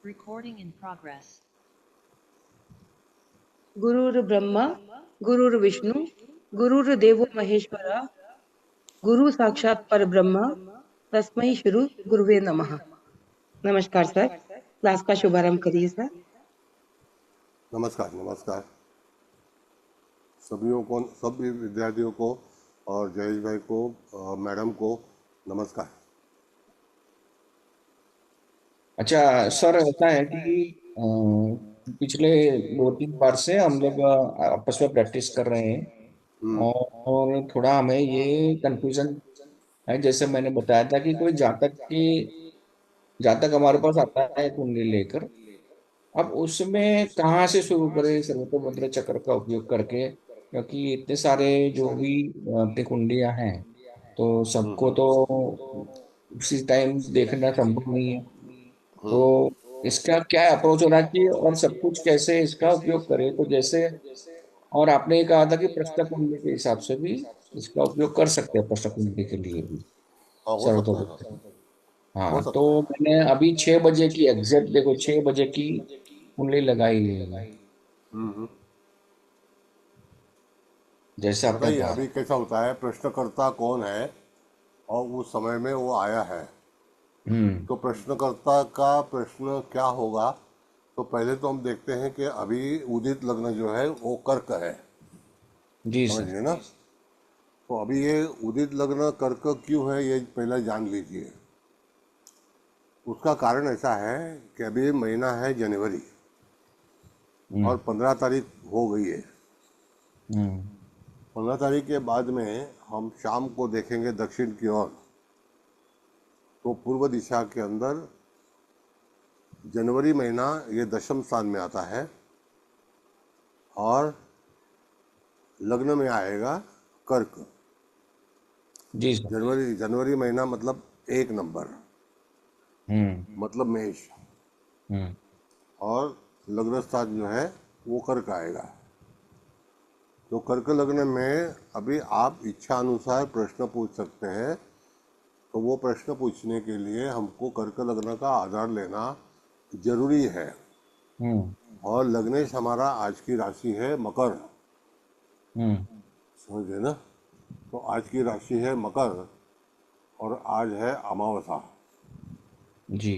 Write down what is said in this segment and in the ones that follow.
Recording in progress. गुरुर्ब्रह्मा गुरुर्विष्णु गुरुर्देवो महेश्वरा गुरु साक्षात परब्रह्मा तस्मै श्री गुरुवे नमः। नमस्कार सर, क्लास का शुभारंभ करिए सर। नमस्कार नमस्कार सभी विद्यार्थियों को और जयेश भाई को, मैडम को नमस्कार। अच्छा सर, ऐसा है कि पिछले 2-3 बार से हम लोग आपस में प्रैक्टिस कर रहे हैं और थोड़ा हमें ये कंफ्यूजन है। जैसे मैंने बताया था कि कोई जातक हमारे पास आता है कुंडली लेकर, अब उसमें कहाँ से शुरू करें सर्वतोमुद्र चक्र का उपयोग करके, क्योंकि इतने सारे जो भी अपनी कुंडलियां हैं तो सबको तो उसी टाइम देखना संभव नहीं है। तो इसका क्या अप्रोच होना चाहिए और सब कुछ कैसे इसका उपयोग करें? तो जैसे, और आपने ये कहा था कि प्रश्न कुंडली के हिसाब से भी इसका उपयोग कर सकते हैं, प्रश्न कुंडली के लिए भी हाँ, हो सकता है सर्वतोमुद्र। सर, हो हाँ, सकता तो है। मैंने अभी 6 बजे की एग्जैक्ट, देखो 6 बजे की कुंडली लगाई है जैसे आपने बताइए कहा। अभी कैसा होता है, प्रश्नकर्ता कौन है और उस समय में वो आया है, तो प्रश्नकर्ता का प्रश्न क्या होगा। तो पहले तो हम देखते हैं कि अभी उदित लग्न जो है वो कर्क है, जी सर। समझिए ना। तो अभी ये उदित लग्न कर्क क्यों है ये पहले जान लीजिए। उसका कारण ऐसा है कि अभी महीना है जनवरी और 15 तारीख हो गई है। 15 तारीख के बाद में हम शाम को देखेंगे दक्षिण की ओर, तो पूर्व दिशा के अंदर जनवरी महीना ये दशम स्थान में आता है और लग्न में आएगा कर्क। जी सर। जनवरी महीना मतलब 1 नंबर, मतलब मेष, और लग्न स्थान जो है वो कर्क आएगा। तो कर्क लग्न में अभी आप इच्छा अनुसार प्रश्न पूछ सकते हैं। तो वो प्रश्न पूछने के लिए हमको कर्क लग्न का आधार लेना जरूरी है। और लग्नेश हमारा आज की राशि है मकर, समझे ना। तो आज की राशि है मकर और आज है अमावस्या। जी।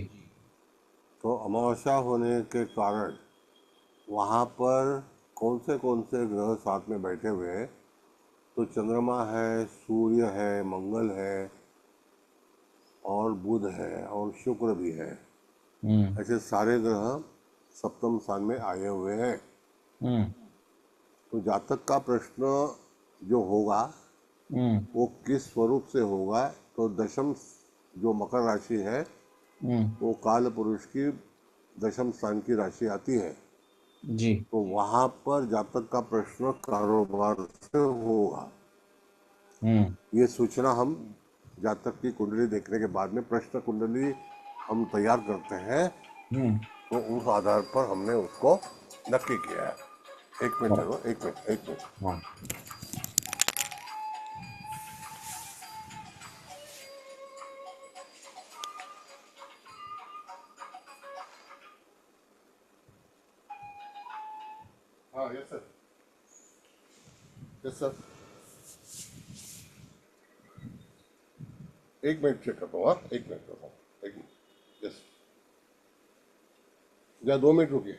तो अमावस्या होने के कारण वहाँ पर कौन से ग्रह साथ में बैठे हुए हैं, तो चंद्रमा है, सूर्य है, मंगल है और बुध है और शुक्र भी है। ऐसे सारे ग्रह सप्तम स्थान में आए हुए हैं। तो जातक का प्रश्न जो होगा वो किस स्वरूप से होगा, तो दशम जो मकर राशि है वो काल पुरुष की दशम स्थान की राशि आती है जी। तो वहां पर जातक का प्रश्न कारोबार से होगा। ये सूचना हम जातक की कुंडली देखने के बाद में प्रश्न कुंडली हम तैयार करते हैं, तो उस आधार पर हमने उसको नक्की किया है। एक मिनट चलो, एक मिनट। हाँ। हाँ, यस सर, यस सर। एक मिनट चेक करता हूँ। हाँ, एक मिनट करता हूँ, एक मिनट, यस। या 2 मिनट रुकिए।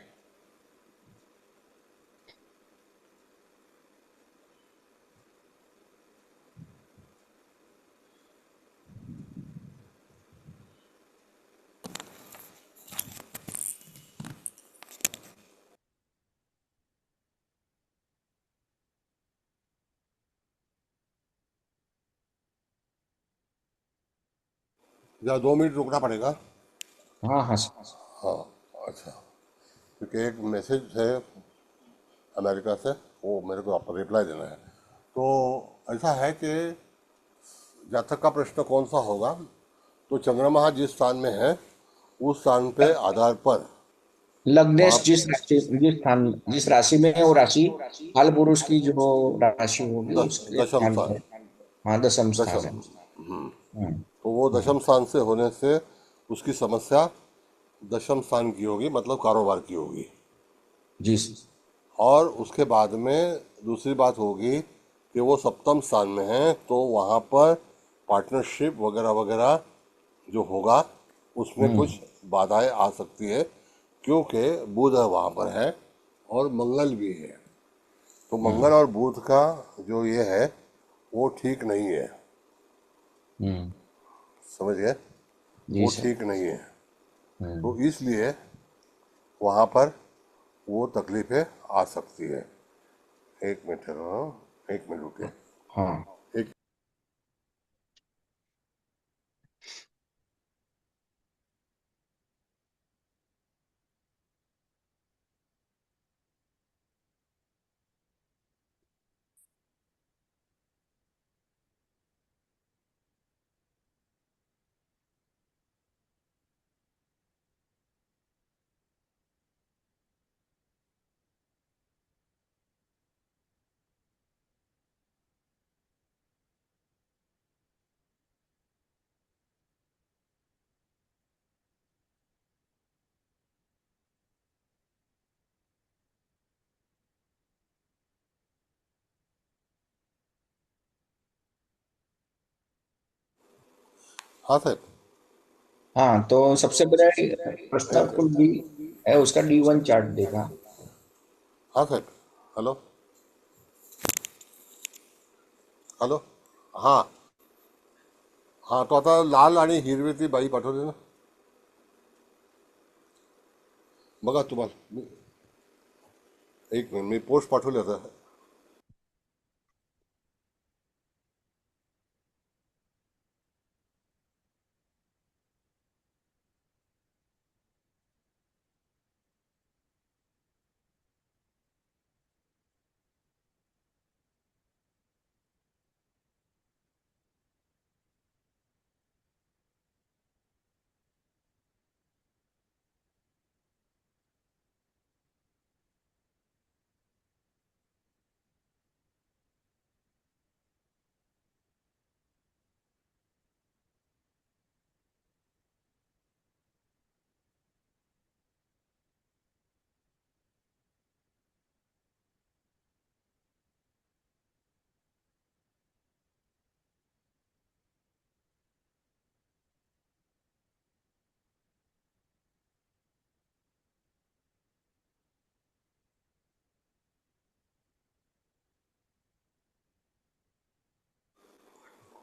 या 2 मिनट रुकना पड़ेगा। हाँ हाँ सर। हाँ, अच्छा, क्योंकि एक मैसेज है अमेरिका से, वो मेरे को आपको रिप्लाई देना है। तो ऐसा है कि जातक का प्रश्न कौन सा होगा, तो चंद्रमा जिस स्थान में है उस स्थान पे आधार पर लग्नेश जिस राशि में है वो राशि काल पुरुष की जो राशि होगी उसके दशम स्थान स्थान, पर। हाँ, दशम स्थान दशम, है। तो वो दशम स्थान से होने से उसकी समस्या दशम स्थान की होगी, मतलब कारोबार की होगी। जी सर। और उसके बाद में दूसरी बात होगी कि वो सप्तम स्थान में है, तो वहाँ पर पार्टनरशिप वगैरह वगैरह जो होगा उसमें कुछ बाधाएं आ सकती है, क्योंकि बुध वहाँ पर है और मंगल भी है। तो मंगल हम्म और बुध का जो ये है वो ठीक नहीं है, हम्म। समझ गए? जी वो सर। ठीक नहीं है। तो हम्म। इसलिए वहाँ पर वो तकलीफें आ सकती है। एक मिनट, हाँ, एक मिनट रुकिए। हाँ एक, हाँ सर। हाँ, तो सबसे पहले प्रश्न एक, कुंडली है, उसका D1 चार्ट देखा। हाँ सर। हेलो, हॅलो, हां हां, तो आता लाल आणि हिरवी ती बाई पाठवली ना, बघा तुम्हाला एक मिनिट, मी पोस्ट पाठवली आता.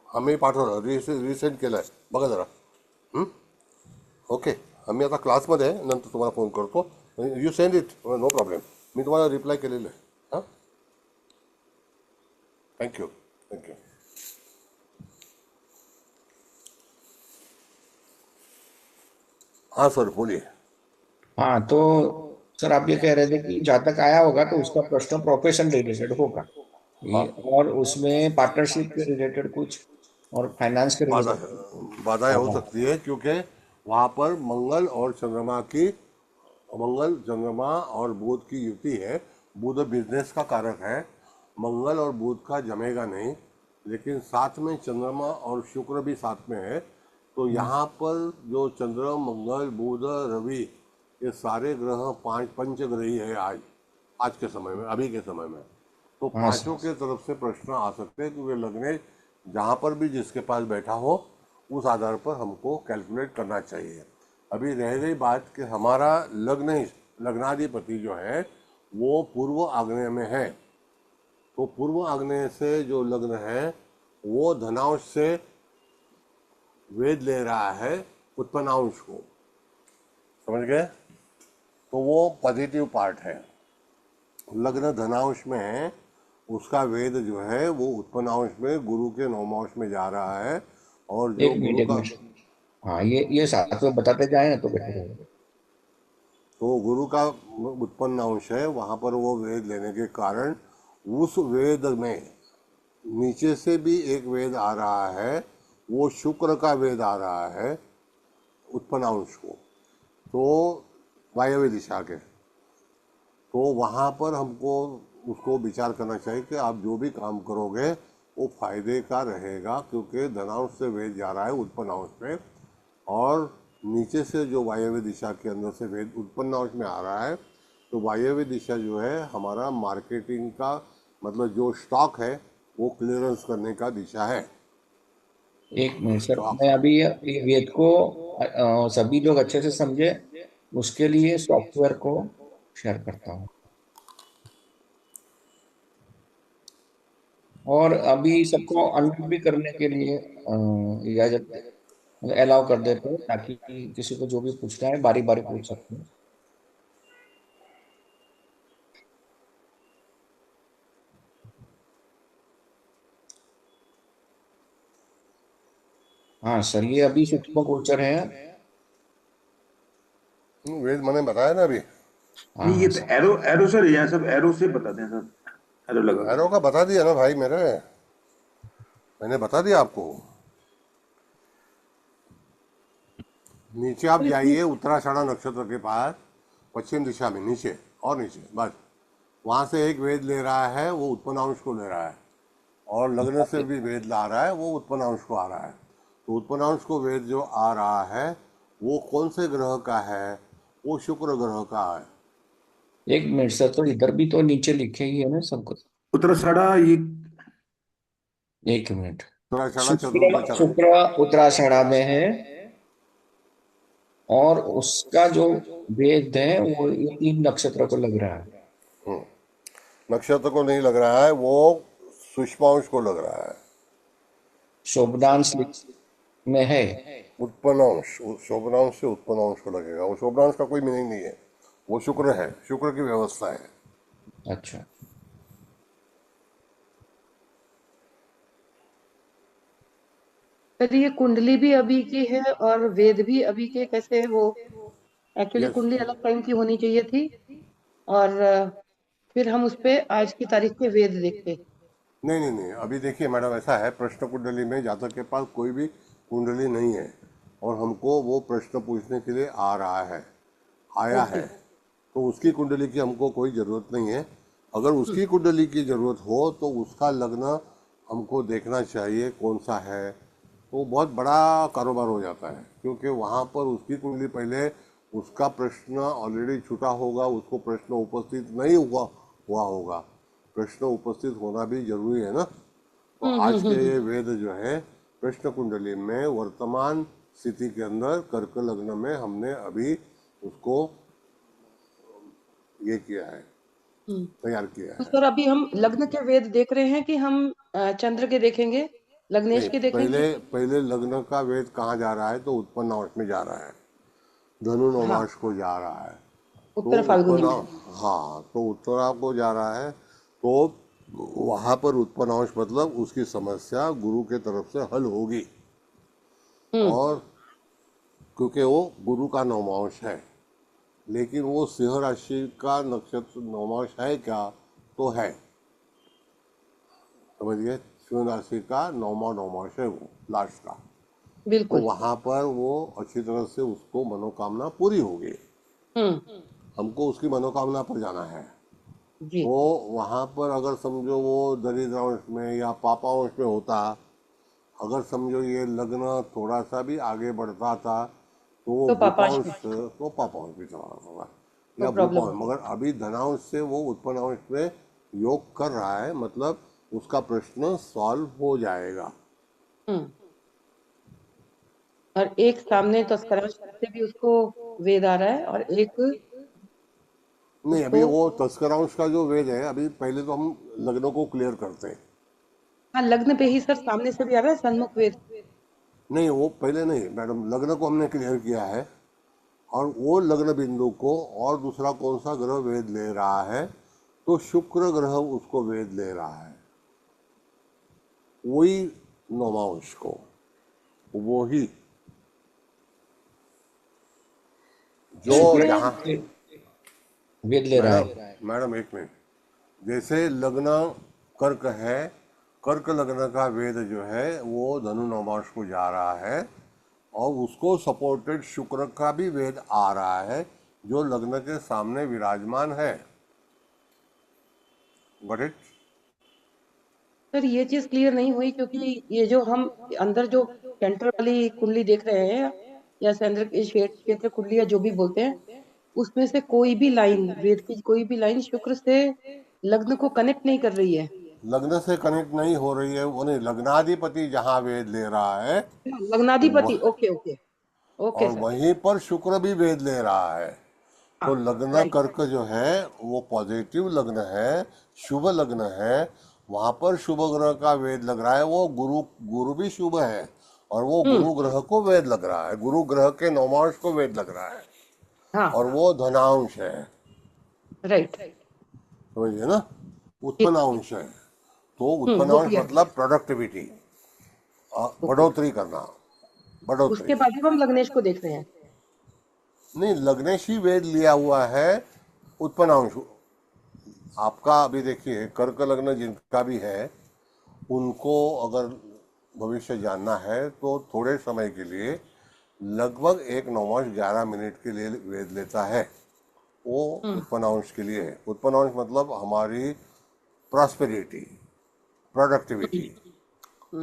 आम्ही पाठवलं, रिसेंड केलंय, बघा जरा. ओके. आम्ही आता क्लासमध्ये आहे, नंतर तुम्हाला फोन करतो. You send it, no problem. मी तुम्हाला रिप्लाय केलेलं आहे. हां, थँक्यू, थँक्यू. हाँ सर, बोलिए. हाँ, तो सर आप ये कह रहे थे कि जातक आया होगा तो उसका प्रश्न प्रोफेशन रिलेटेड होगा ये, हाँ, और उसमें पार्टनरशिप के रिलेटेड कुछ और फाइनेंस के बाधा रिलेटेड बाधाएं हो बाधा। सकती है, क्योंकि वहाँ पर मंगल चंद्रमा और बुध की युति है. बुध बिजनेस का कारक है, मंगल और बुध का जमेगा नहीं, लेकिन साथ में चंद्रमा और शुक्र भी साथ में है. तो यहाँ पर जो चंद्र, मंगल, बुध, रवि, ये सारे ग्रह पांच पंचग्रही है आज, आज के समय में, अभी के समय में. तो हाँ पांचों सर। के तरफ से प्रश्न आ सकते हैं, क्योंकि लग्न जहाँ पर भी जिसके पास बैठा हो उस आधार पर हमको कैलकुलेट करना चाहिए. अभी रह गई बात कि हमारा लग्नाधिपति जो है वो पूर्व आग्नेय में है. तो पूर्व आग्नेय से जो लग्न है वो धनांश से वेद ले रहा है उत्पन्नांश को, समझ गए? तो वो पॉजिटिव पार्ट है. लग्न धनांश में है, उसका वेद जो है वो उत्पन्नांश में गुरु के नवमांश में जा रहा है. और जो एक मिनट गुरु एक का, मिनट। हाँ, ये साथ में बताते जाए ना तो बेटर होगा। तो गुरु का उत्पन्न अंश है, वहाँ पर वो वेद लेने के कारण उस वेद में नीचे से भी एक वेद आ रहा है, वो शुक्र का वेद आ रहा है उत्पन्न अंश को, तो वायव्य दिशा के. तो वहाँ पर हमको उसको विचार करना चाहिए कि आप जो भी काम करोगे वो फायदे का रहेगा, क्योंकि धनांश से वेद जा रहा है उत्पन्न अंश में. और नीचे से जो वायव्य दिशा के अंदर से वेद उत्पन्न अंश में आ रहा है, तो वायव्य दिशा जो है हमारा मार्केटिंग का मतलब जो स्टॉक है वो क्लियरेंस करने का दिशा है। एक मिनट सर, स्टॉक मैं अभी ये वेद को सभी लोग अच्छे से समझे उसके लिए सॉफ्टवेयर को शेयर करता हूँ। और अभी सबको अनम्यूट भी करने के लिए इजाजत मतलब अलाउ कर देते हैं, ताकि किसी को जो भी पूछना है बारी बारी पूछ सकते हैं। हाँ सर, ये अभी सूक्ष्म गोचर है। वेद मैंने बताया ना अभी। हाँ नहीं, ये हाँ तो सर। एरो एरो सर, यहाँ सब एरो से बता दें सर, एरो लगा के। एरो का बता दिया ना भाई, मैंने बता दिया आपको। नीचे आप पर इसमें जाइए उत्तराषाढ़ा नक्षत्र के पास, पश्चिम दिशा में नीचे और नीचे, बस वहां से एक वेद ले रहा है, वो उत्पन्नांश को ले रहा है, और लग्न से भी वेद ला रहा है, वो उत्पन्नांश को आ रहा है। तो उत्पन्नांश को वेद जो आ रहा है वो कौन से ग्रह का है? वो शुक्र ग्रह का है। एक मिनट सर, तो इधर भी तो नीचे लिखे ही है ना सब कुछ। उत्तराषाढ़ा ये एक मिनट। उत्तराषाढ़ा शुक्र चतुर्दशा। शुक्र उत्तराषाढ़ा में है, और उसका जो वेद है वो ये 3 नक्षत्र को लग रहा है। नक्षत्र को नहीं लग रहा है, वो सूक्ष्मांश को लग रहा है। शोभनांश में है। उत्पन्नांश, शोभनांश से उत्पन्नांश को लगेगा। वो शोभनांश का कोई मीनिंग नहीं है, वो शुक्र है, शुक्र की व्यवस्था है। अच्छा। पर ये कुंडली भी अभी की है और वेद भी अभी के, कैसे है वो? Actually yes. कुंडली अलग टाइम की होनी चाहिए थी, और फिर हम उस पे आज की तारीख के वेद देखते। नहीं नहीं नहीं, अभी देखिए मैडम, ऐसा है, प्रश्न कुंडली में जातक के पास कोई भी कुंडली नहीं है, और हमको वो प्रश्न पूछने के लिए आ रहा है, आया ओके। है, तो उसकी कुंडली की हमको कोई ज़रूरत नहीं है। अगर उसकी कुंडली की ज़रूरत हो तो उसका लग्न हमको देखना चाहिए कौन सा है, तो बहुत बड़ा कारोबार हो जाता है, क्योंकि वहाँ पर उसकी कुंडली पहले उसका प्रश्न ऑलरेडी छूटा होगा, उसको प्रश्न उपस्थित नहीं हुआ हुआ होगा। प्रश्न उपस्थित होना भी जरूरी है ना। तो आज के ये वेद जो है प्रश्न कुंडली में वर्तमान स्थिति के अंदर कर्क लग्न में हमने अभी उसको ये किया है, हम्म। तैयार किया तो है। सर अभी हम लग्न के वेद देख रहे हैं कि हम चंद्र के देखेंगे, लग्नेश नहीं, के देखेंगे? पहले पहले लग्न का वेद कहाँ जा रहा है? तो उत्पन्न अंश में जा रहा है, धनु हाँ, नवमांश को जा रहा है। तो उत्तर फाल्गुनी उत्पन्न, में। हाँ, तो उत्तरा को जा रहा है, तो वहाँ पर उत्पन्न अंश मतलब उसकी समस्या गुरु के तरफ से हल होगी। हम्म। और क्योंकि वो गुरु का नवमांश है, लेकिन वो सिंह राशि का नक्षत्र नवमांश है क्या? तो है, समझिए, सिंह राशि का नौमा नवमांश है वो लास्ट का। तो बिल्कुल। वहाँ पर वो अच्छी तरह से उसको मनोकामना पूरी होगी। हम्म। हमको उसकी मनोकामना पर जाना है। जी। वो वहाँ पर अगर समझो वो दरिद्रांश में या पापांश में होता, अगर समझो ये लग्न थोड़ा सा भी आगे बढ़ता था, तो वो तो पापाश भूपांश, में तो पापांश भी चला होगा, तो या प्रॉब्लम भूपांश। होगी। मगर अभी धनांश से वो उत्पन्न अंश में योग कर रहा है, मतलब उसका प्रश्न सॉल्व हो जाएगा। हम्म। और एक सामने तस्करार से भी उसको वेद आ रहा है, और एक नहीं, उसको। अभी वो तस्करांश का जो वेद है, अभी पहले तो हम लग्नों को क्लियर करते हैं। हाँ, लग्न पे ही सर सामने से भी आ रहा है सन्मुख वेद। नहीं, वो पहले नहीं मैडम, लग्न को हमने क्लियर किया है, और वो लग्न बिंदु को और दूसरा कौन सा ग्रह वेद ले रहा है? तो शुक्र ग्रह उसको वेद ले रहा है, वही नवमांश को, वो ही जो इसमें जहाँ। वेद ले रहा मैडम, है। मैडम एक मिनट, जैसे लग्न कर्क है, कर्क लग्न का वेद जो है वो धनु नवमांश को जा रहा है, और उसको सपोर्टेड शुक्र का भी वेद आ रहा है जो लग्न के सामने विराजमान है। Got it? सर ये चीज क्लियर नहीं हुई, क्योंकि ये जो हम अंदर जो सेंटर वाली कुंडली देख रहे हैं, या सेंद्र क्षेत्र कुंडली या जो भी बोलते हैं, उसमें से कोई भी लाइन, वेद की कोई भी लाइन शुक्र से लग्न को कनेक्ट नहीं कर रही है। लग्न से कनेक्ट नहीं हो रही है, वो नहीं, लग्नाधिपति जहाँ वेद ले रहा है लग्नाधिपति, ओके ओके ओके और सर, वहीं पर शुक्र भी वेद ले रहा है। तो लग्न राइट, कर्क जो है वो पॉजिटिव लग्न है, शुभ लग्न है, वहां पर शुभ ग्रह का वेद लग रहा है। वो गुरु गुरु भी शुभ है और वो गुरु ग्रह को वेद लग रहा है, गुरु ग्रह के नवमांश को वेद लग रहा है हाँ और वो धनांश है, राइट, समझिए ना, उत्पन्नांश है। तो वो उत्पन्नांश क्लियर। मतलब प्रोडक्टिविटी, बढ़ोतरी करना, बढ़ोतरी। उसके बाद हम लग्नेश को देख रहे हैं। नहीं, लग्नेश ही वेद लिया हुआ है, उत्पन्नांश आपका। अभी देखिए कर्क लग्न जिनका भी है उनको अगर भविष्य जानना है तो थोड़े समय के लिए लगभग 1 नवमांश 11 मिनट के लिए वेद लेता है। वो उत्पन्नांश के लिए है। उत्पन्नांश मतलब हमारी प्रॉस्पेरिटी, प्रोडक्टिविटी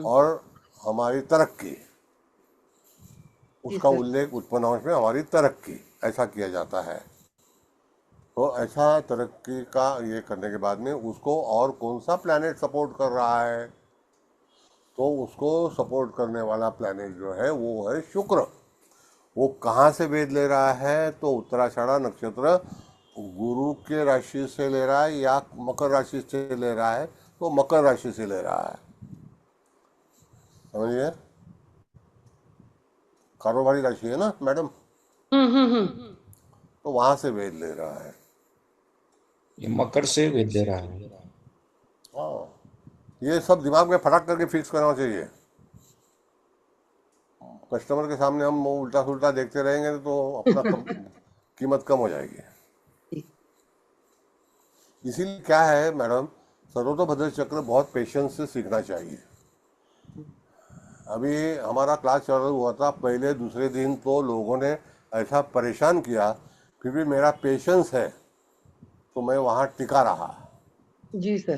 और हमारी तरक्की, उसका उल्लेख उत्पन्नांश में हमारी तरक्की ऐसा किया जाता है। तो ऐसा तरक्की का ये करने के बाद में उसको और कौन सा प्लैनेट सपोर्ट कर रहा है, तो उसको सपोर्ट करने वाला प्लैनेट जो है वो है शुक्र। वो कहाँ से वेद ले रहा है, तो उत्तराषाढ़ा नक्षत्र गुरु के राशि से ले रहा है या मकर राशि से ले रहा है, तो मकर राशि से ले रहा है, समझिए, कारोबारी राशि है ना मैडम, तो वहां से वेद ले रहा है। ये मकर से वेद ले रहा है। हाँ, ये सब दिमाग में फटाक करके फिक्स करना चाहिए। कस्टमर के सामने हम उल्टा सुल्टा देखते रहेंगे तो अपना कीमत कम हो जाएगी। इसीलिए क्या है मैडम, सर्वतोभद्र चक्र बहुत पेशेंस से सीखना चाहिए। अभी हमारा क्लास चालू हुआ था, पहले दूसरे दिन तो लोगों ने ऐसा परेशान किया, फिर भी मेरा पेशेंस है तो मैं वहाँ टिका रहा। जी सर,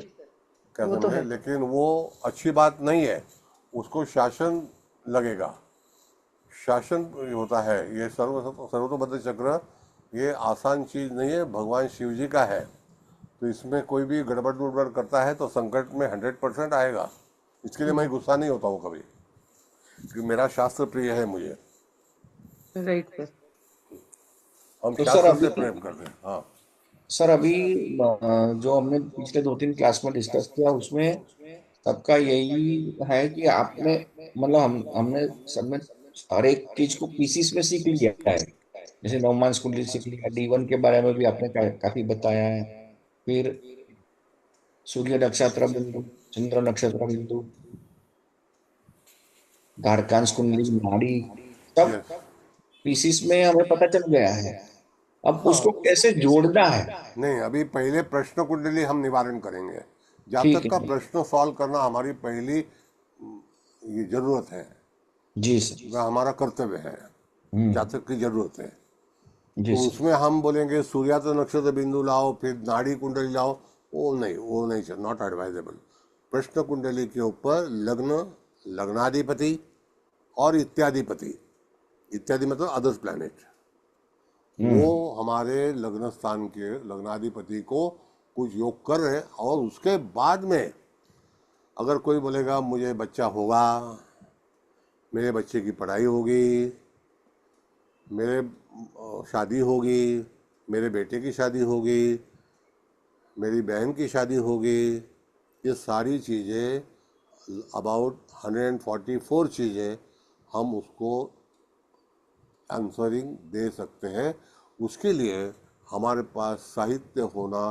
क्या वो तो समझे, है। लेकिन वो अच्छी बात नहीं है, उसको शासन लगेगा, शासन होता है। ये सर्वतोभद्र चक्र ये आसान चीज नहीं है, भगवान शिव जी का है। तो इसमें कोई भी गड़बड़ गुड़बड़ करता है तो संकट में 100% आएगा। इसके लिए मैं गुस्सा नहीं होता हूँ कभी, क्योंकि मेरा शास्त्र प्रिय है मुझे, राइट सर। हम तो सर शास्त्र अभी से प्रेम करते हैं। हाँ जो हमने पिछले 2-3 क्लास में डिस्कस किया उसमें सबका यही है कि आपने मतलब हमने सब में हर एक चीज को पीसीस में सीख लिया है। जैसे नवमांश कुंडली सीख लिया, D1 के बारे में भी आपने काफी बताया है। फिर सूर्य नक्षत्र बिंदु, चंद्र नक्षत्र बिंदु, धारकांश कुंडली, नाड़ी, सब यस, पीसीस में हमें पता चल गया है। अब हाँ, उसको कैसे जोड़ना है। नहीं अभी पहले प्रश्न कुंडली हम निवारण करेंगे। ठीक जातक का है प्रश्न सॉल्व करना हमारी पहली ये जरूरत है, जी सर। वह हमारा कर्तव्य है, हम्म। जातक की जरूरत है। जी तो सर। उसमें हम बोलेंगे सूर्यास्त नक्षत्र बिंदु लाओ, फिर नाड़ी कुंडली लाओ, वो नहीं, नॉट एडवाइजेबल। प्रश्न कुंडली के ऊपर लग्न, लग्नाधिपति और इत्यादिपति, इत्यादि मतलब अदर्स प्लैनेट, वो हम्म। हमारे लग्न स्थान के लग्नाधिपति को कुछ योग कर रहे हैं। और उसके बाद में अगर कोई बोलेगा मुझे बच्चा होगा, मेरे बच्चे की पढ़ाई होगी, मेरे शादी होगी, मेरे बेटे की शादी होगी, मेरी बहन की शादी होगी, ये सारी चीज़ें अबाउट 144 चीज़ें हम उसको आंसरिंग दे सकते हैं। उसके लिए हमारे पास साहित्य होना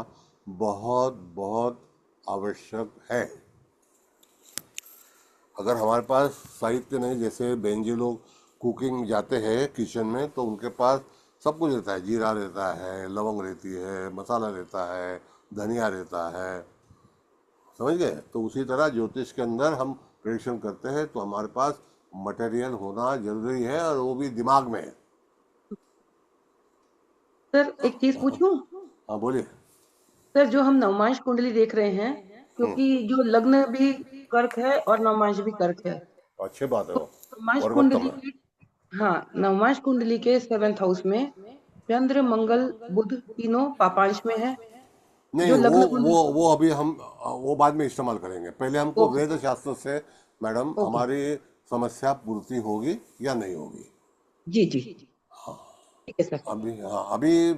बहुत बहुत आवश्यक है। अगर हमारे पास साहित्य नहीं, जैसे बहन जी लोग कुकिंग जाते हैं किचन में तो उनके पास सब कुछ रहता है, जीरा रहता है, लवंग रहती है, मसाला रहता है, धनिया रहता है, समझ गए। तो उसी तरह ज्योतिष के अंदर हम प्रेडिक्शन करते हैं तो हमारे पास मटेरियल होना जरूरी है, और वो भी दिमाग में। सर एक चीज पूछूं? हाँ बोलिए। सर जो हम नवमांश कुंडली देख रहे हैं, क्योंकि जो लग्न भी कर्क है और नवमांश भी कर्क है, अच्छी बात है, तो वो नवमांश वर्गोत्तम कुंडली है। हाँ, नवमांश कुंडली के 7th हाउस में चंद्र मंगल बुध तीनों पापांश में है। नहीं, जो वो लग्न वो कुंडली। वो अभी हम वो बाद में इस्तेमाल करेंगे। पहले हमको ओके वेद शास्त्र से मैडम ओके। हमारी समस्या पूर्ति होगी या नहीं होगी। जी जी, ठीक है सर। अभी हाँ, अभी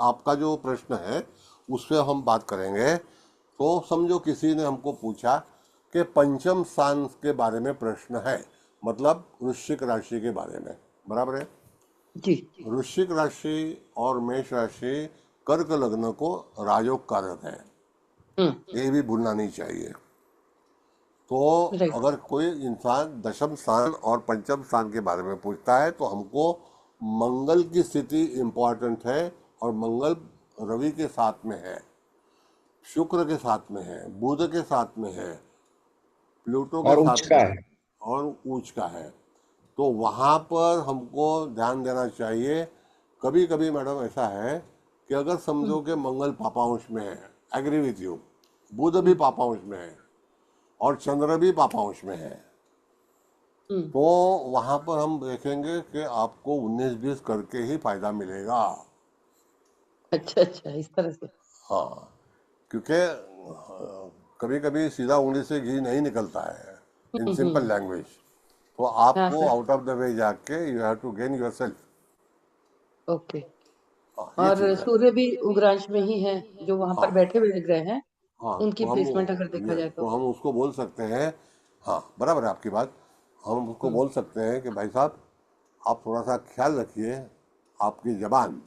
आपका जो प्रश्न है उस पर हम बात करेंगे। तो समझो किसी ने हमको पूछा कि पंचम स्थान के बारे में प्रश्न है, मतलब वृश्चिक राशि के बारे में, बराबर है। जी। वृश्चिक राशि और मेष राशि कर्क लग्न को राजयोग कारक है, हम्म। ये भी भूलना नहीं चाहिए। तो राइट। अगर कोई इंसान दशम स्थान और पंचम स्थान के बारे में पूछता है तो हमको मंगल की स्थिति इम्पोर्टेंट है, और मंगल रवि के साथ में है, शुक्र के साथ में है, बुध के साथ में है, प्लूटो के और उच्च साथ का में है। और उच्च का है। तो वहाँ पर हमको ध्यान देना चाहिए। कभी कभी मैडम ऐसा है कि अगर समझो कि मंगल पापांश में है, एग्री विथ यू, बुध भी हम्म पापांश में है और चंद्र भी पापांश में है, हम्म। तो वहाँ पर हम देखेंगे कि आपको 19-20 करके ही फायदा मिलेगा। अच्छा अच्छा, इस तरह से। हाँ, क्योंकि कभी कभी सीधा उंगली से घी नहीं निकलता है, इन सिंपल हम्म। लैंग्वेज। तो हाँ आपको sir. Out of the way जाके you have to gain yourself. Okay. हाँ, ये और चीज़ है। सूर्य भी उग्रांश में ही है, जो वहां पर हाँ बैठे हुए ग्रह हैं, हाँ, उनकी तो हम प्लेसमेंट अगर देखा ये जाए तो तो। हम उसको बोल सकते हैं। हाँ, बराबर है आपकी बात। हम उसको हम्म बोल सकते हैं कि भाई साहब, आप थोड़ा सा ख्याल रखिए। आपकी जबान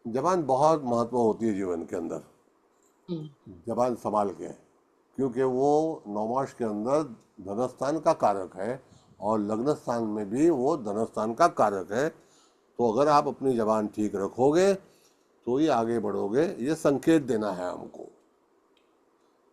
जबान बहुत महत्व होती है जीवन के अंदर। हम्म जबान संभाल के, क्योंकि वो नौमाश के अंदर धनस्थान का कारक है और लग्न स्थान में भी वो धनस्थान का कारक है। तो अगर आप अपनी जबान ठीक रखोगे तो ही आगे बढ़ोगे, ये संकेत देना है हमको।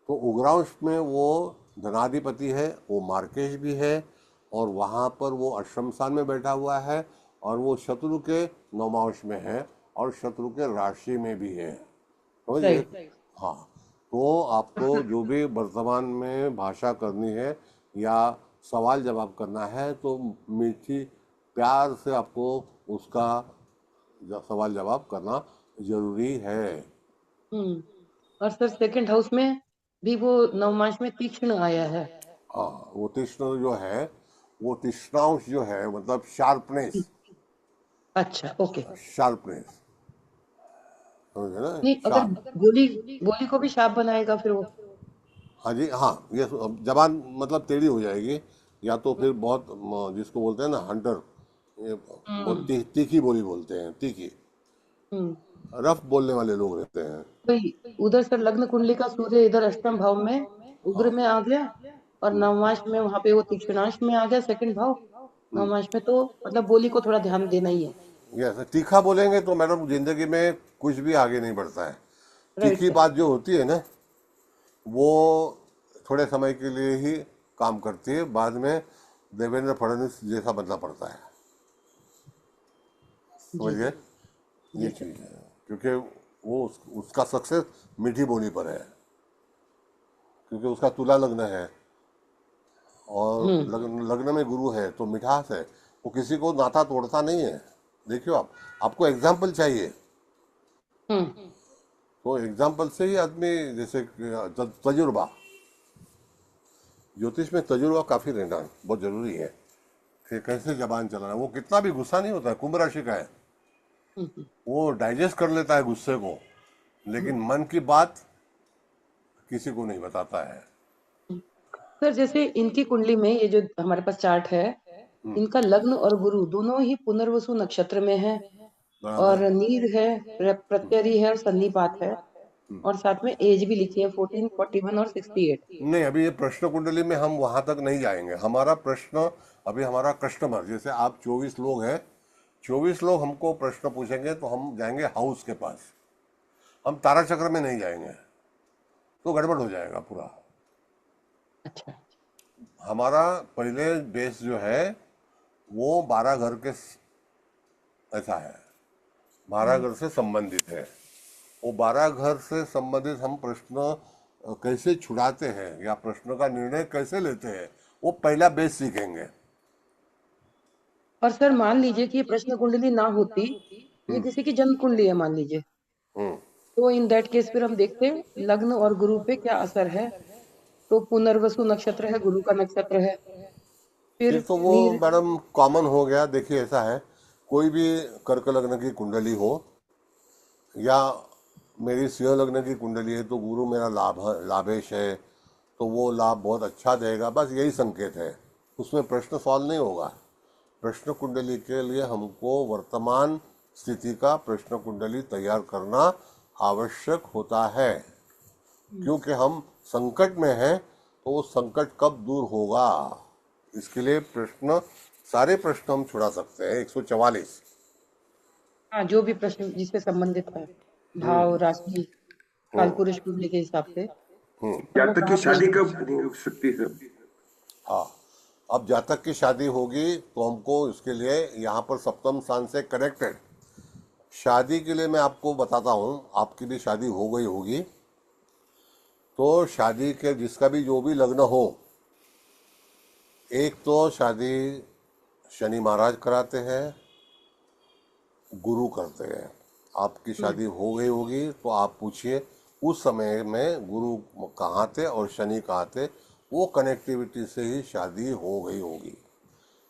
तो उग्रांश में वो धनाधिपति है, वो मार्केश भी है, और वहाँ पर वो अष्टम स्थान में बैठा हुआ है, और वो शत्रु के नौमांश में है और शत्रु के राशि में भी है, समझ गए। राइट। हाँ, तो और आपको सर। जो भी वर्तमान में भाषा करनी है या सवाल जवाब करना है तो मीठी प्यार से आपको उसका सवाल जवाब करना जरूरी है। हम्म। और सर, 2nd हाउस में भी वो नवमांश में तीक्ष्ण आया है। हाँ, वो तीक्ष्ण जो है, वो तीक्ष्णांश जो है, मतलब शार्पनेस। अच्छा ओके। शार्पनेस, समझे ना, नहीं, अगर शार्प। गोली गोली को भी शार्प बनाएगा फिर वो। हाँ जी, हाँ, ये जबान मतलब टेढ़ी हो जाएगी, या तो फिर बहुत जिसको बोलते हैं ना हंटर, ये बहुत हम्म तीखी बोली बोलते हैं, तीखी हम्म। रफ बोलने वाले लोग रहते हैं। वही, उधर सर लग्न कुंडली का सूर्य इधर अष्टम भाव में उग्र हाँ। में आ गया, और नवमांश में वहां पे वो तीक्ष्णांश में आ गया, 2nd भाव। नवमांश में तो मतलब बोली को थोड़ा ध्यान देना ही है। ये तीखा बोलेंगे तो मैडम जिंदगी में कुछ भी आगे नहीं बढ़ता है। राइट तीखी सर। बात जो होती है ना, वो थोड़े समय के लिए ही काम करती है, बाद में देवेंद्र फडणवीस जैसा बनना पड़ता है, समझ जी गए। ये जी सर। चीज़ है, क्योंकि वो उसका सक्सेस मीठी बोली पर है, क्योंकि उसका तुला लग्न है और हम्म लग्न में गुरु है, तो मिठास है। वो किसी को नाता तोड़ता नहीं है। देखियो आप, आपको एग्जाम्पल चाहिए, हम्म। तो एग्जाम्पल से ही आदमी, जैसे तजुर्बा, ज्योतिष में तजुर्बा काफ़ी रहना बहुत ज़रूरी है कि कैसे जबान चलाना। वो कितना भी गुस्सा नहीं होता है, कुंभ राशि का है, हम्म। वो डाइजेस्ट कर लेता है गुस्से को, लेकिन मन की बात किसी को नहीं बताता है। सर, जैसे इनकी कुंडली में ये जो हमारे पास चार्ट है, इनका लग्न और गुरु दोनों ही पुनर्वसु नक्षत्र में है, बराबर और है। नीर है, प्रत्यरी है और सन्निपात है, और साथ में एज भी लिखी है 14, 41 और 68। नहीं, अभी ये प्रश्न कुंडली में हम वहां तक नहीं जाएंगे। हमारा प्रश्न अभी, हमारा कस्टमर, जैसे आप 24 लोग हैं, 24 लोग हमको प्रश्न पूछेंगे तो हम जाएंगे हाउस के पास, हम तारा चक्र में नहीं जाएंगे, तो गड़बड़ हो जाएगा पूरा। अच्छा। हमारा पहले बेस जो है वो 12 घर के ऐसा है, 12 घर से संबंधित है। वो 12 घर से संबंधित हम प्रश्न कैसे छुड़ाते हैं या प्रश्न का निर्णय कैसे लेते हैं, वो पहला बेस सीखेंगे। और सर मान लीजिए कि ये प्रश्न कुंडली ना होती, ये किसी की जन्म कुंडली है मान लीजिए, हम्म, तो इन दैट केस फिर हम देखते हैं लग्न और गुरु पे क्या असर है। तो पुनर्वसु नक्षत्र है, गुरु का नक्षत्र है, फिर फिर तो वो नील। मैडम कॉमन हो गया। देखिए ऐसा है, कोई भी कर्क लग्न की कुंडली हो या मेरी सिंह लग्न की कुंडली है तो गुरु मेरा लाभेश है, तो वो लाभ बहुत अच्छा देगा, बस यही संकेत है। उसमें प्रश्न सॉल्व नहीं होगा। प्रश्न कुंडली के लिए हमको वर्तमान स्थिति का प्रश्न कुंडली तैयार करना आवश्यक होता है, क्योंकि हम संकट में हैं। तो वो संकट कब दूर होगा, इसके लिए प्रश्न, सारे प्रश्न हम छुड़ा सकते हैं। 144। हाँ, जो भी प्रश्न जिससे संबंधित है, भाव राशि कालपुरुष कुंडली के हिसाब से, और वो जातक की कहाँ पे शादी कब हो सकती है सर? हाँ, अब जातक की शादी होगी तो हमको इसके लिए यहाँ पर सप्तम स्थान से कनेक्टेड शादी के लिए मैं आपको बताता हूँ। आपकी भी शादी हो गई होगी, तो शादी के जिसका भी जो भी लग्न हो, एक तो शादी शनि महाराज कराते हैं, गुरु करते हैं। आपकी शादी हो गई होगी तो आप पूछिए उस समय में गुरु कहाँ थे और शनि कहाँ थे, वो कनेक्टिविटी से ही शादी हो गई होगी।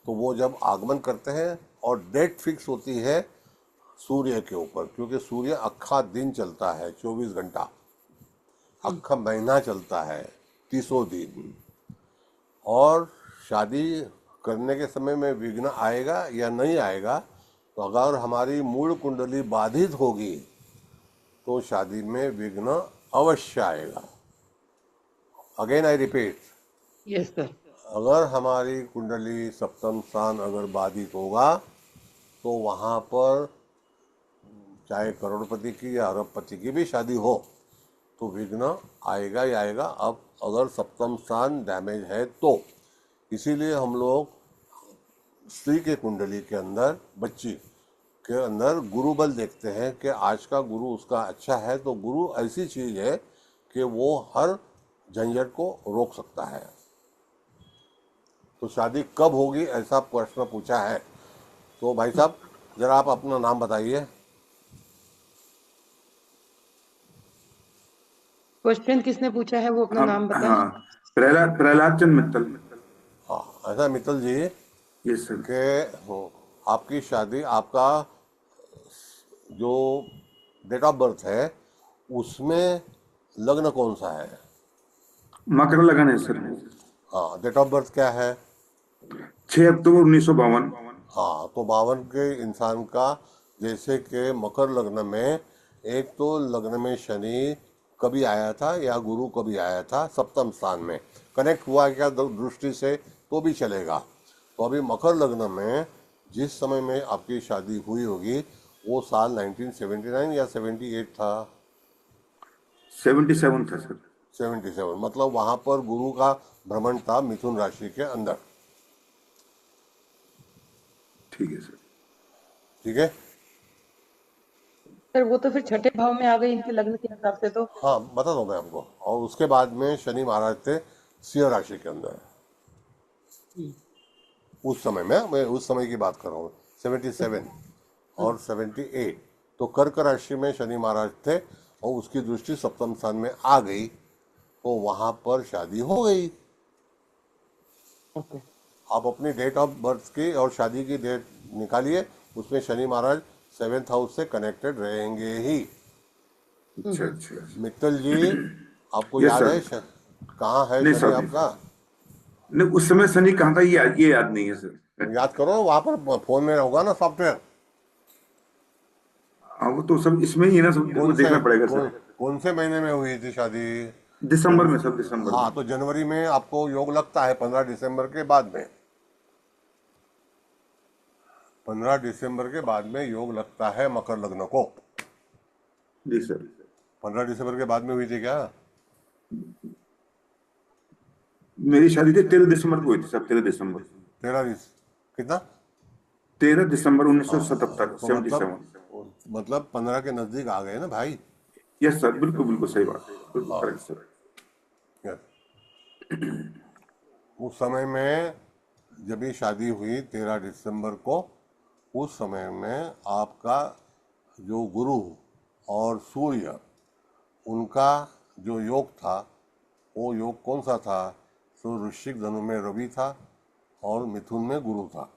तो वो जब आगमन करते हैं और डेट फिक्स होती है सूर्य के ऊपर, क्योंकि सूर्य अक्खा दिन चलता है 24 घंटा, अक्खा महीना चलता है 30 दिन। और शादी करने के समय में विघ्न आएगा या नहीं आएगा, तो अगर हमारी मूल कुंडली बाधित होगी तो शादी में विघ्न अवश्य आएगा। Again I repeat, yes sir. अगर हमारी कुंडली सप्तम स्थान अगर बाधित होगा तो वहाँ पर चाहे करोड़पति की या अरबपति की भी शादी हो तो विघ्न आएगा ही आएगा। अब अगर सप्तम स्थान डैमेज है तो इसीलिए हम लोग स्त्री के कुंडली के अंदर, बच्ची के अंदर गुरु बल देखते हैं कि आज का गुरु उसका अच्छा है, तो गुरु ऐसी चीज है कि वो हर झंझट को रोक सकता है। तो शादी कब होगी ऐसा प्रश्न पूछा है, तो भाई साहब जरा आप अपना नाम बताइए। क्वेश्चन किसने पूछा है वो अपना हाँ नाम बताएं। हाँ, प्रहलाद चंद मित्तल। हाँ, ऐसा मित्तल जी यस सर। के हो, आपकी शादी, आपका जो डेट ऑफ बर्थ है उसमें लग्न कौन सा है? मकर लगन है सर। हाँ, डेट ऑफ बर्थ क्या है? 6 अक्टूबर 1952। हाँ, तो 52 के इंसान का, जैसे कि मकर लग्न में एक तो लग्न में शनि कभी आया था या गुरु कभी आया था सप्तम स्थान में, कनेक्ट हुआ क्या दृष्टि से तो भी चलेगा। तो अभी मकर लग्न में जिस समय में आपकी शादी हुई होगी वो साल 1979 या 78 था? 77 था सर। 77, मतलब वहां पर गुरु का भ्रमण था मिथुन राशि के अंदर। ठीक है सर। ठीक है, सर वो तो फिर छठे भाव में आ गई इनके लग्न के हिसाब से तो। हाँ बता दो मैं आपको। और उसके बाद में शनि महाराज थे सिंह राशि के अंदर। उस समय में, मैं उस समय की बात कर रहा हूँ, 77 और 78। तो कर्क राशि में शनि महाराज थे और उसकी दृष्टि सप्तम स्थान में आ गई, तो वहां पर शादी हो गई। ओके। आप अपनी डेट ऑफ बर्थ की और शादी की डेट निकालिए, उसमें शनि महाराज 7th हाउस से कनेक्टेड रहेंगे ही। अच्छा अच्छा। मित्तल जी, आपको यस याद सर। है कहाँ है नहीं शनि सर, आपका? नहीं उस समय शनि कहाँ था ये याद नहीं है सर। याद करो, वहां पर फोन में होगा ना सॉफ्टवेयर। हाँ वो तो सब इसमें ही है ना, सब वो कौन से देखना पड़ेगा कौन, सर। कौन से महीने में हुई थी शादी? दिसंबर में सर, दिसंबर हाँ, में। तो जनवरी में आपको योग लगता है 15 दिसंबर के बाद में। 15 दिसंबर के बाद में योग लगता है मकर लग्न को। जी सर। 15 दिसंबर के बाद में हुई थी क्या? मेरी शादी थी 13 दिसंबर को हुई थी सर, 13 दिसंबर। 13 कितना? 13 दिसंबर हाँ, 1977, तो 77। मतलब 15 के नजदीक आ गए ना भाई। यस सर, बिल्कुल बिल्कुल सही बात, बिल्कुल हाँ, करेक्ट सर। यस। उस समय में जब भी शादी हुई 13 दिसंबर को, उस समय में आपका जो गुरु और सूर्य, उनका जो योग था, वो योग कौन सा था? तो वृश्चिक धनु में रवि था और मिथुन में गुरु था,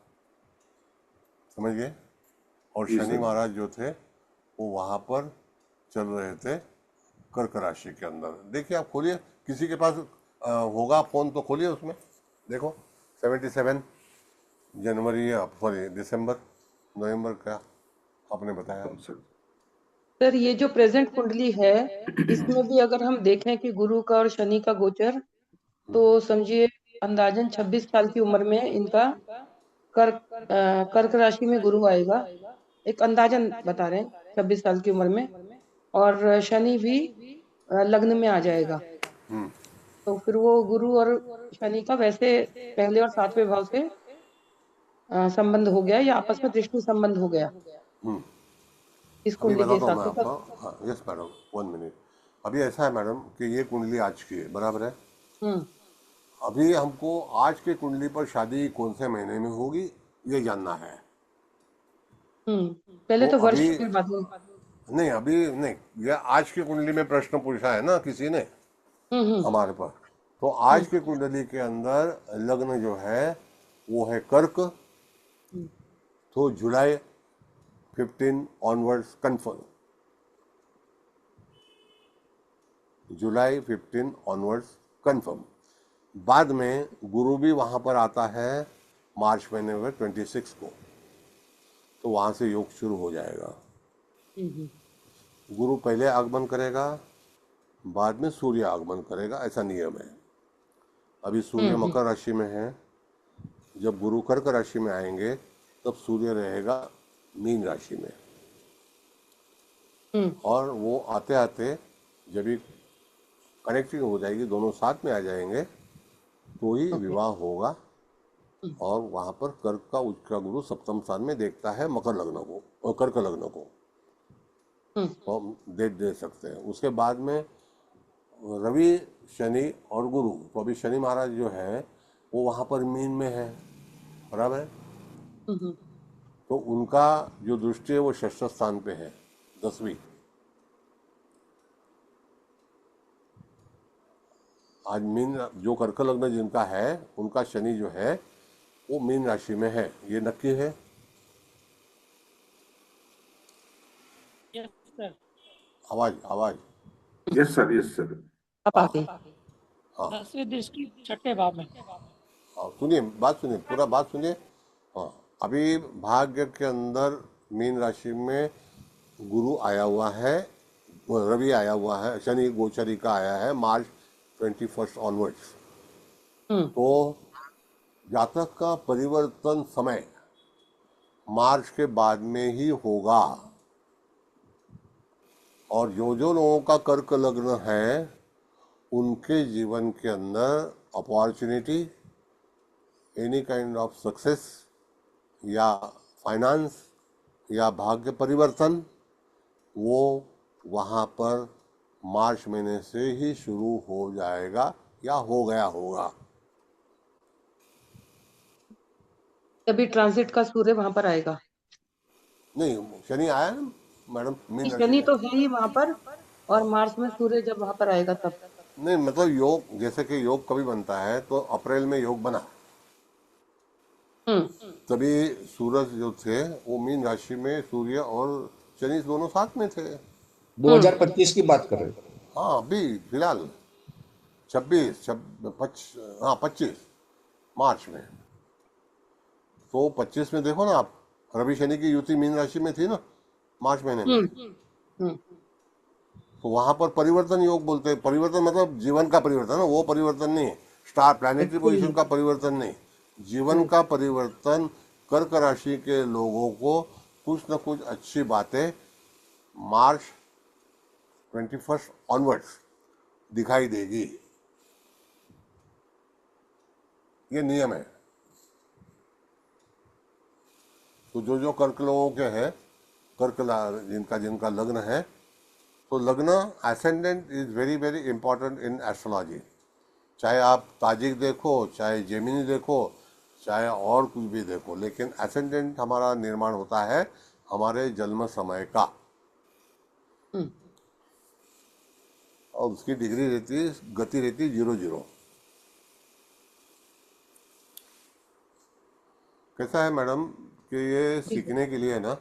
समझ गए? और जी शनि सर। महाराज जो थे वो वहाँ पर चल रहे थे कर्क राशि के अंदर। देखिए, आप खोलिए, किसी के पास होगा फोन तो खोलिए, उसमें देखो 77 जनवरी, सॉरी दिसंबर, नवंबर का आपने बताया। सर ये जो प्रेजेंट कुंडली है, इसमें भी अगर हम देखें कि गुरु का और शनि का गोचर, तो समझिए अंदाजन 26 साल की उम्र में इनका कर्क राशि में गुरु आएगा। एक अंदाजन बता रहे हैं, 26 साल की उम्र में। और शनि भी लग्न में आ जाएगा। तो फिर वो गुरु और शनि का वैसे पहले और सातवें भाव से संबंध हो गया, या आपस में दृष्टि संबंध हो गया इस अभी कुंडली के बताता हूँ हिसाब मैं से आपको। तब। हाँ, यस मैडम, 1 मिनट। अभी ऐसा है मैडम कि ये कुंडली आज की है, बराबर है। हम्म अभी हमको आज के कुंडली पर शादी कौन से महीने में होगी ये जानना है। पहले तो तो वर्ष अभी फिर बाद में। नहीं, अभी नहीं, ये आज की कुंडली में प्रश्न पूछा है ना किसी ने हम्म हमारे पास। तो हम्म आज की कुंडली के अंदर लग्न जो है वो है कर्क। हम्म तो जुलाई 15 ऑनवर्ड्स कंफर्म, जुलाई 15 ऑनवर्ड्स कंफर्म। बाद में गुरु भी वहां पर आता है मार्च महीने में 26 को, तो वहां से योग शुरू हो जाएगा। हम्म गुरु पहले आगमन करेगा, बाद में सूर्य आगमन करेगा, ऐसा नियम है। अभी सूर्य हम्म मकर राशि में है, जब गुरु कर्क राशि में आएंगे तब सूर्य रहेगा मीन राशि में। हम्म और वो आते आते जब भी कनेक्टिंग हो जाएगी, दोनों साथ में आ जाएंगे, तो ही ओके। विवाह होगा। और वहां पर कर्क का उच्च का गुरु सप्तम स्थान में देखता है मकर लग्न को और कर्क लग्न को, हम्म तो हम दे सकते हैं। उसके बाद में रवि, शनि और गुरु, तो अभी शनि महाराज जो है वो वहां पर मीन में है, बराबर है। हम्म तो उनका जो दृष्टि है वो षष्ठ स्थान पे है, 10वीं। आज मीन, जो कर्क लग्न जिनका है उनका शनि जो है वो मीन राशि में है, ये नक्की है। आवाज आवाज। Yes sir, yes sir. अब आ गई। हाँ 10वीं दृष्टि 6ठे भाव में। हाँ, सुनिए, बात सुनिए, पूरा बात सुनिए। हाँ, अभी भाग्य के अंदर मीन राशि में गुरु आया हुआ है, रवि आया हुआ है, शनि गोचरी का आया है मार्च 21 ऑनवर्ड्स। हम्म तो जातक का परिवर्तन समय मार्च के बाद में ही होगा। और जो जो लोगों का कर्क लग्न है उनके जीवन के अंदर opportunity, any kind of success या फाइनेंस या भाग्य परिवर्तन, वो वहाँ पर मार्च महीने से ही शुरू हो जाएगा या हो गया होगा। तभी ट्रांजिट का सूर्य वहां पर आएगा। नहीं, शनि आया ना मैडम मीन राशि शनि में। तो है ही वहां पर, और मार्च में सूर्य जब वहां पर आएगा तब। नहीं मतलब योग, जैसे कि योग कभी बनता है तो अप्रैल में योग बना, हम्म तभी सूरज जो थे वो मीन राशि में, सूर्य और शनि दोनों साथ में थे। 2025 की बात कर रहे हो? हाँ, अभी फिलहाल 26 हाँ 25 मार्च में। तो 25 में देखो ना आप, रवि शनि की युति मीन राशि में थी ना मार्च महीने में। हम्म तो वहां पर परिवर्तन योग बोलते हैं। परिवर्तन मतलब जीवन का परिवर्तन, वो परिवर्तन नहीं, स्टार प्लैनेटरी पोजीशन का परिवर्तन नहीं, जीवन का परिवर्तन। कर्क राशि के लोगों को कुछ न कुछ अच्छी बातें मार्च 21 ऑनवर्ड्स दिखाई देगी, ये नियम है। तो जो जो कर्क लोगों के हैं, जिनका जिनका लग्न है, तो लग्न ascendant is very very important in astrology. चाहे आप ताजिक देखो, चाहे जेमिनी देखो, चाहे और कुछ भी देखो, लेकिन एसेंडेंट हमारा निर्माण होता है हमारे जन्म समय का, हम्म, और उसकी डिग्री रहती है, गति रहती है 0 0। कैसा है मैडम कि ये जी सर। सीखने के लिए ना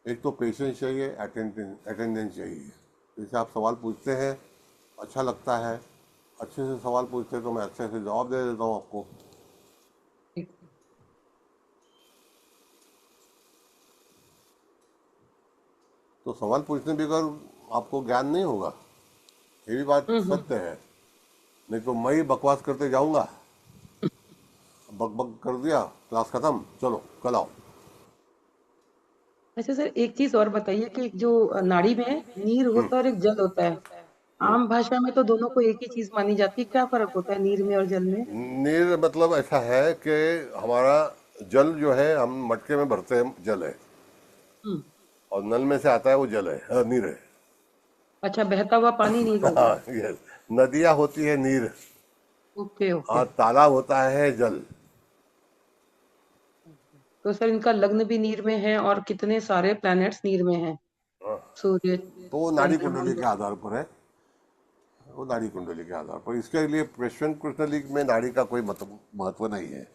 एक तो पेशेंस चाहिए, अटेंडेंस चाहिए। जैसे आप सवाल पूछते हैं, अच्छा लगता है, अच्छे से सवाल पूछते हैं तो मैं अच्छे से जवाब दे देता हूँ आपको। ठीक। तो सवाल पूछने बगैर आपको ज्ञान नहीं होगा, ये भी बात हम्म। सत्य है। नहीं तो मैं ही बकवास करते जाऊंगा, बक बक कर दिया, क्लास खत्म, चलो कल आओ। अच्छा सर, एक चीज और बताइए कि जो नाड़ी में नीर होता है और एक जल होता है, आम भाषा में तो दोनों को एक ही चीज मानी जाती है, क्या फर्क होता है नीर में और जल में? नीर मतलब ऐसा है कि हमारा जल जो है हम मटके में भरते हैं, जल है, हम्म। और नल में से आता है वो जल है, नीर है। अच्छा, बहता हुआ पानी नीर हो हाँ गया। यस, नदियाँ होती है नीर, ओके ओके। और तालाब होता है जल। तो सर इनका लग्न भी नीर में है और कितने सारे प्लैनेट्स नीर में हैं, सूर्य, तो वो नाड़ी चंद्र, कुंडली के मंगल। आधार पर है, वो नाड़ी कुंडली के आधार पर। इसके लिए प्रश्न कुंडली में नाड़ी का कोई महत्व नहीं है।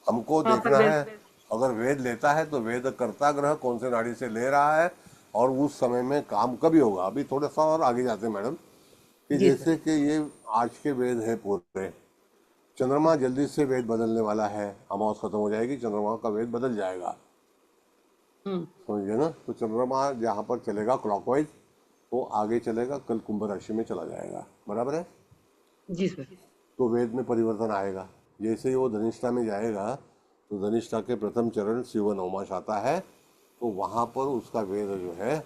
हमको हाँ पर देखना है, अगर वेद लेता है तो वेद कर्ता ग्रह कौन से नाड़ी से ले रहा है, और उस समय में काम कभी होगा। अभी थोड़ा सा और आगे जाते हैं मैडम, कि जी सर। जैसे कि ये आज के वेद है पूरे, चंद्रमा जल्दी से वेद बदलने वाला है, अमावस खत्म हो जाएगी, चंद्रमा का वेद बदल जाएगा, हम्म। समझिए ना। तो चंद्रमा जहाँ पर चलेगा क्लॉकवाइज, वो आगे चलेगा, कल कुंभ राशि में चला जाएगा, बराबर है। जी सर। तो वेद में परिवर्तन आएगा। जैसे ही वो धनिष्ठा में जाएगा, तो धनिष्ठा के प्रथम चरण शिव नवमास आता है, तो वहाँ पर उसका वेद जो है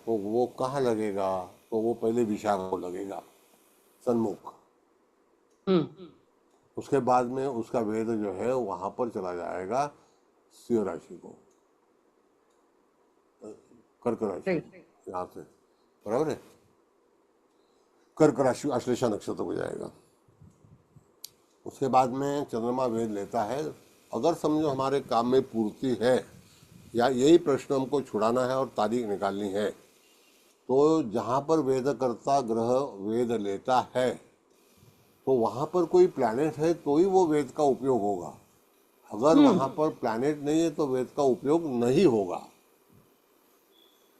तो वो कहाँ लगेगा, तो वो पहले विशाखा को लगेगा, सन्मुख। हम्म। उसके बाद में उसका वेद जो है वहाँ पर चला जाएगा सिंह राशि को, कर्क राशि, राइट। यहाँ से, बराबर है। कर्क राशि अश्लेषा नक्षत्र को जाएगा। उसके बाद में चंद्रमा वेद लेता है। अगर समझो हमारे काम में पूर्ति है, या यही प्रश्न हमको छुड़ाना है और तारीख निकालनी है, तो जहाँ पर वेदकर्ता ग्रह वेद लेता है, तो वहाँ पर कोई प्लैनेट है तो ही वो वेद का उपयोग होगा। अगर वहाँ पर प्लैनेट नहीं है तो वेद का उपयोग नहीं होगा।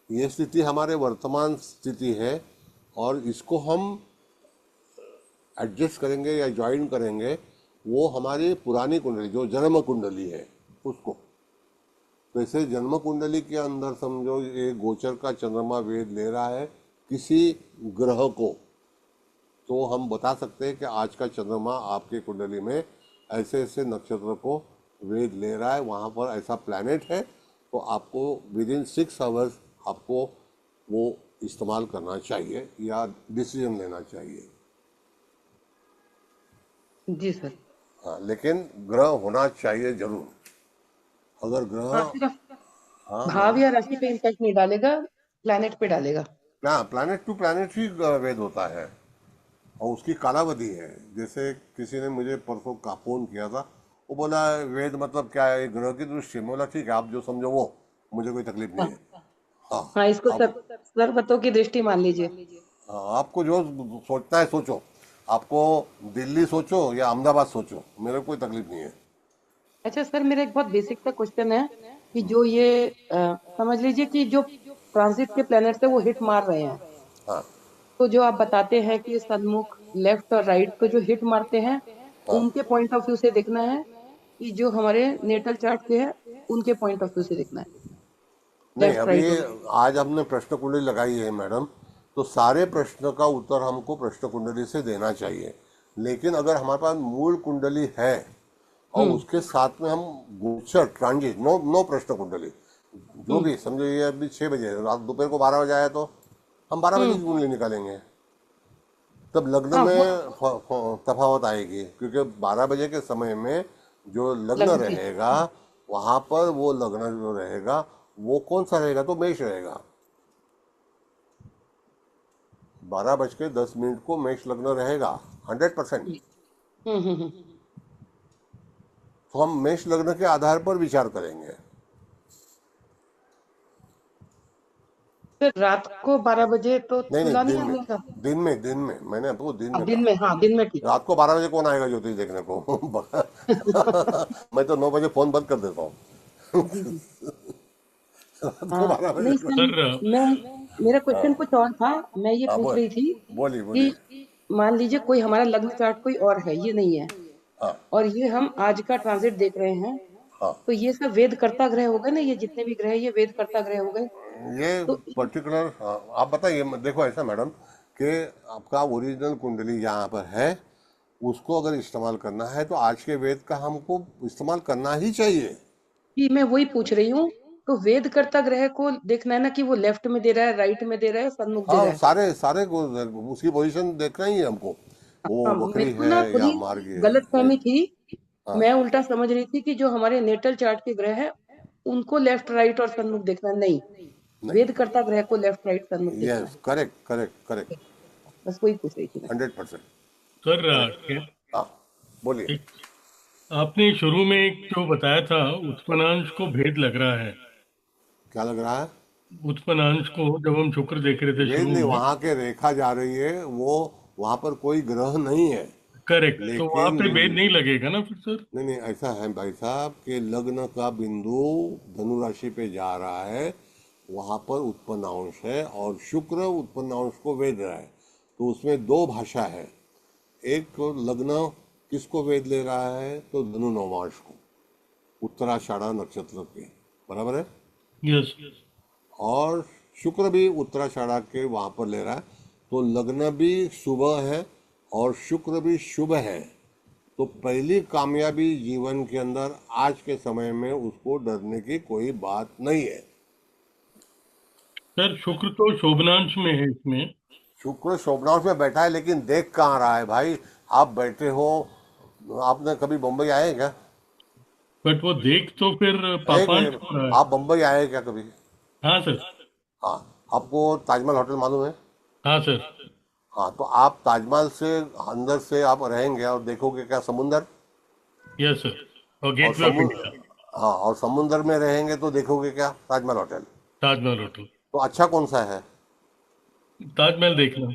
ये स्थिति हमारे वर्तमान स्थिति है, और इसको हम एडजस्ट करेंगे या ज्वाइन करेंगे, वो हमारी पुरानी कुंडली जो जन्म कुंडली है उसको। तो ऐसे जन्म कुंडली के अंदर समझो ये गोचर का चंद्रमा वेद ले रहा है किसी ग्रह को, तो हम बता सकते हैं कि आज का चंद्रमा आपके कुंडली में ऐसे ऐसे नक्षत्र को वेद ले रहा है, वहाँ पर ऐसा प्लैनेट है, तो आपको विद इन 6 आवर्स आपको वो इस्तेमाल करना चाहिए या डिसीजन लेना चाहिए। जी सर। हाँ, लेकिन ग्रह होना चाहिए जरूर। अगर हाँ, ग्रह, सिर्फ हाँ भाव मैडम, या राशि पे इम्पैक्ट नहीं डालेगा, प्लैनेट पे डालेगा। ना प्लैनेट टू प्लैनेट ही वेद होता है, और उसकी कालावधि है। जैसे किसी ने मुझे परसों का फोन किया था, वो बोला वेद मतलब क्या है, ग्रह की दृष्टि में। बोला ठीक है, आप जो समझो वो, मुझे कोई तकलीफ नहीं हाँ। है। हाँ, हाँ, इसको आप, सर्वतों की दृष्टि मान लीजिए। हाँ, आपको जो सोचना है सोचो, आपको दिल्ली सोचो या अहमदाबाद सोचो, मेरे को कोई तकलीफ नहीं है। अच्छा सर, मेरा एक बहुत बेसिक सा क्वेश्चन है कि जो ये समझ लीजिए कि जो ट्रांजिट के प्लैनेट्स है वो हिट मार रहे हैं, हाँ तो जो आप बताते हैं कि सन्मुख, लेफ्ट और राइट को जो हिट मारते हैं, हाँ, उनके पॉइंट ऑफ व्यू से देखना है कि जो हमारे नेटल चार्ट के है उनके पॉइंट ऑफ व्यू से देखना है, नहीं लेफ्ट अभी राइट और। आज हमने प्रश्न कुंडली लगाई है मैडम, तो सारे प्रश्न का उत्तर हमको प्रश्न कुंडली से देना चाहिए। लेकिन अगर हमारे पास मूल कुंडली है और हम्म। उसके साथ में हम गोचर ट्रांजिट, नो नो प्रश्न कुंडली, जो हम्म। भी समझो, ये अभी 6 बजे है, रात दोपहर को 12 बजे आया तो हम 12 बजे की हम्म। कुंडली निकालेंगे। तब लग्न हाँ वो में तफावत आएगी, क्योंकि 12 बजे के समय में जो लग्न लग्न की। रहेगा, वहां पर वो लग्न जो रहेगा वो कौन सा रहेगा, तो मेष रहेगा। 12:10 को मेष लग्न रहेगा, 100%। हम्म। हम्म। तो हम मेष लग्न के आधार पर विचार करेंगे। फिर रात को 12 बजे तो नहीं नहीं, तुला नहीं दिन में, आने का। दिन में मैंने आपको दिन अब में दिन कहा। में, हाँ दिन में ठीक। रात को 12 बजे कौन आएगा ज्योतिष देखने को? मैं तो 9 बजे फोन बंद कर देता हूँ। जी जी। रात को हाँ 12 बजे नहीं को। सर, सर मैं मेरा हाँ क्वेश्चन कुछ और था। मैं ये हाँ, पूछ रही थी बोलिए बोलिए। कि मान लीजिए कोई हमारा लग्न चार्ट कोई और है, ये नहीं है, हाँ और ये हम आज का ट्रांजिट देख रहे हैं, हाँ, तो ये सब वेद कर्ता ग्रह हो गए ना, ये जितने भी ग्रह ये वेद कर्ता ग्रह हो गए। ये तो पर्टिकुलर, हाँ आप बताइए। देखो ऐसा मैडम कि आपका ओरिजिनल कुंडली यहाँ पर है, उसको अगर इस्तेमाल करना है तो आज के वेद का हमको इस्तेमाल करना ही चाहिए। कि मैं वही पूछ रही हूँ, तो वेद कर्ता ग्रह को देखना है ना कि वो लेफ्ट में दे रहा है, राइट में दे रहा है, सन्मुख दे हाँ, रहा है। सारे सारे को उसकी पोजीशन देखना ही है हमको, वो हाँ वक्री मेरे को है ना या थोड़ी मार्गी है। गलत फहमी थी। हाँ, मैं उल्टा समझ रही थी कि जो हमारे नेटल चार्ट के ग्रह है उनको लेफ्ट राइट और सन्मुख देखना है। नहीं, नहीं, वेद कर्ता ग्रह को लेफ्ट राइट सन्मुख देखना यस, है। करेक्ट करेक्ट करेक्ट, बस वही पूछ रही थी मैं। 100%। Sir correct. हाँ, बोलिए। एक आपने शुरू में एक जो बताया था उत्पन्नांश को भेद लग रहा है। क्या लग रहा है? उत्पन्नांश को जब हम शुक्र देख रहे थे वेद शुरू नहीं, में। वहां के रेखा जा रही है, वो वहां पर कोई ग्रह नहीं है। करेक्ट, तो वहां लेकिन पे भेद नहीं लगेगा ना फिर सर? नहीं नहीं, ऐसा है भाई साहब कि लग्न का बिंदु धनु राशि पे जा रहा है, वहां पर उत्पन्न अंश है और शुक्र उत्पन्न अंश को वेद रहा है। तो उसमें दो भाषा है। एक लग्न किसको वेद ले रहा है? तो धनु नवांश को, उत्तराषाढ़ा नक्षत्र के, बराबर है। यस। और शुक्र भी उत्तराषाढ़ा के वहां पर ले रहा है, तो लग्न भी शुभ है और शुक्र भी शुभ है। तो पहली कामयाबी जीवन के अंदर आज के समय में उसको डरने की कोई बात नहीं है। सर शुक्र तो शोभनांश में है इसमें। शुक्र शोभनांश में बैठा है, लेकिन देख कहाँ रहा है भाई? आप बैठे हो, आपने कभी बम्बई आए हैं क्या? बट वो देख तो फिर एक पापांश मिनट, हो रहा है। आप बम्बई आए हैं क्या कभी? हाँ सर। हाँ, आपको ताजमहल होटल मालूम है? हाँ सर। हाँ, तो आप ताजमहल से अंदर से आप रहेंगे और देखोगे क्या? समुंदर। Yes sir. और और गेटवे ऑफ इंडिया। समुद्र, हाँ, और समुंदर में रहेंगे तो देखोगे क्या? ताजमहल होटल। ताजमहल होटल। तो अच्छा कौन सा है? ताजमहल देखना।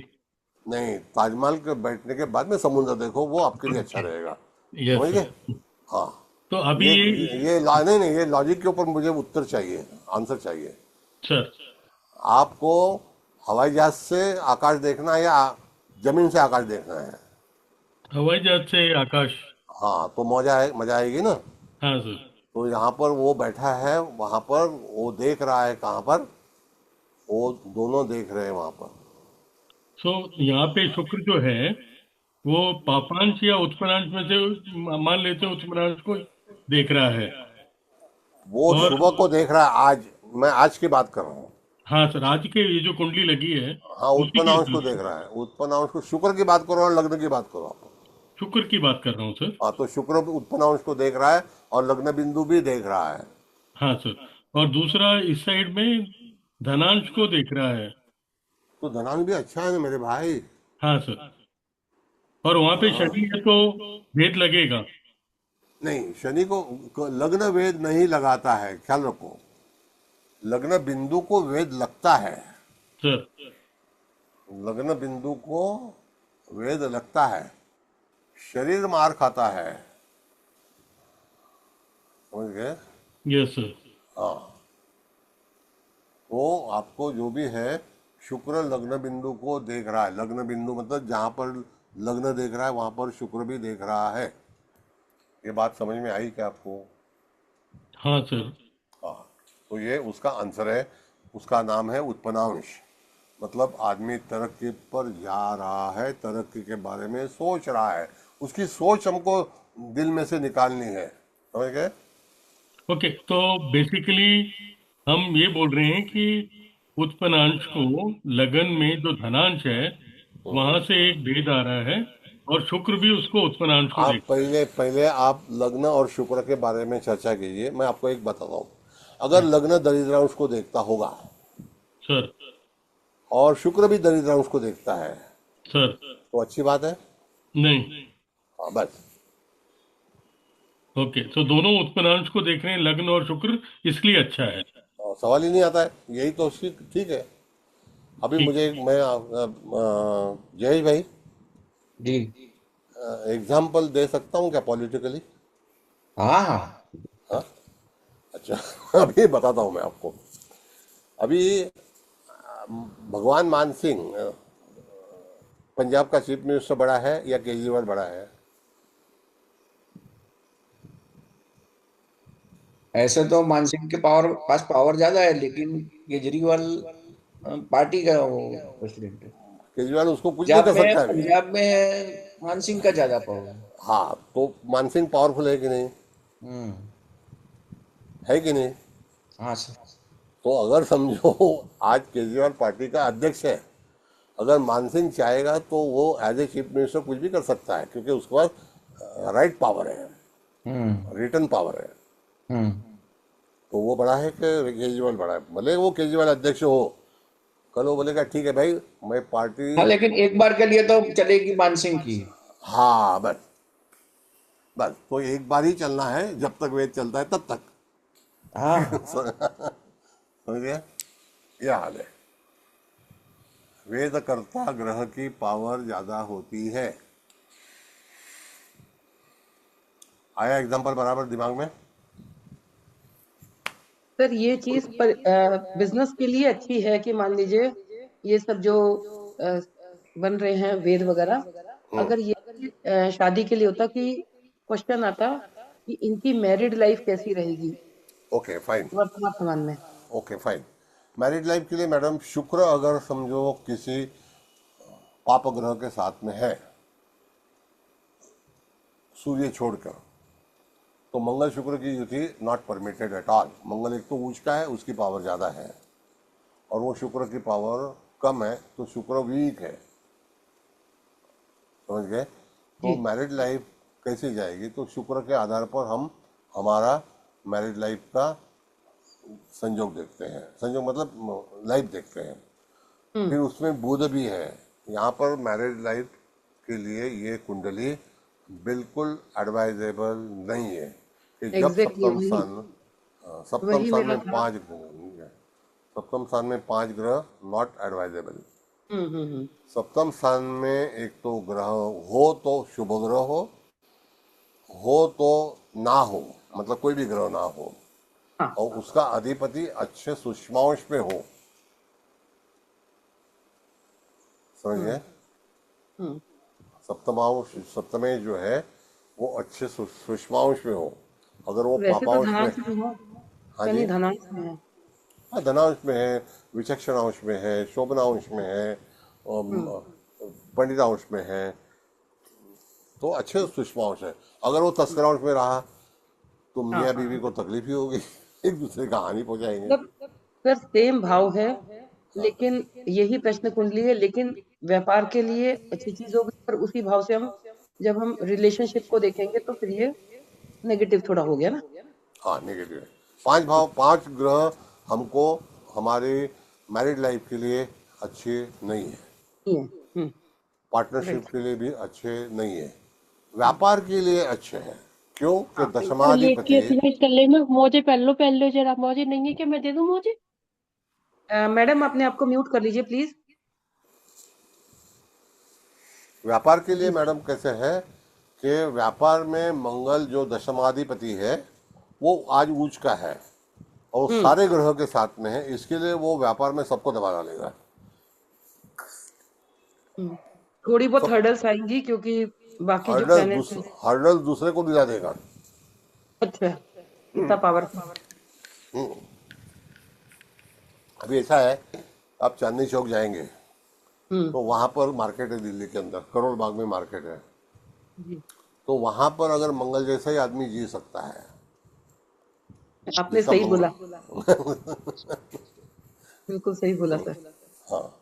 नहीं, ताजमहल के बैठने के बाद में समुंदर देखो, वो आपके लिए अच्छा रहेगा। यस समझ गए? सर। हाँ। तो अभी नहीं नहीं, ये लॉजिक के ऊपर मुझे उत्तर चाहिए, आंसर चाहिए। सर आपको हवाई जहाज से आकाश देखना है या जमीन से आकाश देखना है? हवाई जहाज से आकाश। हाँ, तो मजा आएगी ना। हाँ सर। तो यहाँ पर वो बैठा है, वहां पर वो देख रहा है, कहाँ पर? वो दोनों देख रहे हैं वहां पर। सो यहाँ पे शुक्र जो है वो पापांश या उत्पन्नांश में से मान लेते हैं उत्पन्नांश को देख रहा है। वो और सुबह को देख रहा है आज, मैं आज की बात कर रहा हूँ। हाँ सर, आज के ये जो कुंडली लगी है हाँ, उसी उत्पन्न के अंश को हिसाब देख से। रहा है, उत्पन्न अंश को, शुक्र की बात करो और लग्न की बात करो आप। शुक्र की बात कर रहा हूँ सर। हाँ, तो शुक्र उत्पन्न अंश को देख रहा है और लग्न बिंदु भी देख रहा है। हाँ सर। और दूसरा इस साइड में धनांश को देख रहा है। तो धनान भी अच्छा है ना मेरे भाई। हाँ सर। और वहां पे हाँ, शनि है तो भेद लगेगा। नहीं, शनि को लग्न वेद नहीं लगाता है, ख्याल रखो। लग्न बिंदु को वेद लगता है, सर लग्न बिंदु को वेद लगता है। शरीर मार खाता है, समझ गए? Yes sir. हाँ, तो आपको जो भी है, शुक्र लग्न बिंदु को देख रहा है। लग्न बिंदु मतलब जहां पर लग्न देख रहा है वहां पर शुक्र भी देख रहा है। ये बात समझ में आई क्या आपको? हाँ सर। हाँ, तो ये उसका आंसर है। उसका नाम है उत्पन्नांश। मतलब आदमी तरक्की पर जा रहा है, तरक्की के बारे में सोच रहा है, उसकी सोच हमको दिल में से निकालनी है, समझ गए? ओके, तो बेसिकली हम ये बोल रहे हैं कि उत्पन्नांश को लगन में जो धनांश है वहां से एक भेद आ रहा है, और शुक्र भी उसको उत्पन्नांश को आप देख। पहले पहले आप लग्न और शुक्र के बारे में चर्चा कीजिए। मैं आपको एक बताता हूँ, अगर लग्न दरिद्रांश को देखता होगा सर। और शुक्र भी दरिद्रांश को देखता है सर तो अच्छी बात है। नहीं। हाँ, बस ओके, तो दोनों उत्पन्नांश को देख रहे हैं, लग्न और शुक्र, इसलिए अच्छा है। और सवाल ही नहीं आता है, यही तो उसकी ठीक है। अभी ठीक। मुझे मैं जयेश भाई जी। एग्जाम्पल दे सकता हूँ क्या पॉलिटिकली? हाँ हाँ। हाँ, अच्छा। अभी बताता हूँ मैं आपको। अभी भगवान मान सिंह पंजाब का चीफ मिनिस्टर बड़ा है या केजरीवाल बड़ा है? ऐसे तो मानसिंह के पास पावर ज्यादा है, लेकिन केजरीवाल पार्टी का वो प्रेसिडेंट है। केजरीवाल उसको कुछ नहीं कर सकता अभी। पंजाब में मानसिंह का ज्यादा पावर है। हाँ, तो मान सिंह पावरफुल है कि नहीं? हम्म। है कि नहीं? हाँ सर। तो अगर समझो आज केजरीवाल पार्टी का अध्यक्ष है, अगर मान सिंह चाहेगा तो वो एज ए चीफ मिनिस्टर कुछ भी कर सकता है, क्योंकि उसके पास राइट पावर है, हम्म। रिटर्न पावर है। हम्म। तो वो बड़ा है कि केजरीवाल बड़ा है? भले वो केजरीवाल अध्यक्ष हो, कल वो बोलेगा ठीक है भाई मैं पार्टी। हाँ, लेकिन एक बार के लिए तो चलेगी मानसिंह की। हाँ, बस बस तो एक बार ही चलना है, जब तक वेद चलता है तब तक। हाँ। समझ गए? यह हाल है। वेद कर्ता ग्रह की पावर ज्यादा होती है। आया एग्जांपल बराबर दिमाग में? सर ये चीज पर बिजनेस के लिए अच्छी है कि मान लीजिए ये सब जो अ, बन रहे हैं वेद वगैरह, अगर ये शादी के लिए होता कि क्वेश्चन आता कि इनकी मैरिड लाइफ कैसी रहेगी ओके फाइन। वर्तमान समय में। Okay fine. मैरिड लाइफ के लिए मैडम शुक्र अगर समझो किसी पाप ग्रह के साथ में है, सूर्य छोड़कर, तो मंगल शुक्र की युति नॉट परमिटेड एट ऑल। मंगल एक तो उच्च का है, उसकी पावर ज़्यादा है, और वो शुक्र की पावर कम है, तो शुक्र वीक है। समझ गए? तो जी मैरिड लाइफ कैसे जाएगी? तो शुक्र के आधार पर हम हमारा मैरिड लाइफ का संयोग देखते हैं, संयोग मतलब लाइफ देखते हैं। हम्म फिर उसमें बुध भी है। यहाँ पर मैरिड लाइफ के लिए ये कुंडली बिल्कुल एडवाइजेबल नहीं है कि जब एग्जैक्टली वही सप्तम वही स्थान मेरा में था। 5 ग्रह, सप्तम स्थान में 5 ग्रह नॉट एडवाइजेबल। हम्म। सप्तम स्थान में एक तो ग्रह हो तो शुभ ग्रह हो तो ना हो, मतलब कोई भी ग्रह ना हो, हाँ। और उसका अधिपति अच्छे सूक्ष्मांश में हो। समझ हम्म गए? हम्म सप्तमांश सप्तमे जो है वो अच्छे सूक्ष्मांश में हो। अगर वो वैसे तो पापांश में, धनांश में है, हाँ शनि जी, धनांश में है। हाँ धनांश में है, विचक्षणांश में है, शोभनांश में है, हम्म पंडितांश में है, तो अच्छे सूक्ष्मांश है। अगर वो तस्करांश में रहा तो हाँ, मियाँ बीवी को तकलीफ ही होगी, एक दूसरे का हानि पहुंचाएंगे। मतलब सर सेम भाव है, लेकिन यही प्रश्न कुंडली है, लेकिन व्यापार के लिए अच्छी चीज होगी, पर उसी भाव से हम जब हम रिलेशनशिप को देखेंगे तो फिर ये नेगेटिव थोड़ा हो गया ना। हाँ, नेगेटिव है। 5 भाव 5 ग्रह हमको हमारे मैरिड लाइफ के लिए अच्छे नहीं है, ये पार्टनरशिप राइट। के लिए भी अच्छे नहीं है, व्यापार के लिए अच्छे हैं। क्यों कि हाँ बिल्कुल। दशमाधिपति। पहन लो जरा मौजे नहीं है क्या मैं दे दूं मौजे। मैडम अपने आप को म्यूट कर लीजिए प्लीज। व्यापार के लिए जी मैडम कैसे है कि व्यापार में मंगल जो दशमाधिपति है वो आज उच्च का है, और हम्म सारे ग्रह के साथ में है, इसके लिए वो व्यापार में सबको दबा डालेगा। थोड़ी बहुत सब हर्डल्स आएंगी क्योंकि बाकी जो हर्डल प्लैनेट्स हैं। हर्डल दूसरे को दिला देगा। अच्छा, इतना पावरफुल। अभी ऐसा है, आप चांदनी चौक जाएंगे हम्म तो वहां पर मार्केट है, दिल्ली के अंदर करोड़ बाग में मार्केट है। जी तो वहां पर अगर मंगल जैसा ही आदमी जी सकता है, आपने जिसका सही बोला, मंगल बिल्कुल सही बोला सर। हाँ,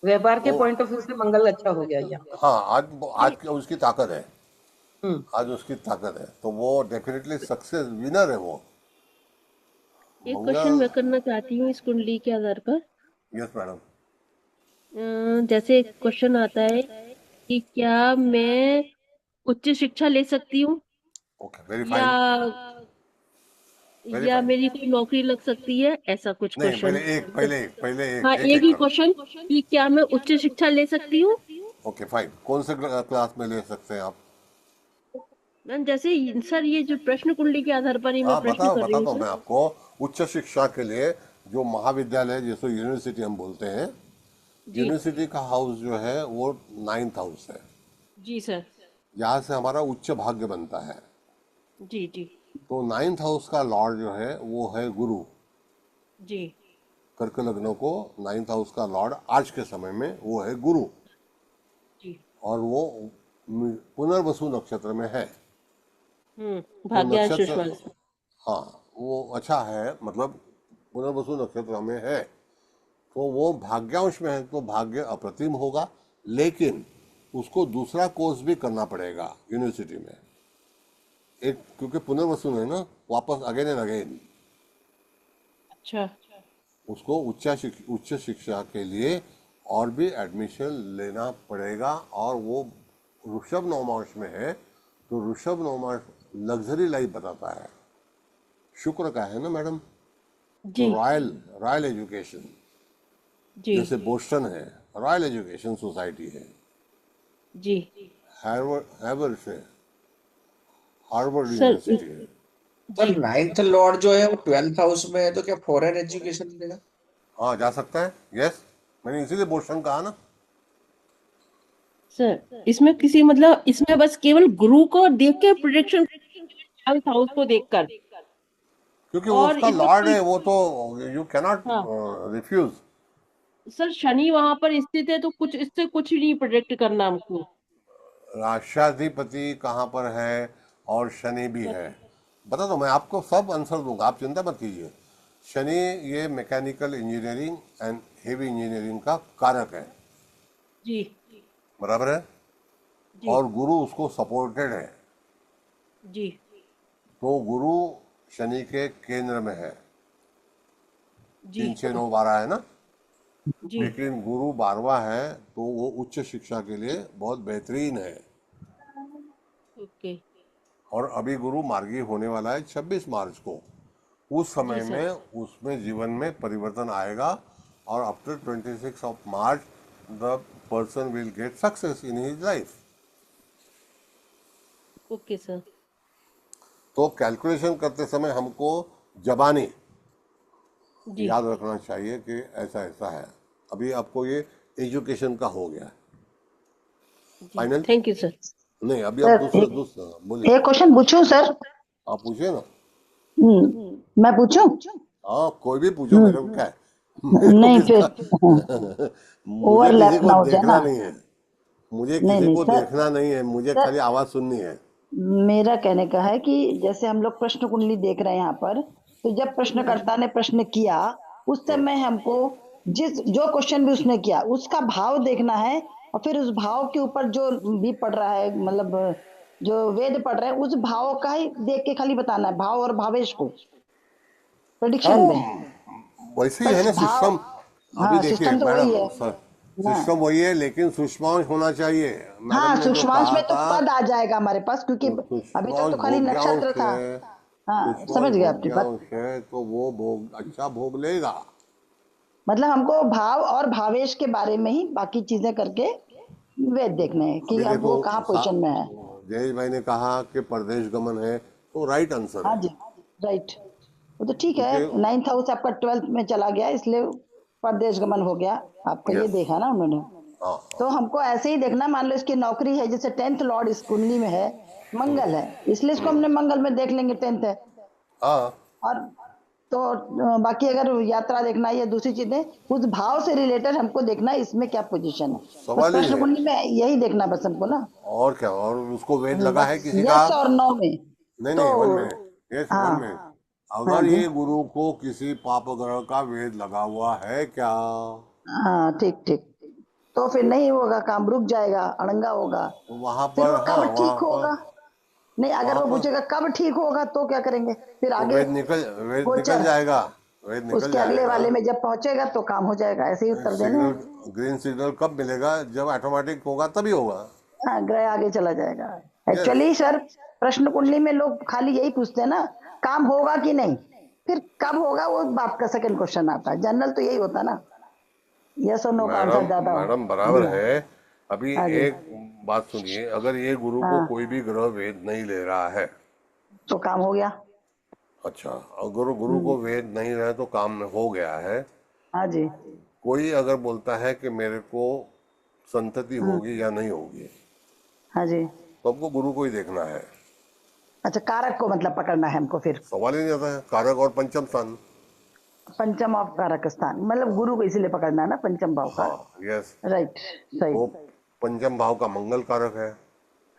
व्यापार के तो पॉइंट ऑफ व्यू से मंगल अच्छा हो गया यहाँ। हाँ, आज आज की उसकी ताकत है, हम्म आज उसकी ताकत है, तो वो डेफिनेटली सक्सेस विनर है वो एक क्वेश्चन मंगल। मैं करना चाहती हूँ इस कुंडली के आधार पर। Yes madam. जैसे क्वेश्चन आता है कि क्या मैं उच्च शिक्षा ले सकती हूँ। ओके, वेरी या फाइन, वेरी फाइन। मेरी कोई नौकरी लग सकती है, ऐसा कुछ नहीं, क्वेश्चन। पहले हाँ, एक एक एक ही करो। क्वेश्चन कि क्या मैं उच्च शिक्षा ले सकती हूँ? ओके फाइन, कौन से क्लास में ले सकते हैं आप? मैम जैसे सर ये जो प्रश्न कुंडली के आधार पर ही मैं हाँ, प्रश्न कर रही बताता हूँ हूँ मैं सर। आपको। उच्च शिक्षा के लिए जो महाविद्यालय, जिसको यूनिवर्सिटी हम बोलते हैं, जी यूनिवर्सिटी का हाउस जो है वो 9th हाउस है। जी सर। यहाँ से हमारा उच्च भाग्य बनता है। जी जी तो 9th हाउस का लॉर्ड जो है वो है गुरु। जी कर्क लग्नों को 9th हाउस का लॉर्ड आज के समय में वो है गुरु, जी। और वो पुनर्वसु नक्षत्र में है। तो भाग्यांश नक्षत्र, विश्वास। हाँ, वो अच्छा है, मतलब पुनर्वसु नक्षत्र में है, तो वो भाग्यांश में है, तो भाग्य अप्रतिम होगा। लेकिन उसको दूसरा कोर्स भी करना पड़ेगा यूनिवर्सिटी में, एक, क्योंकि पुनर्वसु है ना, वापस अगेन एंड अगेन। अच्छा उसको उच्च शिक्षा के लिए और भी एडमिशन लेना पड़ेगा। और वो ऋषभ नवमांश में है, तो ऋषभ नवमांश लग्जरी लाइफ बताता है, शुक्र का है ना मैडम। जी तो रॉयल रॉयल एजुकेशन, जी जैसे बोस्टन है, रॉयल एजुकेशन सोसाइटी है। जी हार्वर्ड से, हार्वर्ड सर। यूनिवर्सिटी है। सर जी 9th लॉर्ड जो है वो 12th हाउस में है, तो क्या फॉरेन एजुकेशन देगा? हाँ, जा सकता है, यस, मैंने इसीलिए बोस्टन कहा ना। सर, इसमें किसी मतलब इसमें बस केवल गुरु को देख के प्रिडिक्शन, हाउस को देखकर, क्योंकि वो और उसका इसमें लॉर्ड कोई। है, वो तो यू कैनॉट हाँ रिफ्यूज। सर, शनि वहां पर स्थित है तो कुछ इससे कुछ नहीं प्रिडिक्ट करना हमको। राष्ट्राधिपति कहाँ पर है और शनि भी है, बता दो, मैं आपको सब आंसर दूंगा, आप चिंता मत कीजिए। शनि ये mechanical engineering and heavy engineering का कारक है, जी बराबर है, जी और गुरु उसको सपोर्टेड है। जी तो गुरु शनि के केंद्र में है, जी 3 6 9 12 है ना। जी। लेकिन गुरु 12वां है, तो वो उच्च शिक्षा के लिए बहुत बेहतरीन है। ओके। और अभी गुरु मार्गी होने वाला है 26 मार्च को। उस जी समय सर। में उसमें जीवन में परिवर्तन आएगा, और after 26 of March the person will get success in his life. Okay sir. तो कैलकुलेशन करते समय हमको जबानी जी याद रखना चाहिए कि ऐसा ऐसा है। अभी आपको ये एजुकेशन का हो गया जी। फाइनल। Thank you sir. नहीं, अभी आप सर दूसरा एक दूसरा बोलिए, एक क्वेश्चन पूछूं सर? आप पूछिए ना। मैं पूछूं? हाँ, कोई भी पूछो, मेरे को क्या है, मेरे को नहीं किसका फिर मुझे किसी ओवरलैप को ना हो जाए ना। देखना नहीं है, मुझे नहीं किसी नहीं को सर। देखना नहीं है, मुझे सर खाली आवाज सुननी है। मेरा कहने का है कि जैसे हम लोग प्रश्न कुंडली देख रहे हैं यहाँ पर, तो जब प्रश्नकर्ता ने प्रश्न किया उस समय हमको जिस जो क्वेश्चन भी उसने किया उसका भाव देखना है, और फिर उस भाव के ऊपर जो भी पढ़ रहा है, मतलब जो वेद पढ़ रहे हैं उस भाव का ही देख के खाली बताना है, भाव और भावेश को हाँ, प्रेडिक्शन वो में। वैसे ही है बस ना भाव। सिस्टम। अभी हाँ देखिए सिस्टम तो वही मैडम है सर, ना। सिस्टम वही है, लेकिन सूक्ष्मांश होना चाहिए। मैडम हाँ ने जो सूक्ष्मांश कहा में तो था, पद आ जाएगा हमारे पास, क्योंकि तो अभी तक सूक्ष्मांश तो खाली भोग्यांश नक्षत्र था। है, हाँ समझ सूक्ष्मांश गया आपकी बात। भोग्यांश है, तो वो भोग अच्छा भोग लेगा। मतलब हमको भाव और भावेश के बारे में ही बाकी चीजें करके वेद देखने हैं कि अभी अब देखो, वो कहाँ पोजीशन में है। जयेश भाई ने कहा कि परदेश गमन है, तो राइट आंसर हाँ है। जी राइट। वो तो ठीक है, क्योंकि 9th हाउस आपका 12th में चला गया इसलिए परदेश गमन हो गया आपका, ये यस, देखा ना उन्होंने। हाँ तो हमको ऐसे ही देखना, मान लो इसकी नौकरी है, जैसे 10th लॉर्ड इस कुंडली में है, मंगल है, इसलिए इसको हमने मंगल में देख लेंगे 10th है। हाँ, और तो बाकी अगर यात्रा देखना है या दूसरी चीजें, उस भाव से रिलेटेड हमको देखना है इसमें क्या पोजीशन है। बस सवाल ही प्रश्न है। कुंडली में यही देखना बस हमको ना। और क्या, और उसको वेद लगा है बस किसी का? यस और नो में। नहीं तो नहीं, वन मिनट, यस, वन हाँ मिनट। हाँ अगर जी। ये गुरु को किसी पाप ग्रह का वेद लगा हुआ है क्या? हाँ ठीक ठीक। तो फिर नहीं होगा, काम रुक जाएगा, अड़ंगा होगा। तो वहां फिर पर, वो हाँ, कब वहां ठीक पर, होगा? नहीं अगर वहां वो पर पूछेगा कब ठीक होगा तो क्या करेंगे फिर तो आगे? वेद निकल गोचर जाएगा, वेद निकल उसके अगले जाएगा। वाले में जब पहुंचेगा तो काम हो जाएगा, ऐसे ही उत्तर देने सिग्नल, हैं। ग्रीन सिग्नल कब मिलेगा? जब ऑटोमेटिक होगा तभी होगा। हाँ ग्रह आगे चला जाएगा। यस, एक्चुअली सर प्रश्न कुंडली में लोग खाली यही पूछते हैं ना, काम होगा कि नहीं, फिर कब होगा वो बात का सेकंड क्वेश्चन आता है। जनरल तो यही होता है ना, यस और नो का आंसर मैडम ज्यादा हो। मैडम बराबर जी हाँ। है। अभी हाँ जी। एक बात सुनिए, अगर ये गुरु को हाँ, कोई भी ग्रह वेद नहीं ले रहा है, तो काम हो गया। अच्छा, अगर गुरु को वेद नहीं रहे तो काम हो गया है। हाँ जी। कोई अगर बोलता है कि मेरे को संतति होगी या नहीं होगी, हाँ जी। तो हमको गुरु को ही देखना है। अच्छा, कारक को मतलब पकड़ना है हमको, फिर सवाल ही नहीं आता है। कारक और पंचम स्थान। पंचम ऑफ कारक स्थान, मतलब गुरु को इसीलिए पकड़ना है ना, पंचम भाव का। हाँ, यस। राइट, सही। तो पंचम भाव का मंगल कारक है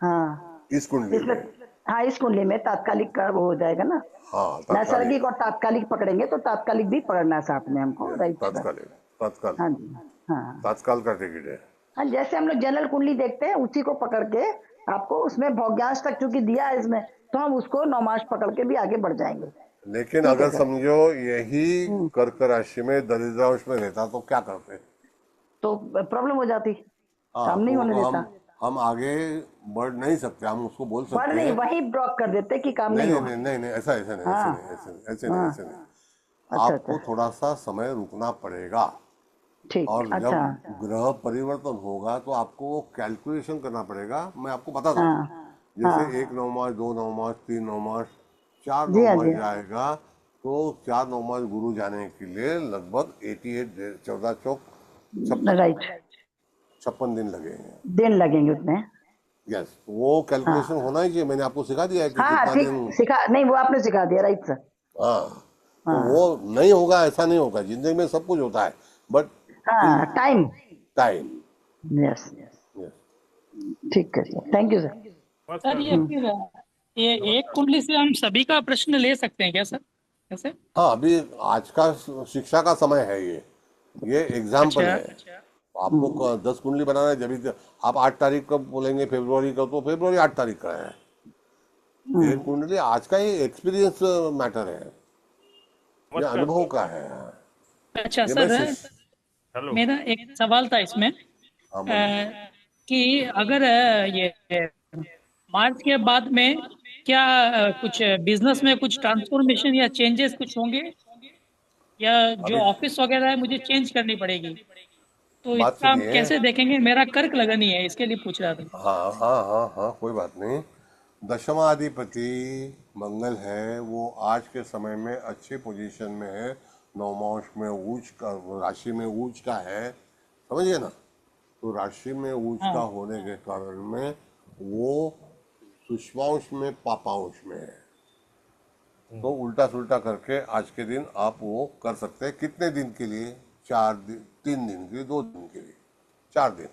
हाँ, इस कुंडली इसमें, में। हाँ इस कुंडली में तात्कालिक का वो हो जाएगा ना, हाँ, तात्कालिक। नैसर्गिक और तात्कालिक पकड़ेंगे तो तात्कालिक भी पकड़ना है साथ में हमको। Yes, right sir. तात्कालिक, तत्काल, हाँ जी। हाँ तात्काल का टिकट है। हाँ, जैसे हम लोग जनरल कुंडली देखते हैं उसी को पकड़ के आपको उसमें भौग्यांश तक चूंकि दिया है इसमें, तो हम उसको नौमाश पकड़ के भी आगे बढ़ जाएंगे। लेकिन ठीक है अगर सर। समझो यही कर्क राशि में दरिद्रांश में रहता तो क्या करते? तो प्रॉब्लम हो जाती, हाँ, काम नहीं तो होने देता। हम आगे बढ़ नहीं सकते। हम उसको बोल पर सकते नहीं, हैं वही ब्लॉक कर देते कि काम नहीं नहीं नहीं हुआ। नहीं नहीं नहीं, ऐसा ऐसा नहीं, ऐसे हाँ नहीं, ऐसे नहीं, ऐसे नहीं, हाँ। ऐसे नहीं। अच्छा आपको अच्छा, थोड़ा सा समय रुकना पड़ेगा। ठीक। और अच्छा। जब ग्रह परिवर्तन होगा तो आपको कैलकुलेशन करना पड़ेगा। मैं आपको बताता हूँ। हाँ जैसे हाँ। 1 नवमास, 2 नवमास, 3 नवमास, 4 जी हाँ जी नवमास जाएगा, तो 4 नवमास गुरु जाने के लिए लगभग 88 14 चौक 56 राइट, 56 दिन लगेंगे। दिन लगेंगे उतने। यस, वो कैलकुलेशन हाँ होना ही चाहिए। मैंने आपको सिखा दिया है कि हाँ हाँ, कितना ठीक दिन। सिखा, नहीं वो आपने सिखा दिया। Right sir. हाँ, तो वो हाँ नहीं होगा ऐसा नहीं होगा। जिंदगी में सब कुछ होता है, बट इन हाँ, टाइम। टाइम। यस, ठीक है sir, thank you sir. Sir ये फिर ये एक कुंडली से हम सभी का प्रश्न ले सकते हैं क्या सर, कैसे? हाँ, अभी आज का शिक्षा का समय है ये एग्जाम्पल अच्छा। है। आपको 10 कुंडली बनाना है, जब भी आप 8 तारीख का बोलेंगे फरवरी का, तो फरवरी 8 तारीख का है। ये कुंडली आज का ही एक्सपीरियंस मैटर है, ये अनुभव का है। अच्छा ये सर, मैं मेरा एक सवाल था इसमें हाँ, बोलिए। कि अगर ये मार्च के बाद में क्या कुछ बिजनेस में कुछ ट्रांसफॉर्मेशन या चेंजेस कुछ होंगे, या जो अभी ऑफिस वगैरह है मुझे चेंज करनी पड़ेगी, तो बात इसका हम सुनिए। कैसे देखेंगे? मेरा कर्क लगनी है, इसके लिए पूछ रहा था। हाँ हाँ हाँ हाँ, कोई बात नहीं। दशमाधिपति मंगल है, वो आज के समय में अच्छी पोजीशन में है। नवमांश में उच्च का, राशि में उच्च का है, समझिए ना। तो राशि में उच्च का हाँ होने के कारण में वो सुषमांश में पापांश में है। तो उल्टा सुल्टा करके आज के दिन आप वो कर सकते हैं। कितने दिन के लिए? 4 दिन, 3 दिन के लिए, 2 दिन के लिए, 4 दिन।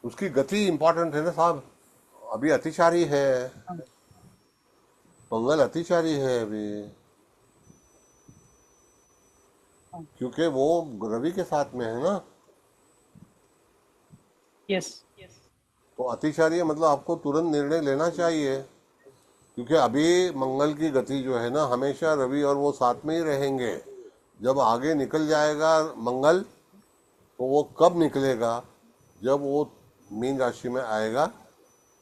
उसकी गति इंपॉर्टेंट है ना साहब। अभी अतिचारी है, मंगल अतिचारी है अभी, क्योंकि वो रवि के साथ में है ना। यस। तो अतिचारी है, मतलब आपको तुरंत निर्णय लेना चाहिए। क्योंकि अभी मंगल की गति जो है ना, हमेशा रवि और वो साथ में ही रहेंगे। जब आगे निकल जाएगा मंगल, तो वो कब निकलेगा? जब वो मीन राशि में आएगा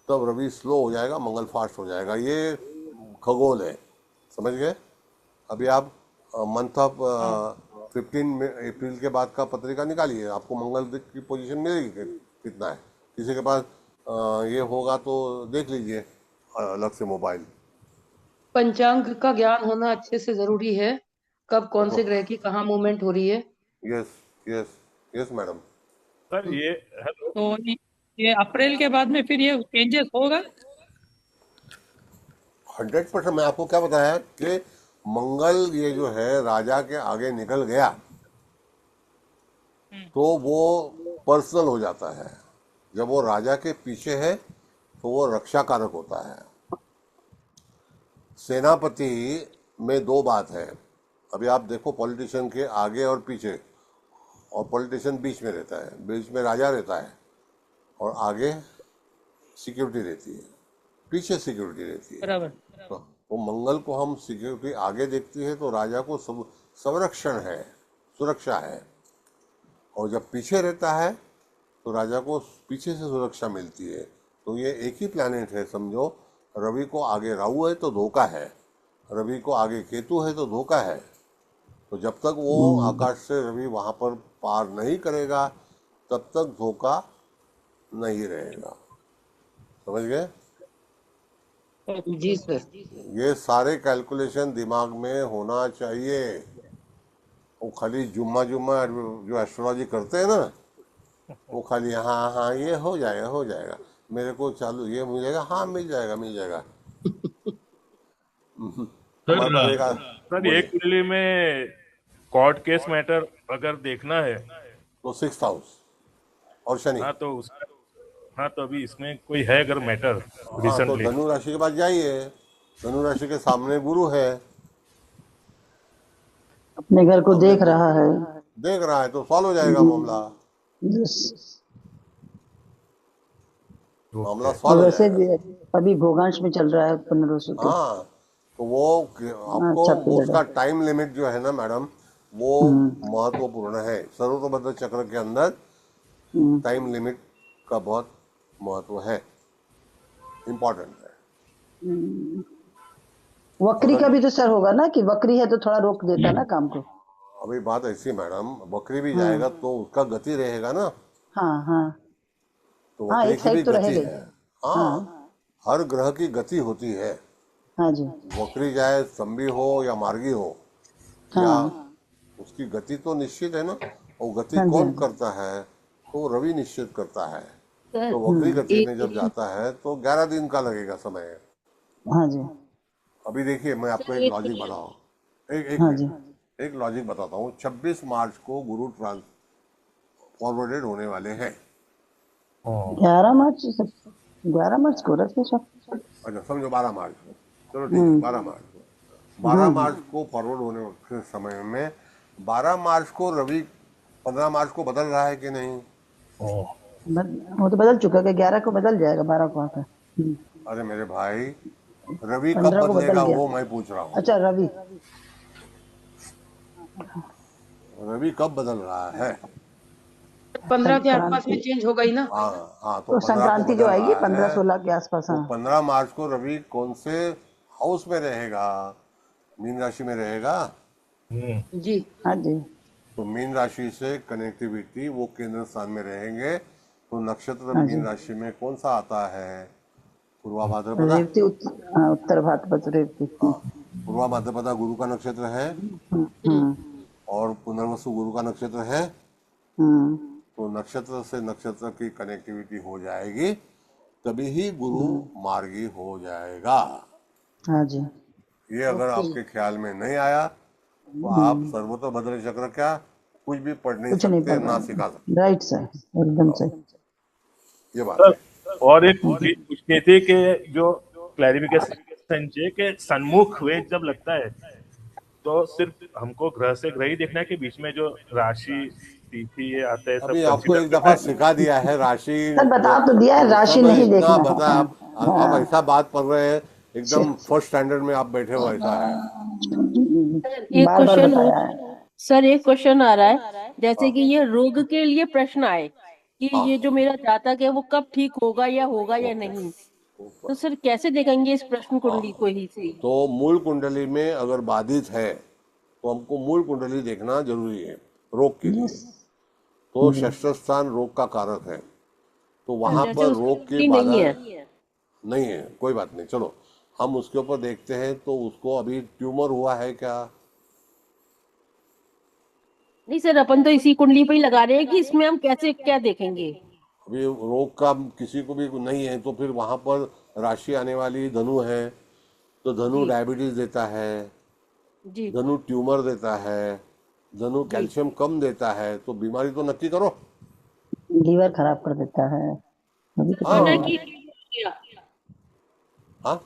तब रवि स्लो हो जाएगा, मंगल फास्ट हो जाएगा। ये खगोल है, समझ गए। अभी आप मंथ ऑफ 15 अप्रैल के बाद का पत्रिका निकालिए, आपको मंगल की पोजीशन मिलेगी कितना है। किसी के पास ये होगा तो देख लीजिए अलग से मोबाइल। पंचांग का ज्ञान होना अच्छे से जरूरी है, कब कौन से ग्रह की कहाँ मूवमेंट हो रही है। Yes yes yes madam. Sir ये तो ये अप्रैल के बाद में फिर ये चेंजेस होगा? 100%। मैं आपको क्या बताया कि मंगल ये जो है राजा के आगे निकल गया तो वो पर्सनल हो जाता है। जब वो राजा के पीछे है तो वो रक्षा कारक होता है। सेनापति में 2 बात है। अभी आप देखो, पॉलिटिशियन के आगे और पीछे, और पॉलिटिशियन बीच में रहता है। बीच में राजा रहता है और आगे सिक्योरिटी रहती है, पीछे सिक्योरिटी रहती है। बराबर। तो मंगल को हम सिक्योरिटी आगे देखती है तो राजा को संरक्षण है, सुरक्षा है। और जब पीछे रहता है तो राजा को पीछे से सुरक्षा मिलती है। तो ये एक ही प्लैनेट है, समझो। रवि को आगे राहु है तो धोखा है, रवि को आगे केतु है तो धोखा है। तो जब तक वो आकाश से रवि वहाँ पर पार नहीं करेगा तब तक धोखा नहीं रहेगा। समझ गए? जी सर। ये सारे कैलकुलेशन दिमाग में होना चाहिए। वो खाली जुम्मा जुम्मा जो एस्ट्रोलॉजी करते हैं ना, वो खाली हाँ हाँ ये हो जाएगा, मेरे को चालू ये मिल जाएगा, हाँ मिल जाएगा। हमारे पास एक सर एक कुंडली में कोर्ट केस मैटर अगर देखना है तो 6th हाउस और शनि। हाँ तो उसका हाँ तो अभी इसमें कोई है अगर मैटर हाँ तो रिसेंटली धनु राशि के पास जाइए, धनु राशि के सामने गुरु है, अपने घर को देख रहा है तो सॉल्व हो जाएगा मामला। मामला और सॉल्व हो वैसे जाएगा। भी अभी भोगांश में चल रहा है 1500 के। हाँ तो वो आपको अच्छा पीरियड उसका है। टाइम लिमिट जो है ना मैडम, वो महत्वपूर्ण है। सर्वतोभद्र चक्र के अंदर टाइम लिमिट का बहुत महत्व है, इम्पोर्टेंट है। वक्री का भी तो सर होगा ना, कि वक्री है तो थोड़ा रोक देता ना काम को। अभी बात ऐसी मैडम, बकरी भी जाएगा तो उसका गति रहेगा ना, हाँ तो हाँ, बकरी एक की भी साइड तो गति रहेगा ही। है। हाँ हर ग्रह की गति होती है। हाँ जी। बकरी जाए स्तंभी हो या मार्गी हो, या उसकी गति तो निश्चित है ना। और गति हाँ जी, कौन हाँ जी। करता है? तो रवि निश्चित करता है। सर तो वक्री गति में एक जब जाता है तो 11 दिन का लगेगा समय। हाँ जी। अभी देखिए मैं आपको सर एक एक लॉजिक बताऊँ, एक हाँ जी। मिनट, एक लॉजिक बताता हूँ। 26 मार्च को गुरु ट्रांस फॉरवर्डेड होने वाले हैं। 11 मार्च 11 मार्च को रख सर। अच्छा समझो 12 मार्च को, चलो ठीक है 12 मार्च को। 12 मार्च को फॉरवर्ड होने के समय में 12 मार्च को रवि 15 मार्च को बदल रहा है कि नहीं? वो तो बदल चुका है, 11 को बदल जाएगा, 12 को आता है। अरे मेरे भाई, रवि कब 15 को बदल बदलेगा गया। वो मैं पूछ रहा हूँ। अच्छा रवि, रवि कब बदल रहा है? 15 के आसपास में चेंज हो गई ना। हाँ हाँ तो तो 15 को संक्रांति जो बदल आएगी रहा 15-16 है। के आसपास। तो हाँ 15 मार्च को रवि कौन से हाउस में रहेगा? मीन राशि में रहेगा। जी। हाँ जी। तो मीन राशि से कनेक्टिविटी वो केंद्र स्थान में रहेंगे। तो नक्षत्र हाँ जी। मीन राशि में कौन सा आता है? पूर्वा भाद्रपदा। रेवती उत्तर भाद्रपद रेवती। पूर्वा भाद्रपदा गुरु का नक्षत्र है और पुनर्वसु गुरु का नक्षत्र है। तो नक्षत्र से नक्षत्र की कनेक्टिविटी हो जाएगी, तभी ही गुरु मार्गी हो जाएगा। हाँ जी। ये अगर आपके ख्याल में नहीं आया तो आप सर्वतोभद्र चक्र क्या कुछ भी पढ़ नहीं कुछ नहीं सकते, पढ़ ना रहा। सिखा सकते। राइट सर, एकदम सही। ये बात सर है। और एक चीज पूछनी थी कि जो क्लैरिफिकेशन चाहिए कि सन्मुख वेद जब लगता है तो सिर्फ हमको ग्रह से ग्रह ही देखना है कि बीच में जो राशि तिथि ये आता है सब अभी आपको कंसीडर एक करना दफा है? सिखा दिया है राशि। सर बता तो दिया है, अब राशि सब नहीं इतना देखना बता है। आप ऐसा बात पढ़ रहे हैं, एकदम फर्स्ट स्टैंडर्ड में आप बैठे हो ऐसा है। एक बार बार क्वेश्चन बताया है। सर एक क्वेश्चन आ रहा है, जैसे कि ये रोग के लिए प्रश्न आए कि ये जो मेरा जातक है वो कब ठीक होगा या नहीं, तो सर कैसे देखेंगे इस प्रश्न कुंडली को ही से? तो मूल कुंडली में अगर बाधित है तो हमको मूल कुंडली देखना जरूरी है रोग के लिए। तो षष्ठ स्थान रोग का कारक है, तो वहां जैसे पर उसकी रोग की कुंडली बाधा नहीं है। नहीं है, कोई बात नहीं, चलो हम उसके ऊपर देखते हैं। तो उसको अभी ट्यूमर हुआ है क्या? नहीं सर, अपन तो इसी कुंडली पे ही लगा रहे हैं कि इसमें हम कैसे क्या देखेंगे। अभी रोग का किसी को भी नहीं है तो फिर वहां पर राशि आने वाली धनु है, तो धनु डायबिटीज देता है, जी धनु ट्यूमर देता है, धनु कैल्शियम कम देता है, तो बीमारी तो नक्की करो। लीवर खराब कर देता है। अभी तो माना हाँ कि हाँ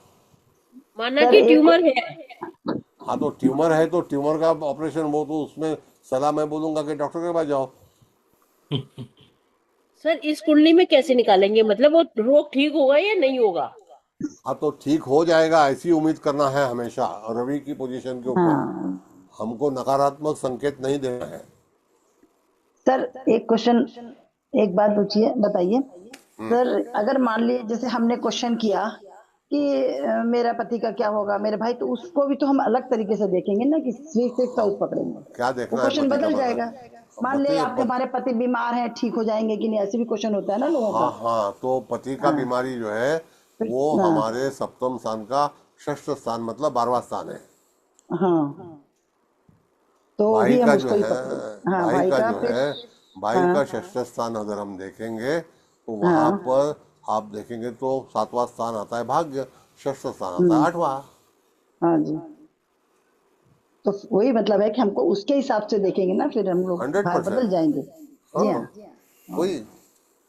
माना सर कि एक ट्यूमर है। हाँ तो ट्यूमर है तो ट्यूमर का ऑपरेशन वो तो उसमें सलाह मैं बोलूंगा कि डॉक्टर के पास जाओ। सर इस कुंडली में कैसे निकालेंगे, मतलब वो रोग ठीक होगा या नहीं होगा? हाँ तो ठीक हो जाएगा ऐसी उम्मीद करना है हमेशा। रवि की पोजीशन के ऊपर हाँ हमको नकारात्मक संकेत नहीं देना है। सर एक क्वेश्चन, एक बात पूछिए, बताइए सर, अगर मान लीजिए जैसे हमने क्वेश्चन किया कि मेरा पति का क्या होगा, मेरे भाई, तो उसको भी तो हम अलग तरीके से देखेंगे ना कि सिक्स हाउस पकड़ेंगे, क्या वो देखना है क्वेश्चन पति का बदल जाएगा। मान ले आपके हमारे पति बीमार हैं, ठीक हो जाएंगे कि नहीं, ऐसे भी क्वेश्चन होता है ना लोगों हाँ का। हाँ, तो पति का हाँ बीमारी जो है फिर वो हाँ हमारे सप्तम स्थान का षष्ठ स्थान मतलब 12वां स्थान है। हाँ, तो भाई भी हम का जो उसको ही है, पकड़ेंगे। हाँ भाई भाई का का जो फिर। है, भाई हाँ का षष्ठ स्थान अगर हम देखेंगे तो वहां हाँ पर आप देखेंगे तो 7वां स्थान आता है भाग्य, षष्ठ स्थान आता है हम्म, 8वां। हाँ जी। तो वही मतलब है कि हमको उसके हिसाब से देखेंगे ना, फिर हम लोग भाव 100%। बदल जाएंगे। जी हाँ हाँ। हाँ, वही,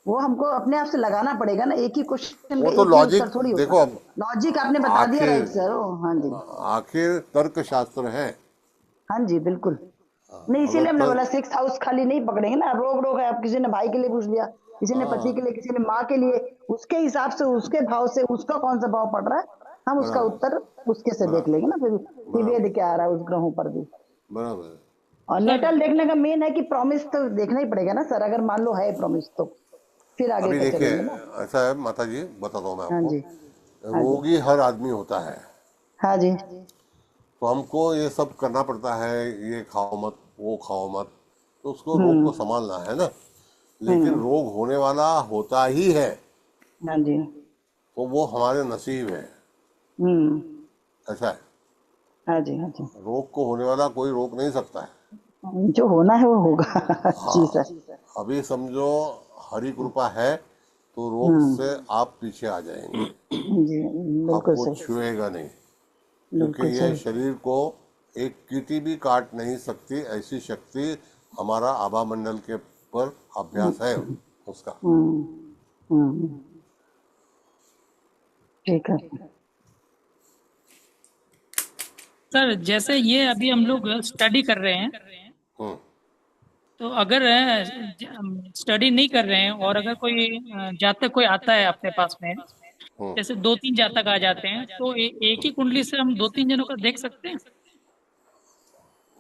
वो हमको अपने आप से लगाना पड़ेगा ना, एक ही क्वेश्चन का वो तो एक ही लॉजिक उत्तर थोड़ी होगा। देखो अब, लॉजिक आपने बता दिया, आखिर राइट सर। ओ हाँ जी। आखिर तर्क शास्त्र है। हाँ जी बिल्कुल। नहीं, अगर इसीलिए हमने बोला तर्क, सिक्स हाउस खाली नहीं पकड़ेंगे ना, रोग रोग है, अब किसी ने भाई के लिए पूछ लिया, किसी ने पति हाँ के लिए, किसी ने माँ के लिए, उसके हिसाब से, उसके भाव से, उसका कौन सा भाव पड़ रहा है, हम उसका बराबर उत्तर उसके से देख बराबर लेंगे ना फिर कि बराबर वेद क्या आ रहा है उस ग्रहों पर भी। बराबर। और सर नेटल देखने का मेन है कि प्रॉमिस तो देखना ही पड़ेगा ना सर, अगर मान लो है प्रॉमिस तो फिर आगे अभी का देखिए, चलेंगे ना। ऐसा है माता जी, बताता हूँ मैं हाँ आपको, जी। हाँ जी। रोगी हर आदमी होता है, हाँ जी। तो हमको ये सब करना पड़ता है, ये खाओ मत, वो खाओ मत, तो उसको रोग को हम्म संभालना है ना। लेकिन हम्म। रोग होने वाला होता ही है, हाँ जी। तो वो हमारे नसीब है। हम्म। ऐसा है, हाँ जी। हाँ जी, रोग को होने वाला कोई रोक नहीं सकता है। जो होना है वो होगा। जी हाँ, सर। अभी समझो हरी कृपा है तो रोग हम्म। से आप पीछे आ जाएंगे, जी बिल्कुल आपको सही। छुएगा नहीं, क्योंकि बिल्कुल ये सही। शरीर को एक चींटी भी काट नहीं सकती, ऐसी शक्ति हमारा आभा मंडल के पर अभ्यास है उसका। हम्म हम्म। ठीक है। सर जैसे ये अभी हम लोग स्टडी कर रहे हैं, हम्म तो अगर स्टडी नहीं कर रहे हैं और अगर कोई जातक कोई आता है अपने पास में, हम्म। जैसे दो तीन जातक आ जाते हैं, तो एक ही कुंडली से हम दो तीन जनों का देख सकते हैं।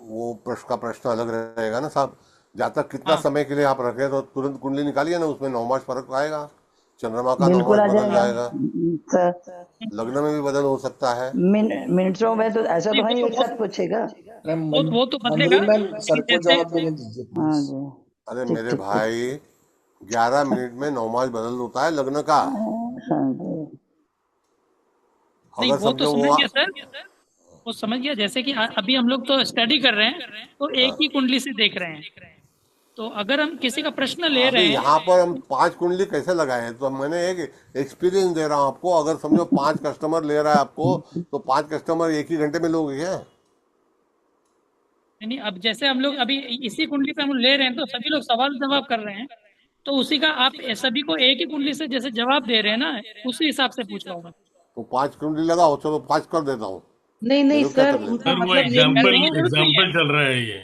वो प्रश्न का प्रश्न अलग रहेगा ना साहब। जातक कितना हाँ समय के लिए आप रखें तो तुरंत कुंडली निकालिए ना, उसमें 9 मास फर्क आएगा, चंद्रमा का 9 बिल्कुल मास आ बदल जाएगा जाएगा, सर। लग्न में भी बदल हो सकता है। मिनटों में तो ऐसा नहीं, तो है वो नहीं तो एक साथ पूछेगा। अरे वो तो मंजरी बदलेगा, मैम, सर लेकिन को जैसे जवाब देने दीजिए हाँ प्लीज। जी। अरे ठीक मेरे ठीक ठीक। भाई, 11 मिनट में 9 मास बदल होता है लग्न का। हाँ जी। नहीं, अगर वो तो समझो समझ गया सर, वो समझ गया। जैसे कि अभी हम लोग तो स्टडी कर रहे हैं, तो एक ही कुंडली से देख रहे हैं। तो अगर हम किसी का प्रश्न ले अभी रहे यहाँ हैं, पर हम 5 कुंडली कैसे लगाए, तो मैंने एक एक्सपीरियंस दे रहा हूँ आपको। अगर समझो 5 कस्टमर ले रहा है आपको, तो 5 कस्टमर एक ही घंटे में लोगे क्या? नहीं अब जैसे हम लोग अभी इसी कुंडली से हम ले रहे हैं, तो सभी लोग सवाल जवाब कर रहे हैं, तो उसी का आप सभी को एक ही कुंडली से जैसे जवाब दे रहे हैं ना, उसी हिसाब से पूछ रहा हूँ मैं। तो 5 कुंडली लगाओ, चलो 5 कर देता हूँ, नहीं ले नहीं लो क्या सर, कर लेते उनका हो। सर वो मतलब ये नहीं एग्जाम्पल है। वो सही है। एग्जाम्पल चल रहा है ये।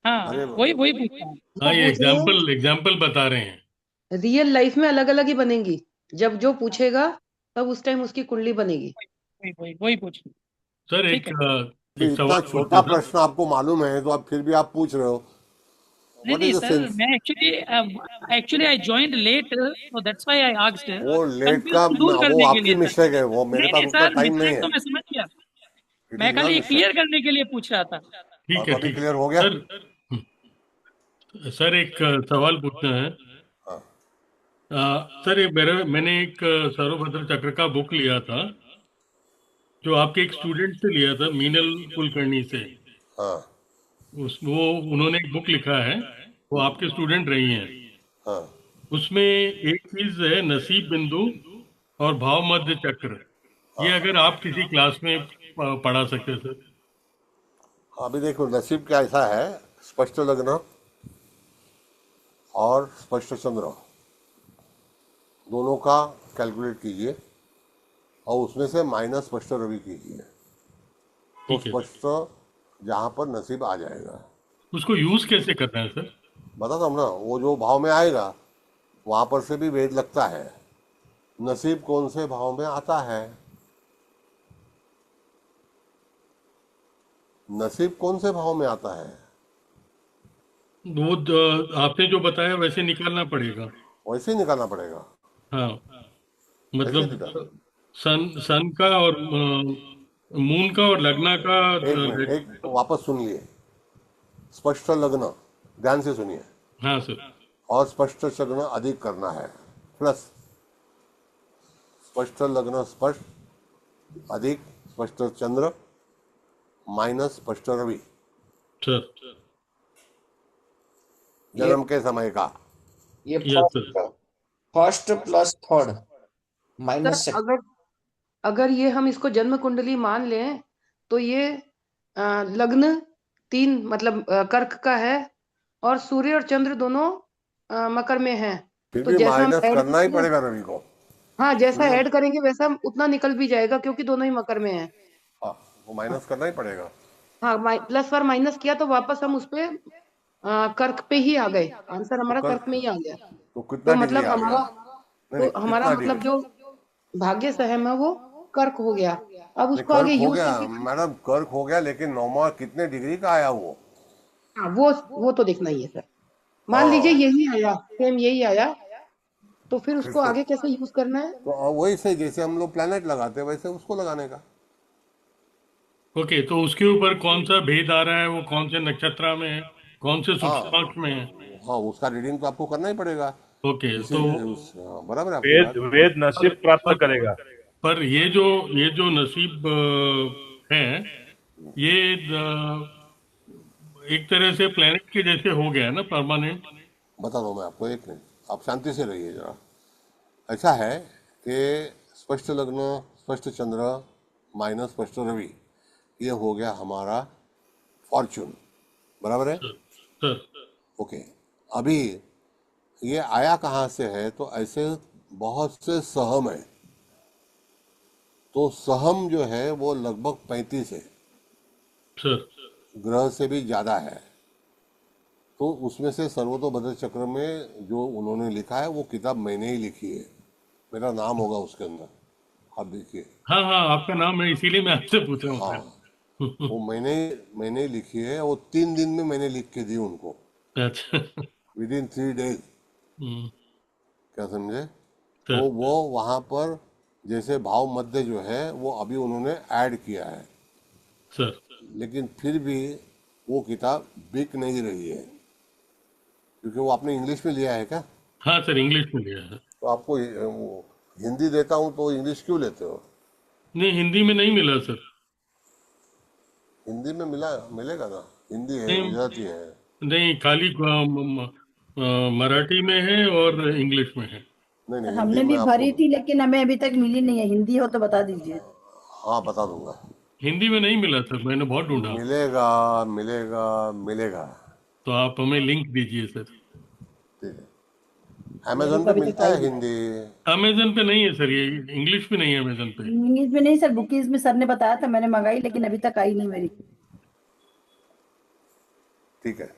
हाँ अरे वही पूछ रहा हूँ। हाँ, उनका ये पूछिए, एग्जाम्पल बता रहे हैं। रियल लाइफ में अलग अलग ही बनेंगी। जब जो पूछेगा तब उस टाइम उसकी कुंडली बनेगी। वही पूछ। सर ठीक है। अभी एक इतना सवाल पूछते छोटा हैं सर। प्रश्न आपको मालूम है तो आप फिर भी आप पूछ रहे हो, नहीं व्हाट नहीं इज द सर, सेंस? मैं actually I joined late, so that's why I asked, वो लेट कंफ्यूज का, दूर वो करने के आपकी लिए सर। मिस्टेक है, वो मेरे नहीं पास नहीं उतना सर, टाइम नहीं मिस्टेक है। तो मैं समझ गया, इट मैं इज नॉट खाली क्लियर मिस्टेक। करने के लिए पूछ रहा था। और ठीक तो है, अभी ठीक है क्लियर हो गया। सर। सर एक सवाल पूछना है। हाँ सर मैंने एक सर्वभद्र चक्र का बुक लिया था, जो आपके एक स्टूडेंट से लिया था, मीनल कुलकर्णी से। हाँ वो उन्होंने एक बुक लिखा है, वो आपके स्टूडेंट रही हैं। हाँ। उसमें एक चीज है नसीब बिंदु और भाव मध्य चक्र। ये अगर आप किसी क्लास में पढ़ा सकते हैं सर। अभी देखो नसीब क्या ऐसा है, स्पष्ट लग्न और स्पष्ट चंद्र दोनों का कैलकुलेट कीजिए और उसमें से माइनस स्पष्ट रवि कीजिए, तो ठीक है सर। स्पष्ट जहाँ पर नसीब आ जाएगा। उसको यूज कैसे करना है सर? बताता हूँ ना, वो जो भाव में आएगा वहाँ पर से भी वेद लगता है, नसीब कौन से भाव में आता है, नसीब कौन से भाव में आता है, वो आपने जो बताया वैसे निकालना पड़ेगा। वैसे ही निकालना पड़ेगा। हाँ, कैसे मतलब निकालना? सन का और मून का और लग्ना का एक मिनट, एक वापस सुन लिए। स्पष्ट लग्न, ध्यान से सुनिए, हाँ सर। और स्पष्ट लग्न अधिक करना है, प्लस स्पष्ट लग्न स्पष्ट अधिक स्पष्ट चंद्र माइनस स्पष्ट रवि, सर जन्म के समय का। ये yes sir. First plus third sir minus second. अगर अगर ये हम इसको जन्म कुंडली मान लें तो ये लग्न 3 मतलब कर्क का है और सूर्य और चंद्र दोनों मकर में हैं। फिर तो भी जैसा हम माइनस ऐड करना ही करेंगे, पड़ेगा रवि को। हाँ जैसा क्योंकि ऐड करेंगे वैसा उतना निकल भी जाएगा क्योंकि दोनों ही मकर में हैं। हाँ, वो माइनस करना ही पड़ेगा। हाँ प्लस और माइनस किया तो वापस हम उस पे कर्क पे ही आ गए, आंसर तो हमारा कर कर्क में ही आ गया। तो कितना तो डिग्री मतलब आ गया? नहीं नहीं, हमारा कितना मतलब डिग्री? जो भाग्य सहम है वो कर्क हो गया। अब नहीं, उसको आगे कर्क हो यूज गया करके मैडम, कर्क हो गया, लेकिन नौमा कितने डिग्री का आया वो? हाँ वो तो देखना ही है सर। मान लीजिए हाँ, यही आया, सेम यही आया, तो फिर फिर उसको से आगे कैसे यूज करना है? तो वही सही, जैसे हम लोग प्लेनेट लगाते हैं वैसे उसको लगाने का। ओके, तो उसके ऊपर कौन सा भेद आ रहा है, वो कौन से नक्षत्र में है, कौन से हाँ सूक्ष्मांश में है। हाँ, उसका रीडिंग तो आपको करना ही पड़ेगा। ओके तो इसीलिए हाँ, बराबर है आपकी वेद बात। वेद पर, नसीब प्राप्त पर, करेगा। पर ये जो नसीब है, ये एक तरह से प्लेनेट के जैसे हो गया ना, परमानेंट। बता दो मैं आपको, एक मिनट आप शांति से रहिए जरा। ऐसा है कि स्पष्ट लग्न स्पष्ट चंद्र माइनस स्पष्ट रवि, ये हो गया हमारा फॉर्चून, बराबर है। सर ओके, अभी ये आया कहाँ से है? तो ऐसे बहुत से सहम है, तो सहम जो है वो लगभग 35 है, सर ग्रह से भी ज़्यादा है। तो उसमें से सर्वतोभद्र चक्र में जो उन्होंने लिखा है वो किताब मैंने ही लिखी है, मेरा नाम होगा उसके अंदर, आप देखिए। हाँ हाँ, आपका नाम है, इसीलिए मैं आपसे पूछ रहा हूँ हाँ, सर। वो मैंने ही लिखी है, वो 3 दिन में मैंने लिख के दी उनको, अच्छा। With in 3 days. हम्म, क्या समझे? तो सर वो वहाँ पर जैसे भाव मध्य जो है वो अभी उन्होंने ऐड किया है, सर लेकिन फिर भी वो किताब बिक नहीं रही है, क्योंकि वो आपने इंग्लिश में लिया है क्या? हाँ सर, इंग्लिश में लिया है। तो आपको वो हिंदी देता हूँ तो इंग्लिश क्यों लेते हो? नहीं, हिंदी में नहीं मिला सर। हिंदी में मिलेगा ना, हिंदी है, नहीं गुजराती है। नहीं, खाली मराठी में है और इंग्लिश में है। नहीं नहीं, हिंदी हमने में भी आपको, भरी थी लेकिन हमें अभी तक मिली नहीं है। हिंदी हो तो बता दीजिए। हाँ बता दूंगा। हिंदी में नहीं मिला सर, मैंने बहुत ढूंढा। मिलेगा मिलेगा मिलेगा। तो आप हमें लिंक दीजिए सर। ठीक है, मेरे अमेजोन को पे अभी तक मिलता आई है नहीं। हिंदी। अमेजन पे नहीं है सर, ये इंग्लिश भी नहीं है अमेजन पे। इंग्लिश में नहीं सर, बुकीज में सर ने बताया था, मैंने मंगाई लेकिन अभी तक आई नहीं मेरी। ठीक है,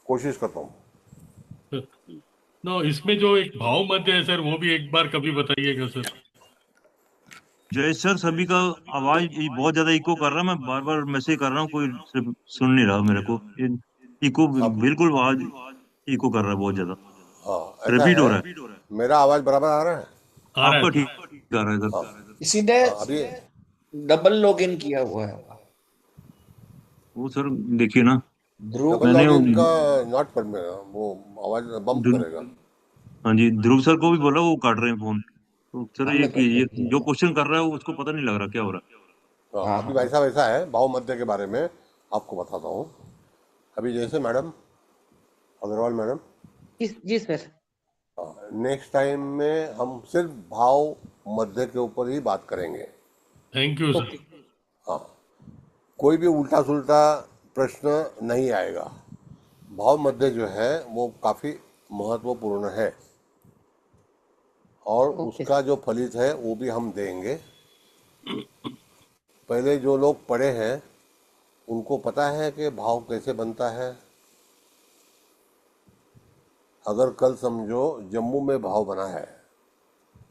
कोशिश करता हूँ। नो, इसमें जो एक भाव मध्य है सर, वो भी एक बार कभी बताइएगा सर। जय सर, सभी का आवाज ये बहुत ज्यादा इको कर रहा है। मैं बार बार मैसेज कर रहा हूँ, कोई सिर्फ सुन नहीं रहा मेरे को। ये इको अब बिल्कुल आवाज इको कर रहा है बहुत ज्यादा, हाँ, ऐसा रिपीट हो है, रहा है। मेरा आवाज बराबर आ रहा है? आ रहा है आपका सर। ठीक आ रहा है हाँ सर। किसी ने हाँ, अभी डबल लॉगिन किया हुआ है। वो सर देखिए ना, ध्रुव डबल मैंने लॉगिन का नॉट पर वो आवाज बम्प ध्रुव- करेगा। हाँ जी, ध्रुव सर को भी बोला, वो काट रहे हैं फोन। तो सर हमने कर ये दिया जो था। क्वेश्चन कर रहा है वो उसको पता नहीं लग रहा क्या हो रहा है। हाँ, हाँ अभी हाँ वैसा वैसा है, भाव मध्य के बारे में आपको बताता हूँ। अभी जैसे मैडम अग्रवाल मैडम, जी सर। नेक्स्ट टाइम में हम सिर्फ भाव मध्य के ऊपर ही बात करेंगे। Thank you sir. ओके। हाँ, कोई भी उल्टा सुल्टा प्रश्न नहीं आएगा। भाव मध्य जो है वो काफ़ी महत्वपूर्ण है, और ओके उसका जो फलित है वो भी हम देंगे। पहले जो लोग पढ़े हैं उनको पता है कि भाव कैसे बनता है। अगर कल समझो जम्मू में भाव बना है,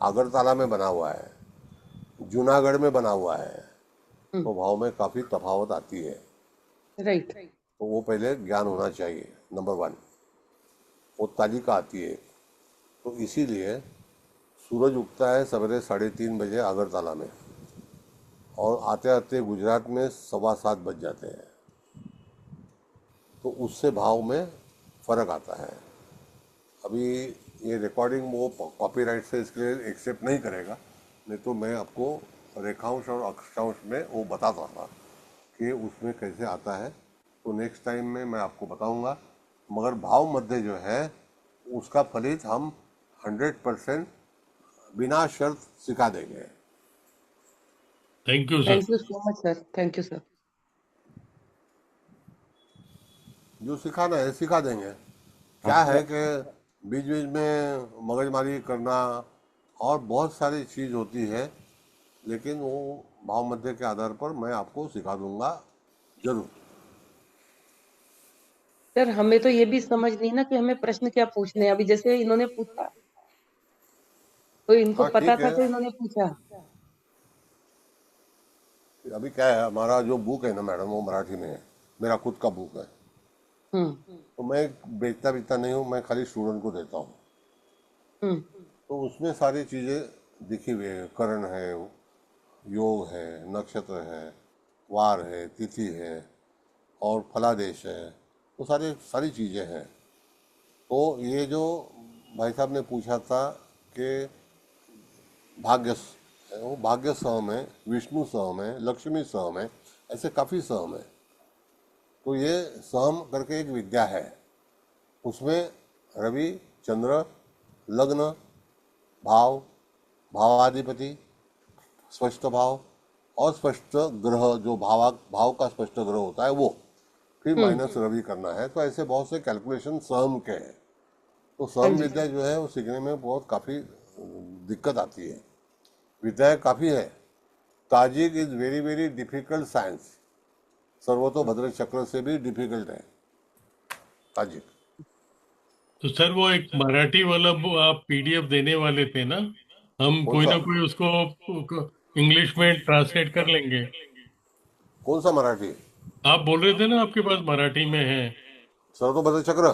अगरतला में बना हुआ है, जूनागढ़ में बना हुआ है, तो भाव में काफ़ी तफावत आती है। राइट। तो वो पहले ज्ञान होना चाहिए, नंबर 1। वो तालिका आती है। तो इसीलिए सूरज उगता है सवेरे 3:30 बजे अगरतला में, और आते आते गुजरात में 7:15 बज जाते हैं। तो उससे भाव में फ़र्क आता है। अभी ये रिकॉर्डिंग वो कॉपीराइट से इसके लिए एक्सेप्ट नहीं करेगा, नहीं तो मैं आपको रेखांश और अक्षांश में वो बताता था कि उसमें कैसे आता है। तो नेक्स्ट टाइम में मैं आपको बताऊंगा। मगर भाव मध्य जो है उसका फलित हम 100% बिना शर्त सिखा देंगे। Thank you sir. Thank you so much sir, thank you sir. जो सिखाना है सिखा देंगे। क्या है कि बीच बीच में मगजमारी करना और बहुत सारी चीज़ होती है, लेकिन वो भाव मध्य के आधार पर मैं आपको सिखा दूंगा जरूर। सर हमें तो ये भी समझ नहीं ना कि हमें प्रश्न क्या पूछने हैं। अभी जैसे इन्होंने पूछा तो इनको हाँ पता ठीक था है। तो इन्होंने पूछा। अभी क्या है, हमारा जो बुक है ना मैडम वो मराठी में है, मेरा खुद का बुक है। हम्म तो मैं बेचता नहीं हूँ, मैं खाली स्टूडेंट को देता हूँ। हम्म तो उसमें सारी चीज़ें लिखी हुई है, करण है, योग है, नक्षत्र है, वार है, तिथि है और फलादेश है, तो सारी चीज़ें हैं। तो ये जो भाई साहब ने पूछा था कि भाग्य वो भाग्य सहम है, विष्णु सहम है, लक्ष्मी सहम है, ऐसे काफ़ी सहम है। तो ये सहम करके एक विद्या है, उसमें रवि, चंद्र, लग्न, भाव, भावाधिपति, स्पष्ट भाव और स्पष्ट ग्रह, जो भाव का स्पष्ट ग्रह होता है वो, फिर माइनस रवि करना है। तो ऐसे बहुत से कैलकुलेशन सहम के हैं। तो हाँ सहम जी विद्या जो है वो सीखने में बहुत काफ़ी दिक्कत आती है। विद्याएं काफ़ी है। Tajik is very very difficult science. सर्वतोभद्र चक्र से भी डिफिकल्ट है ताजिक। तो सर वो एक मराठी वाला वो आप पीडीएफ देने वाले थे ना, हम कौन कोई सा ना कोई उसको इंग्लिश में ट्रांसलेट कर लेंगे। कौन सा मराठी? आप बोल रहे थे ना आपके पास मराठी में है। सर्वतोभद्र चक्र।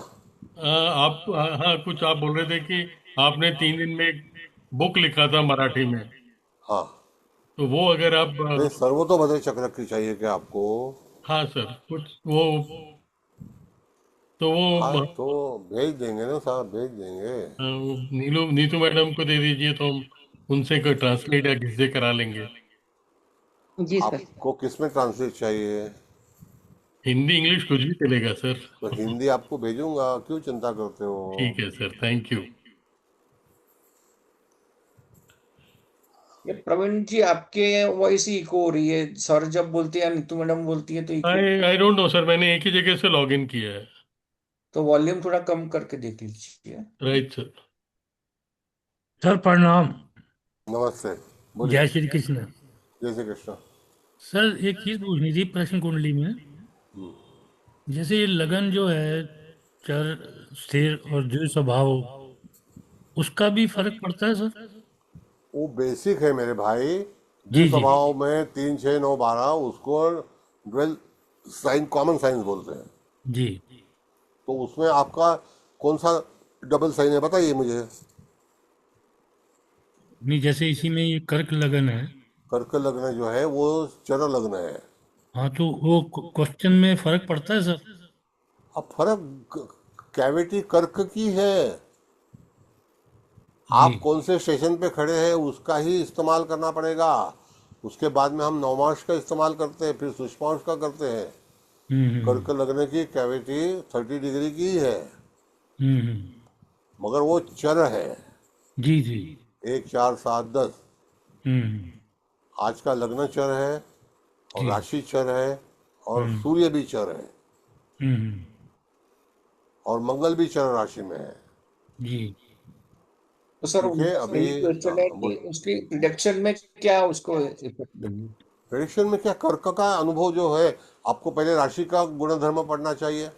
आप हाँ कुछ आप बोल रहे थे कि आपने 3 दिन में एक बुक लिखा था मराठी में। हाँ, तो वो अगर आप नहीं सर्वतोभद्र चक्र की चाहिए क्या आपको? हाँ सर कुछ वो, तो हाँ वो तो भेज देंगे ना साहब, भेज देंगे। नीलू नीतू मैडम को दे दीजिए, तो हम उनसे कोई ट्रांसलेट या किसी से करा लेंगे। जी सर। आपको किस में ट्रांसलेट चाहिए? हिंदी इंग्लिश कुछ भी चलेगा सर। तो हिंदी आपको भेजूंगा, क्यों चिंता करते हो? ठीक है सर, थैंक यू। ये प्रवीण जी आपके वॉइस ही इको हो रही है, सर जब बोलती है या नीतू मैडम बोलती है तो echo. I I don't know sir, मैंने एक ही जगह से लॉग इन किया है। तो वॉल्यूम थोड़ा कम करके देख लीजिए। Right sir. सर प्रणाम। नमस्ते, बोलिए। जय श्री कृष्ण। जय श्री कृष्ण। सर एक चीज पूछनी थी प्रश्न कुंडली में। जैसे ये लगन जो है, चर, स्थिर और द्वि स्वभाव, उसका भी फर्क पड़ता है सर? वो बेसिक है मेरे भाई। जी जी स्वभाव में 3, 6, 9, 12 उसको ड्वेल साइन, कॉमन साइंस बोलते हैं। जी। तो उसमें आपका कौन सा डबल साइन है बताइए मुझे। नहीं, जैसे इसी में ये कर्क लगन है। कर्क लग्न जो है वो चर लग्न है। हाँ, तो वो क्वेश्चन में फर्क पड़ता है सर? अब फर्क कैविटी कर्क की है। जी। आप कौन से स्टेशन पे खड़े हैं उसका ही इस्तेमाल करना पड़ेगा। उसके बाद में हम नवमांश का इस्तेमाल करते हैं, फिर सूक्ष्मांश का करते हैं। कर्क लगने की कैविटी 30 डिग्री की है, हम्म। मगर वो चर है। जी जी। 1, 4, 7, 10। हम्म। आज का लग्न चर है और जी। राशि चर है और हम्म सूर्य भी चर है हम्म। और मंगल भी चर राशि में है। जी। तो सर ठीक है अभी यही क्वेश्चन है कि उसकी प्रिडिक्शन में क्या उसको इफेक्ट देंगे? प्रेडिक्शन में क्या, कर्क का अनुभव जो है, आपको पहले राशि का गुणधर्म पढ़ना चाहिए।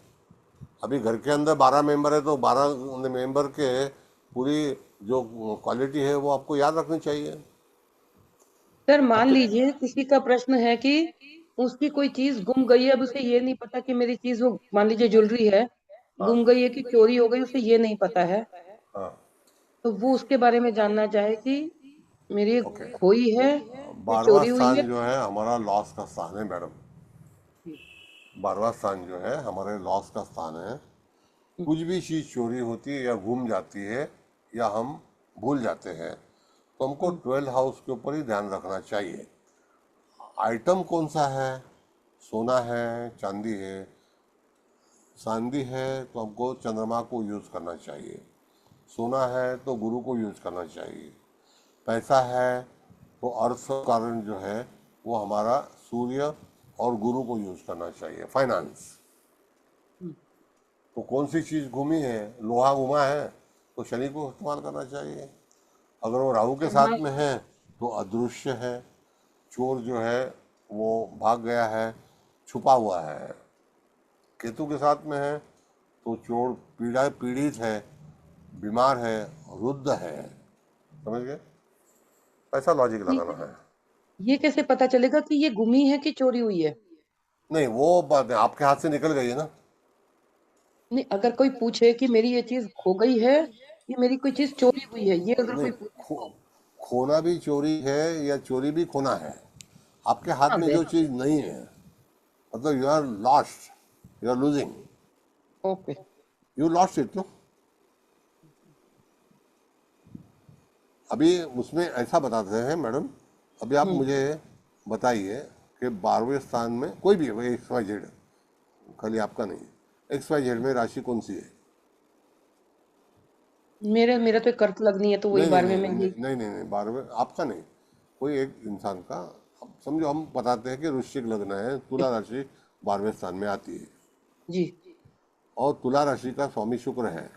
अभी घर के अंदर 12 मेंबर है तो 12 मेंबर के पूरी जो क्वालिटी है वो आपको याद रखनी चाहिए। सर मान आपके लीजिए किसी का प्रश्न है कि उसकी कोई चीज गुम गई है, अब उसे ये नहीं पता कि मेरी चीज, वो मान लीजिए ज्वेलरी है, हाँ गुम गई है कि चोरी हो गई, उसे ये नहीं पता है। हाँ तो वो उसके बारे में जानना चाहे कि मेरी ओके। खोई है या 12वां चोरी हुई है। स्थान जो है हमारा लॉस का स्थान है मैडम। 12वां स्थान जो है हमारे लॉस का स्थान है। कुछ भी चीज़ चोरी होती है या गुम जाती है या हम भूल जाते हैं तो हमको 12 हाउस के ऊपर ही ध्यान रखना चाहिए। आइटम कौन सा है? सोना है, चांदी है। चांदी है तो हमको चंद्रमा को यूज़ करना चाहिए। सोना है तो गुरु को यूज़ करना चाहिए। पैसा है तो अर्थ कारण जो है वो हमारा सूर्य और गुरु को यूज़ करना चाहिए। फाइनेंस तो कौन सी चीज़ घूमी है? लोहा घुमा है तो शनि को इस्तेमाल करना चाहिए। अगर वो राहु के साथ में है तो अदृश्य है। चोर जो है वो भाग गया है, छुपा हुआ है। केतु के साथ में है तो चोर पीड़ित है, बीमार है, रुद्ध है। समझ गए? ऐसा लॉजिक लगाना है। ये कैसे पता चलेगा कि ये गुमी है कि चोरी हुई है? नहीं, वो बात है, आपके हाथ से निकल गई है ना। नहीं, अगर कोई पूछे कि मेरी ये चीज खो गई है, ये मेरी कोई चीज चोरी हुई है, ये अगर नहीं, कोई पूछे खोना भी चोरी है या चोरी भी खोना है। आपके हाथ हाँ में जो चीज नहीं है मतलब you are lost, you are losing, okay. You lost it no. अभी उसमें ऐसा बताते हैं मैडम, अभी आप मुझे बताइए कि 12वें स्थान में कोई भी है, एक्स वाई जेड, खाली आपका नहीं, एक्स वाई जेड में राशि कौन सी है? मेरा तो एक कर्त लगनी है, तो वही नहीं 12वें में नहीं यही। नहीं नहीं नहीं 12वें आपका नहीं, कोई एक इंसान का। अब समझो हम बताते हैं कि वृश्चिक लग्न है, तुला राशि 12वें स्थान में आती है जी। और तुला राशि का स्वामी शुक्र है।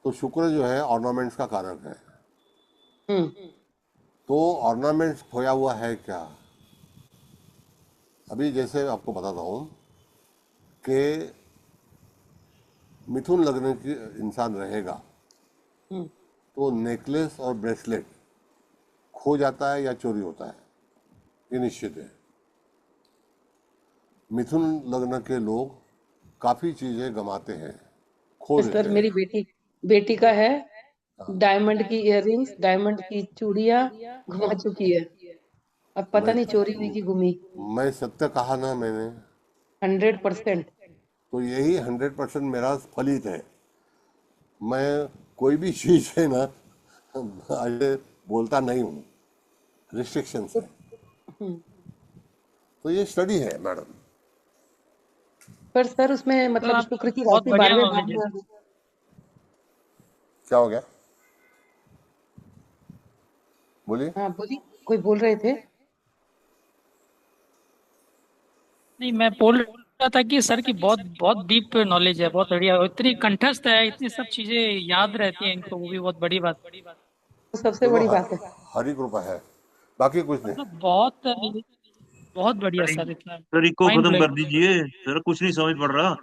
तो शुक्र जो है ऑर्नामेंट्स का कारक है। तो ऑर्नामेंट्स खोया हुआ है क्या? अभी जैसे आपको बताता हूँ कि मिथुन लग्न की इंसान रहेगा तो नेकलेस और ब्रेसलेट खो जाता है या चोरी होता है, ये निश्चित है। मिथुन लग्न के लोग काफी चीजें गमाते हैं, खो देते सर, हैं। मेरी बेटी का है, डायमंड की इयररिंग्स, डायमंड की चूड़ियां घुमा चुकी है। अब पता नहीं चोरी हुई कि गुमी। मैं सत्य कहा ना मैंने, 100%। तो यही 100% मेरा फलित है। मैं कोई भी चीज है ना ऐसे बोलता नहीं हूँ, रिस्ट्रिक्शन है। तो ये स्टडी है मैडम। पर सर उसमें तो मतलब आप शुक्र की बहुत राशि बढ़िया 12वें नॉलेज भाव है। में। क्या हो गया? बोलिए। हाँ बोलिए, कोई बोल रहे थे। नहीं, मैं बोल रहा था कि सर की बहुत बहुत डीप नॉलेज है, बहुत बढ़िया, और इतनी कंठस्थ है, इतनी सब चीजें याद रहती हैं इनको, वो भी बहुत बड़ी बात। तो सबसे चलो बड़ी बात है। हरी कृपा है, बाकी कुछ नहीं। मतलब बहुत बहुत बढ़िया सर, इतना सर इको माइंड खत्म ब्लोइंग। कर दीजिए सर, कुछ नहीं समझ पड़ रहा।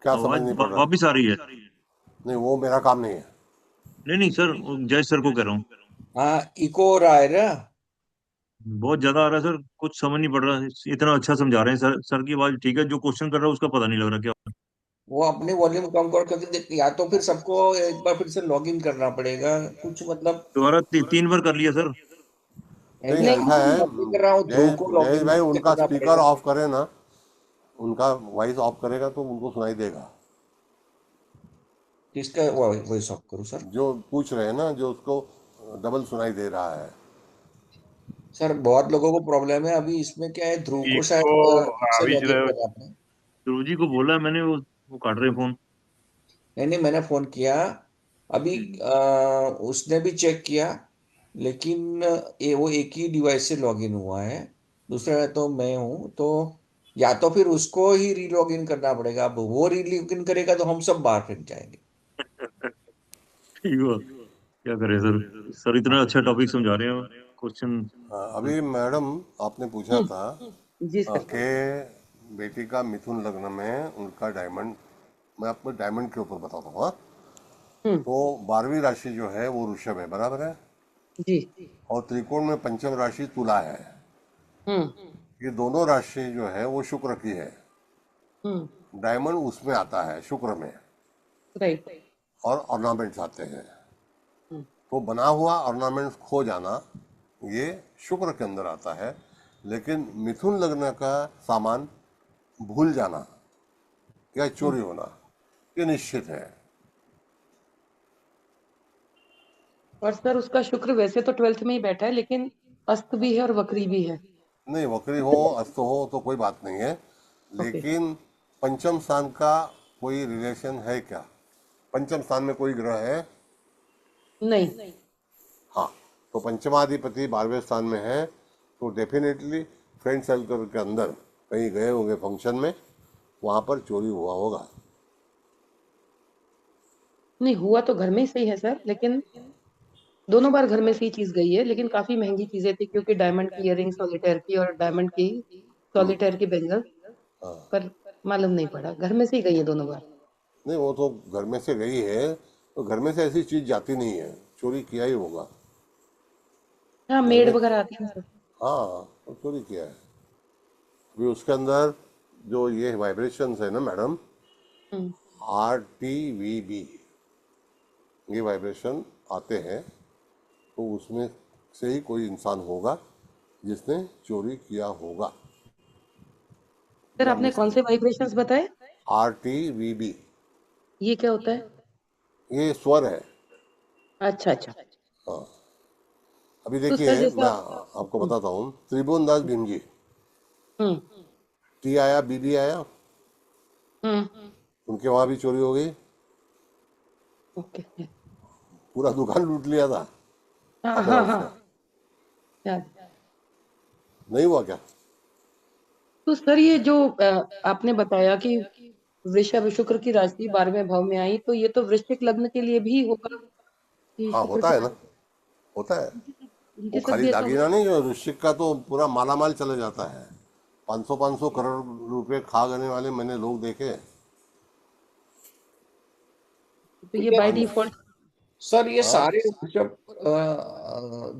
क्या समझ आवाज नहीं पड़ रहा? वापिस आ रही है। नहीं, वो मेरा काम नहीं है। नहीं नहीं सर, जय सर को कह रहा हूँ। हाँ, इको हो रहा है ना। बहुत ज्यादा आ रहा है सर, कुछ समझ नहीं पड़ रहा। इतना अच्छा समझा रहे हैं सर, सर की आवाज ठीक है, जो क्वेश्चन कर रहा है उसका पता नहीं लग रहा क्या। वो अपनी वॉल्यूम कम करके या तो फिर सबको एक बार फिर से लॉग इन करना पड़ेगा कुछ मतलब। दोबारा 3 बार कर लिया सर। नहीं, नहीं, ऐसा है, मैं भी कर रहा हूँ, ध्रुव को लॉग जयेश इन भाई उनका करना स्पीकर पड़ेगा। ऑफ करे ना, उनका वॉइस ऑफ करेगा तो उनको सुनाई देगा। किसका वॉइस ऑफ करूँ सर? जो पूछ रहे हैं ना, जो उसको डबल सुनाई दे रहा है। सर बहुत लोगों को प्रॉब्लम है अभी इसमें, क्या है ध्रुव को शायद इको ठीक आ से भी लॉग इन रहे हो। करना पड़े। ध्रुव जी को बोला है मैंने, वो काट रहे हैं फोन। नहीं नहीं, मैंने फोन किया अभी, उसने भी चेक किया, लेकिन वो एक ही डिवाइस से लॉग इन हुआ है, दूसरा तो मैं हूँ, तो या तो फिर उसको ही रीलॉग इन करना पड़ेगा। अब वो रीलॉग इन करेगा तो हम सब बाहर फिर जाएंगे। ठीक हुआ, क्या करें सर, सर इतना अच्छा टॉपिक समझा रहे हैं, क्वेश्चन। अभी मैडम आपने पूछा था जी सर। कि बेटी का मिथुन लग्न में उनका डायमंड, मैं आपको डायमंड के ऊपर बताता हूँ। तो 12वीं राशि जो है वो वृषभ है, बराबर है। जी। और त्रिकोण में पंचम राशि तुला है। ये दोनों राशि जो है वो शुक्र की है। डायमंड उसमें आता है, शुक्र में। राइट। और ऑर्नामेंट्स आते हैं। तो बना हुआ ऑर्नामेंट्स खो जाना ये शुक्र के अंदर आता है, लेकिन मिथुन लग्न का सामान भूल जाना या चोरी होना ये निश्चित है। और सर उसका शुक्र वैसे तो 12th में ही बैठा है, लेकिन अस्त भी है और वक्री भी है। नहीं, वक्री हो अस्त हो तो कोई बात नहीं है, लेकिन पंचम स्थान का कोई रिलेशन है क्या? पंचम स्थान में कोई ग्रह है? नहीं। हाँ, तो पंचमाधिपति 12वें स्थान में है, तो डेफिनेटली फ्रेंड सर्कल के अंदर कहीं गए होंगे फंक्शन में, वहां पर चोरी हुआ होगा। नहीं हुआ तो घर में ही सही है सर, लेकिन दोनों बार घर में से ही चीज गई है, लेकिन काफी महंगी चीजें थी, क्योंकि डायमंड की इयररिंग सॉलिटेयर की और डायमंड की सॉलिटेयर की बेंगल, हाँ, पर मालूम नहीं पड़ा, घर में से ही गई है दोनों बार। नहीं वो तो घर में से गई है, तो घर में से ऐसी चीज जाती नहीं है, चोरी किया ही होगा। हाँ घर मेड में वगैरह आती है सर। हाँ, तो चोरी किया है। अभी उसके अंदर जो ये वाइब्रेशंस है ना मैडम, हम्म, RTVB ये वाइब्रेशन आते हैं, तो उसमें से ही कोई इंसान होगा जिसने चोरी किया होगा। सर या आपने कौन से वाइब्रेशंस बताए? RTVB ये क्या होता है? ये स्वर है। अच्छा। हाँ, अभी तो देखिए सर जैसा मैं आपको बताता हूँ, त्रिभुवन दास भीम जी, हम्म T आया BB आया, हम्म उनके वहां भी चोरी हो गई, ओके। पूरा दुकान लूट लिया था हाँ अमावस का। याद। नहीं हुआ क्या? तो सर ये जो आपने बताया कि वृषभ शुक्र की राशि 12वें भाव में आई, तो ये तो वृश्चिक लग्न के लिए भी होगा कि हाँ, शुक्र होता की है ना, होता है। उनके वो साथ खाली भी ऐसा दागीना होगा? नहीं, जो वृश्चिक का तो पूरा मालामाल चले जाता है। 500 करोड़ रुपए खा गने वाले मैंने लोग देखे। तो ये बाय पाँच डिफॉल्ट। सर ये हाँ सारे वृषभ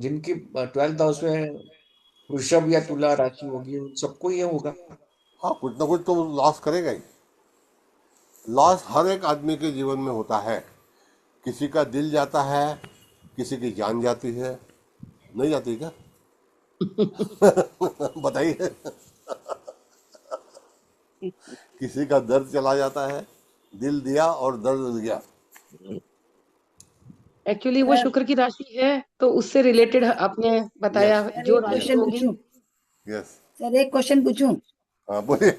जिनकी 12th हाउस में वृषभ या तुला राशि होगी, उन सबको ये होगा। हाँ, कुछ ना कुछ तो लॉस करेगा ही। लॉस हर एक आदमी के जीवन में होता है, किसी का दिल जाता है, किसी की जान जाती है। नहीं जाती क्या? बताइए। किसी का दर्द चला जाता है, दिल दिया और दर्द गया। एक्चुअली वो शुक्र की राशि है, तो उससे रिलेटेड आपने बताया यस सर जो एक राशि यस क्वेश्चन होगी। पूछूं? यस। सर एक क्वेश्चन पूछूं? हाँ बोलिए।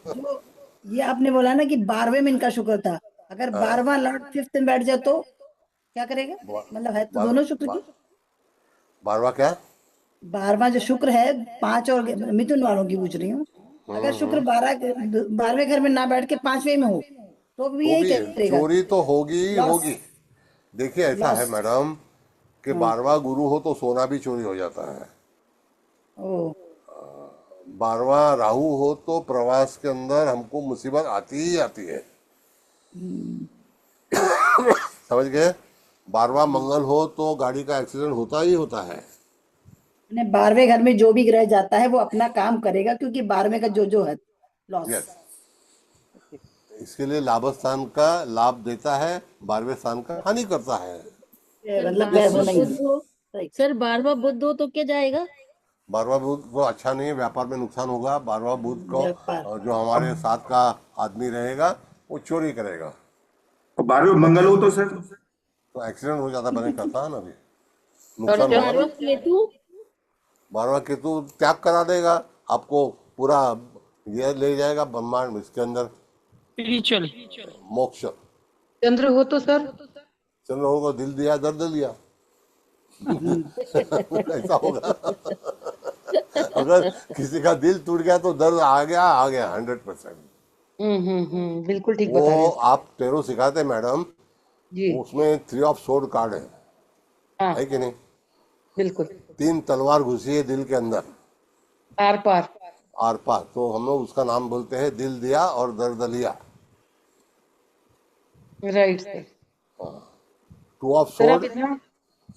जो ये आपने बोला ना कि 12वें में इनका शुक्र था, अगर हाँ, 12वां लॉर्ड 5th में बैठ जाए तो क्या करेगा? मतलब है तो बार, दोनों शुक्र बार, की। 12वां क्या? 12वां जो शुक्र है, 5 और मिथुन वालों की पूछ रही हूँ, अगर शुक्र 12वें घर में ना बैठ के 5वें में हो तो भी तो यही भी करेगा? चोरी तो होगी ही लॉस। होगी। देखिए ऐसा है लॉस। मैडम कि 12वां गुरु हो तो सोना भी चोरी हो जाता है। ओ 12वां राहु हो तो प्रवास के अंदर हमको मुसीबत आती ही आती है। समझ गए? 12वां मंगल हो तो गाड़ी का एक्सीडेंट होता ही होता है। 12वें घर में जो भी ग्रह जाता है वो अपना काम करेगा, क्योंकि 12वें का जो जो है लॉस। यस, इसके लिए लाभ स्थान का लाभ देता है, 12वें स्थान का हानि करता है। सर मतलब वो 12वां नहीं है। बुध हो, Right. सर 12वां बुध हो तो क्या जाएगा? 12वां बुध को अच्छा नहीं है, व्यापार में नुकसान होगा। 12वां बुध को व्यापार। जो हमारे साथ का आदमी रहेगा वो चोरी करेगा, और 12वें मंगल हो तो सर? तो एक्सीडेंट हो जाता, मैंने कहता है ना अभी, और नुकसान सर होगा ना। 12वां केतु? 12वां केतु त्याग करा देगा आपको, पूरा ये ले जाएगा ब्रह्मांड इसके अंदर स्पिरिचुअल। मोक्ष। चंद्र हो तो सर? चंद्र होगा, दिल दिया दर्द लिया। ऐसा होगा। अगर किसी का दिल टूट गया तो दर्द आ गया 100%। बिल्कुल ठीक वो बता रहे हैं आप टेरो सिखाते मैडम, जी। उसमें 3 ऑफ सोर्ड कार्ड हाँ है कि नहीं? बिल्कुल। 3 तलवार घुसी है दिल के अंदर, आर पार। आर पार, तो हम लोग उसका नाम बोलते हैं दिल दिया और दर्द लिया। Right sir. 2 ऑफ सर आप सोर्ड। इतना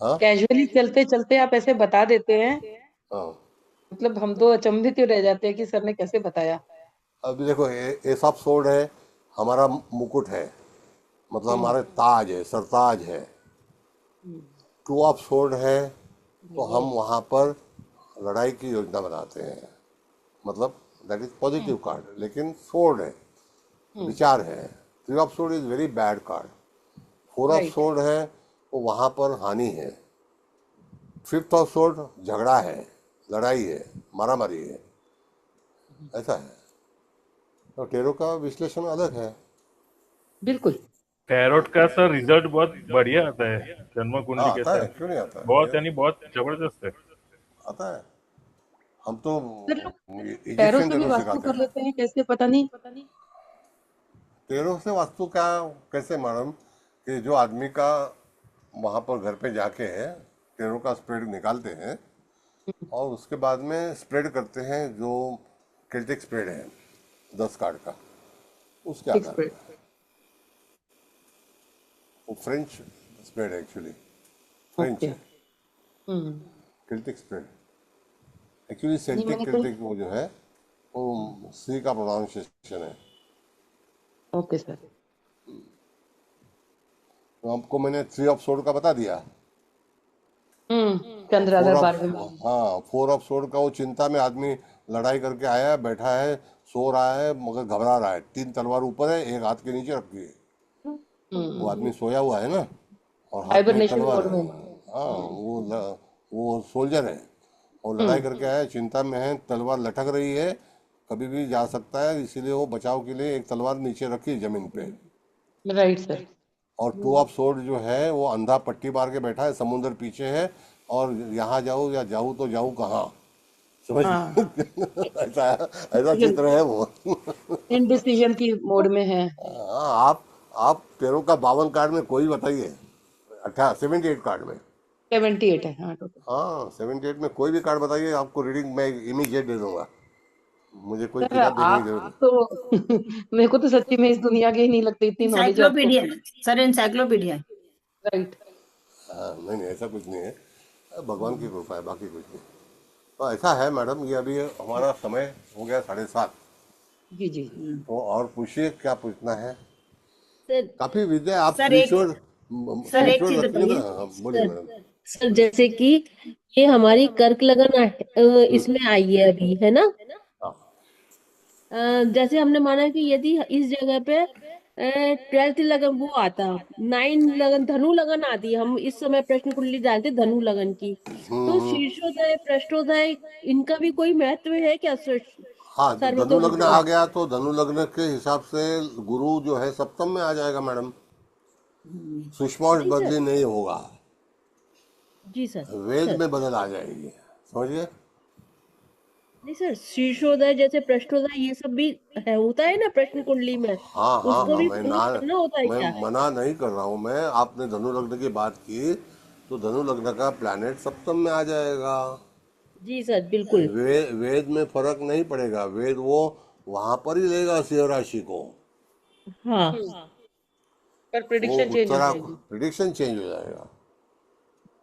हाँ कैजुअली चलते चलते आप ऐसे बता देते हैं, हाँ। मतलब हम तो अचंभित ही रह जाते हैं कि सर ने कैसे बताया। अभी देखो एस ऑफ सोर्ड है, हमारा मुकुट है, मतलब हमारे ताज है, सरताज है। टू ऑफ सोर्ड है तो हम वहाँ पर लड़ाई की योजना बनाते हैं, मतलब दैट इज पॉजिटिव कार्ड, लेकिन सोर्ड है, विचार है। Three of sword is very bad card. Four of right sword है तो वहाँ पर हानि है। फिफ्थ ऑफ सोर्ड झगड़ा है, लड़ाई है, मारामारी है, ऐसा है। तो टेरो का विश्लेषण अलग है। बिल्कुल। टैरोट का सर रिजल्ट बहुत बढ़िया आता है जन्म कुंडली हाँ के आता है, साथ, क्यों नहीं आता है, बहुत यानी बहुत जबरदस्त है। आता है। हम तो सर लोग टैरो इजिप्शियन से भी टेरो वास्तु सिखाते कर हैं। लेते हैं, कैसे पता नहीं। टेरो से वास्तु क्या, कैसे मैडम, कि जो आदमी का वहाँ पर घर पे जाके टेरो का स्प्रेड निकालते हैं और उसके बाद में स्प्रेड करते हैं, जो केल्टिक स्प्रेड है 10 कार्ड का, उसके फिक्स आधार पे। पर। वो फ्रेंच स्प्रेड है, एक्चुअली फ्रेंच ओके। है केल्टिक स्प्रेड। एक्चुअली नहीं सेल्टिक मैंने कहीं। केल्टिक वो जो है वो सी का प्रोनाउंसिएशन है। Okay sir. तो आपको मैंने थ्री ऑफ सोर्ड का बता दिया। और चंद्र फोर आधार ऑफ, 12वें भाव। हाँ फोर ऑफ सोर्ड का वो चिंता में आदमी लड़ाई करके आया है, बैठा है, सो रहा है मगर घबरा रहा है। 3 तलवार ऊपर है, एक हाथ के नीचे रखी है। वो आदमी सोया हुआ है ना, और हाथ में एक हाइबरनेशन तलवार मोड है। में। हाँ वो सोल्जर है और लड़ाई करके आया है, चिंता में है, तलवार लटक रही है, कभी भी जा सकता है, इसीलिए वो बचाव के लिए एक तलवार नीचे रखी है जमीन पे। Right sir. और टू ऑफ सोर्ड जो है वो अंधा पट्टी मार के बैठा है, समुंदर पीछे है, और यहाँ जाऊँ या जाऊँ तो जाऊँ कहाँ, समझ हाँ। ऐसा ऐसा चित्र है वो। इनडिसीजन की मोड में है। हाँ, आप तेरह का 52 कार्ड में कोई बताइए, 78 कार्ड में, 78 है हाँ टोटल। हाँ 78 में कोई भी कार्ड बताइए, आपको रीडिंग मैं इमीडिएट दे दूंगा, मुझे कोई सर किताब देखने की जरूरत आप तो मेरे को तो सच्ची में इस दुनिया के ही नहीं लगते, इतनी नॉलेज है आपको। Encyclopedia sir, encyclopedia. राइट। नहीं। हाँ नहीं ऐसा कुछ नहीं है, भगवान की कृपा है, बाकी कुछ नहीं। तो ऐसा है मैडम, ये अभी हमारा समय हो गया 7:30। जी जी। तो और पूछिए, क्या पूछना है। सर काफी विद्या आप सर एक एक स्पिरिचुअल चीज रखिए ना। बताइए। हाँ, बोलिए सर मैडम। सर जैसे कि ये हमारी कर्क लगन इसमें आई है अभी, है ना। हाँ जैसे हमने माना कि यदि इस जगह पे 12th लगन वो आता, 9 लगन धनु लगन आती, हम इस समय प्रश्न कुंडली डालते धनु लगन की, तो शीर्षोदय पृष्ठोदय इनका भी कोई महत्व है क्या सर? हाँ, धनु लग्न सर्वतोमुख आ गया तो धनु लग्न के हिसाब से गुरु जो है सप्तम में आ जाएगा मैडम, सुषमा नहीं सर। बदली नहीं होगा, जी सर। वेद सर में बदल आ जाएगी, समझिए। नहीं सर, शीर्षोदय जैसे पृष्ठोदय ये सब भी है, होता है ना प्रश्न कुंडली में, हाँ हाँ उसको हाँ, भी फॉलो करना होता है मैं क्या? मना नहीं कर रहा हूँ मैं, आपने धनु लग्न की बात की तो धनु लग्न का प्लैनेट सप्तम में आ जाएगा। जी सर बिल्कुल। वेद में फर्क नहीं पड़ेगा, वेद वो वहां पर ही लेगा सिंह राशि को, हाँ पर वो प्रिडिक्शन चेंज हो उत्तरा जाएगी। प्रिडिक्शन चेंज हो जाएगा।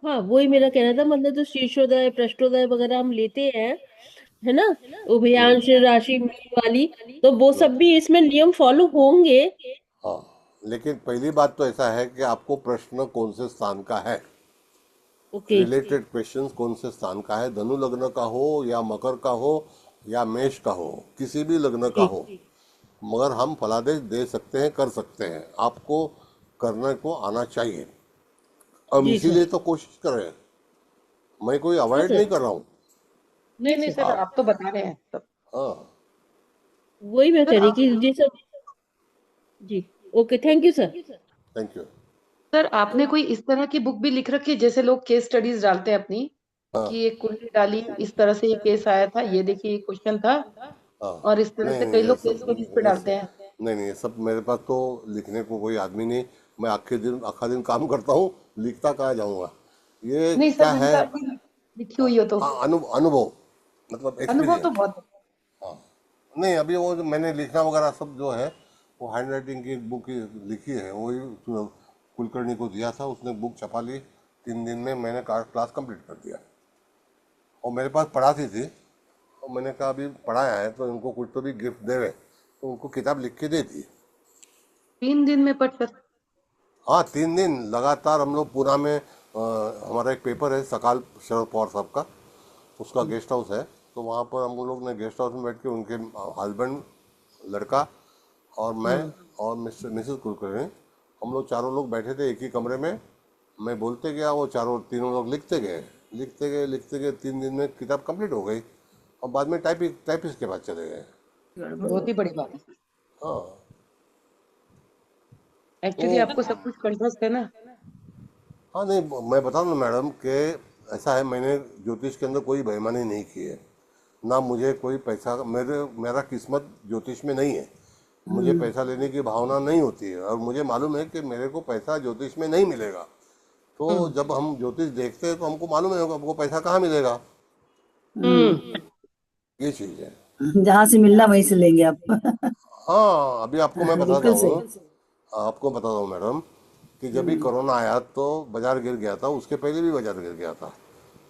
हाँ, वही मेरा कहना था, मतलब जो शीर्षोदय पृष्ठोदय वगैरह हम लेते हैं, है ना, उभयांश राशि मीन वाली, तो वो सब भी इसमें नियम फॉलो होंगे। हाँ, लेकिन पहली बात तो ऐसा है कि आपको प्रश्न कौन से स्थान का है, ओके। रिलेटेड क्वेश्चंस कौन से स्थान का है, धनु लग्न का हो या मकर का हो या मेष का हो, किसी भी लग्न का जी हो, मगर हम फलादेश दे सकते हैं, कर सकते हैं, आपको करने को आना चाहिए। हम जी इसीलिए सर। तो कोशिश कर रहे हैं, मैं कोई हाँ अवॉइड सर। नहीं कर रहा हूँ। नहीं नहीं सर, आप आप तो बता रहे हैं सब। हाँ वही मैं सर कह रही आप कि ये सब। जी। Okay, thank you sir. Thank you. Sir आपने कोई इस तरह की बुक भी लिख रखी है, जैसे लोग केस स्टडीज डालते हैं अपनी, हाँ कि एक कुंडली डाली, इस तरह से ये केस आया था, ये देखिए ये क्वेश्चन था, हाँ, और इस तरह नहीं से नहीं कई ये लोग केस सब, स्टडीज पे डालते हैं। नहीं नहीं ये सब मेरे पास तो लिखने को कोई आदमी नहीं, मैं आखा दिन काम करता हूँ, लिखता कहाँ जाऊँगा। ये नहीं सर क्या मैंने है, कहा आपकी लिखी हुई हो तो। अनुभव, मतलब अनुभव तो एक्सपीरियंस। बहुत है। हाँ, नहीं अभी वो जो मैंने लिखना वगैरह सब जो है वो हैंड राइटिंग की बुक लिखी है, वही कुलकर्णी को दिया था, उसने बुक छपा ली, 3 दिन में मैंने क्लास कंप्लीट कर दिया। और मेरे पास पढ़ाती थी, और मैंने कहा अभी पढ़ाया है तो इनको कुछ तो भी गिफ्ट देवे, तो उनको किताब लिख के दे दी। 3 दिन में पढ़ सर। हाँ 3 दिन लगातार हम लोग पूना में हमारा एक पेपर है सकाल शरद पवार साहब का, उसका गेस्ट हाउस है, तो वहाँ पर हम लोग ने गेस्ट हाउस में बैठ के उनके हस्बैंड, लड़का और मैं और मिसेस कुलकर्णी, हम लोग चारों लोग बैठे थे एक ही कमरे में। मैं बोलते गया, वो तीनों लोग लिखते गए 3 दिन में किताब कंप्लीट हो गई और बाद में टाइपिस्ट के पास चले गए। बहुत ही बड़ी बात है। हाँ एक्चुअली तो आपको सब कुछ कंठस्थ है ना। हाँ नहीं, मैं बता दूँ मैडम कि ऐसा है, मैंने ज्योतिष के अंदर कोई बेईमानी नहीं की है, ना मुझे कोई पैसा, मेरा किस्मत ज्योतिष में नहीं है, मुझे पैसा लेने की भावना नहीं होती है और मुझे मालूम है कि मेरे को पैसा ज्योतिष में नहीं मिलेगा। तो जब हम ज्योतिष देखते हैं तो हमको मालूम है हमको पैसा कहाँ मिलेगा, ये चीज़ है। जहाँ से मिलना वहीं से लेंगे आप। हाँ अभी आपको मैं बताता बिल्कुल हूँ, सही। आपको बताता हूँ मैडम कि जब भी कोरोना आया तो बाजार गिर गया था, उसके पहले भी बाजार गिर गया था।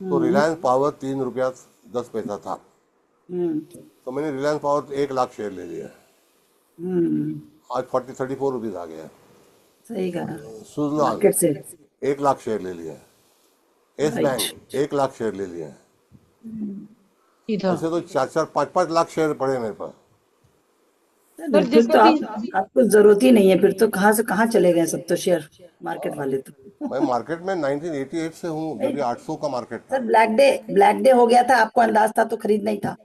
तो रिलायंस पावर 3 रुपया 10 पैसा था, तो मैंने रिलायंस पावर 1 लाख शेयर ले लिया, आज 34 रुपीज आ गया। सही कहा। सुजलॉन मार्केट से 1 लाख शेयर ले लिया, S right. Bank 1 lakh share ले लिया, सीधा ऐसे तो 4-4 5-5 लाख शेयर पड़े मेरे पास। सर फिर जैसे तो अभी आपको जरूरत ही नहीं है, फिर तो कहाँ से कहाँ चले गए सब तो शेयर मार्केट वाले तो। मैं मार्केट में 1988 से हूँ, जब ये 800 का मार्केट था। सर ब्लैक डे हो गया था, आपको अंदाज था तो खरीदना ही था।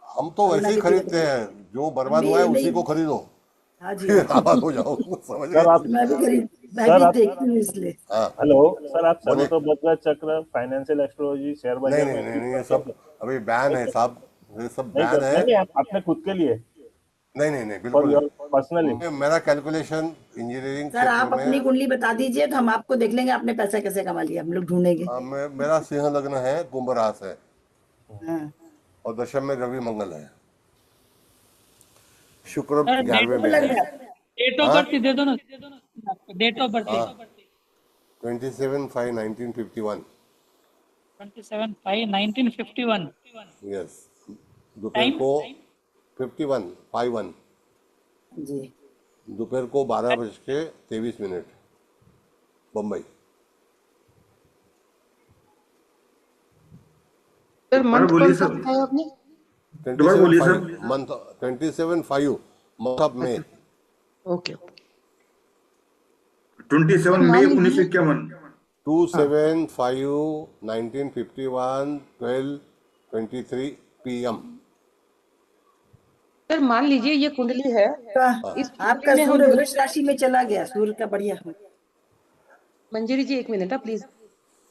हम तो वैसे ही कोरोना की खरीदते वजह हैं, जो बर्बाद हुआ है नहीं उसी को खरीदो, हाँ जी फिर आबाद हो जाओ। समझ सर गए? आप मैं सर भी आप देखती हूँ इसलिए। हाँ हेलो सर, आप बोले। सर्वतोमुद्रा चक्र, फाइनेंशियल एस्ट्रोलॉजी, शेयर नहीं बाजार नहीं में नहीं नहीं, ये करते सब अभी बैन है साहब, ये सब नहीं बैन है। नहीं, आप अपने खुद के लिए, नहीं नहीं नहीं, फॉर बिल्कुल योर नहीं। पर्सनली। मेरा कैलकुलेशन इंजीनियरिंग सर आप क्षेत्र अपनी में कुंडली बता दीजिए तो हम आपको देख लेंगे आपने पैसा कैसे कमा लिया, हम लोग ढूंढेंगे। मेरा सिंह लग्न है, कुंभ रास है हाँ। और दशम में रवि मंगल है, शुक्र सर 11वें में है। डेट ऑफ हाँ बर्थ दे दो ना, डेट ऑफ बर्थ हाँ 27/5/1951। 27/5/1951। यस, दोपहर टाइम को 51 जी दोपहर को 12:23 बम्बई। सर मंथ बोलिए कौन सा सर, बताया आपने? दोबारा बोलिए sir. 27/5 month 27/5 month of May. Okay 27 मान मई लीजिए 1951। 27/5/1951 12:23 PM। सर मान लीजिए ये कुंडली है, इस कुंडली आपका में हम सूर्य बोले, वृष राशि में चला गया, सूर्य का बढ़िया। मंजरी जी 1 मिनट है प्लीज।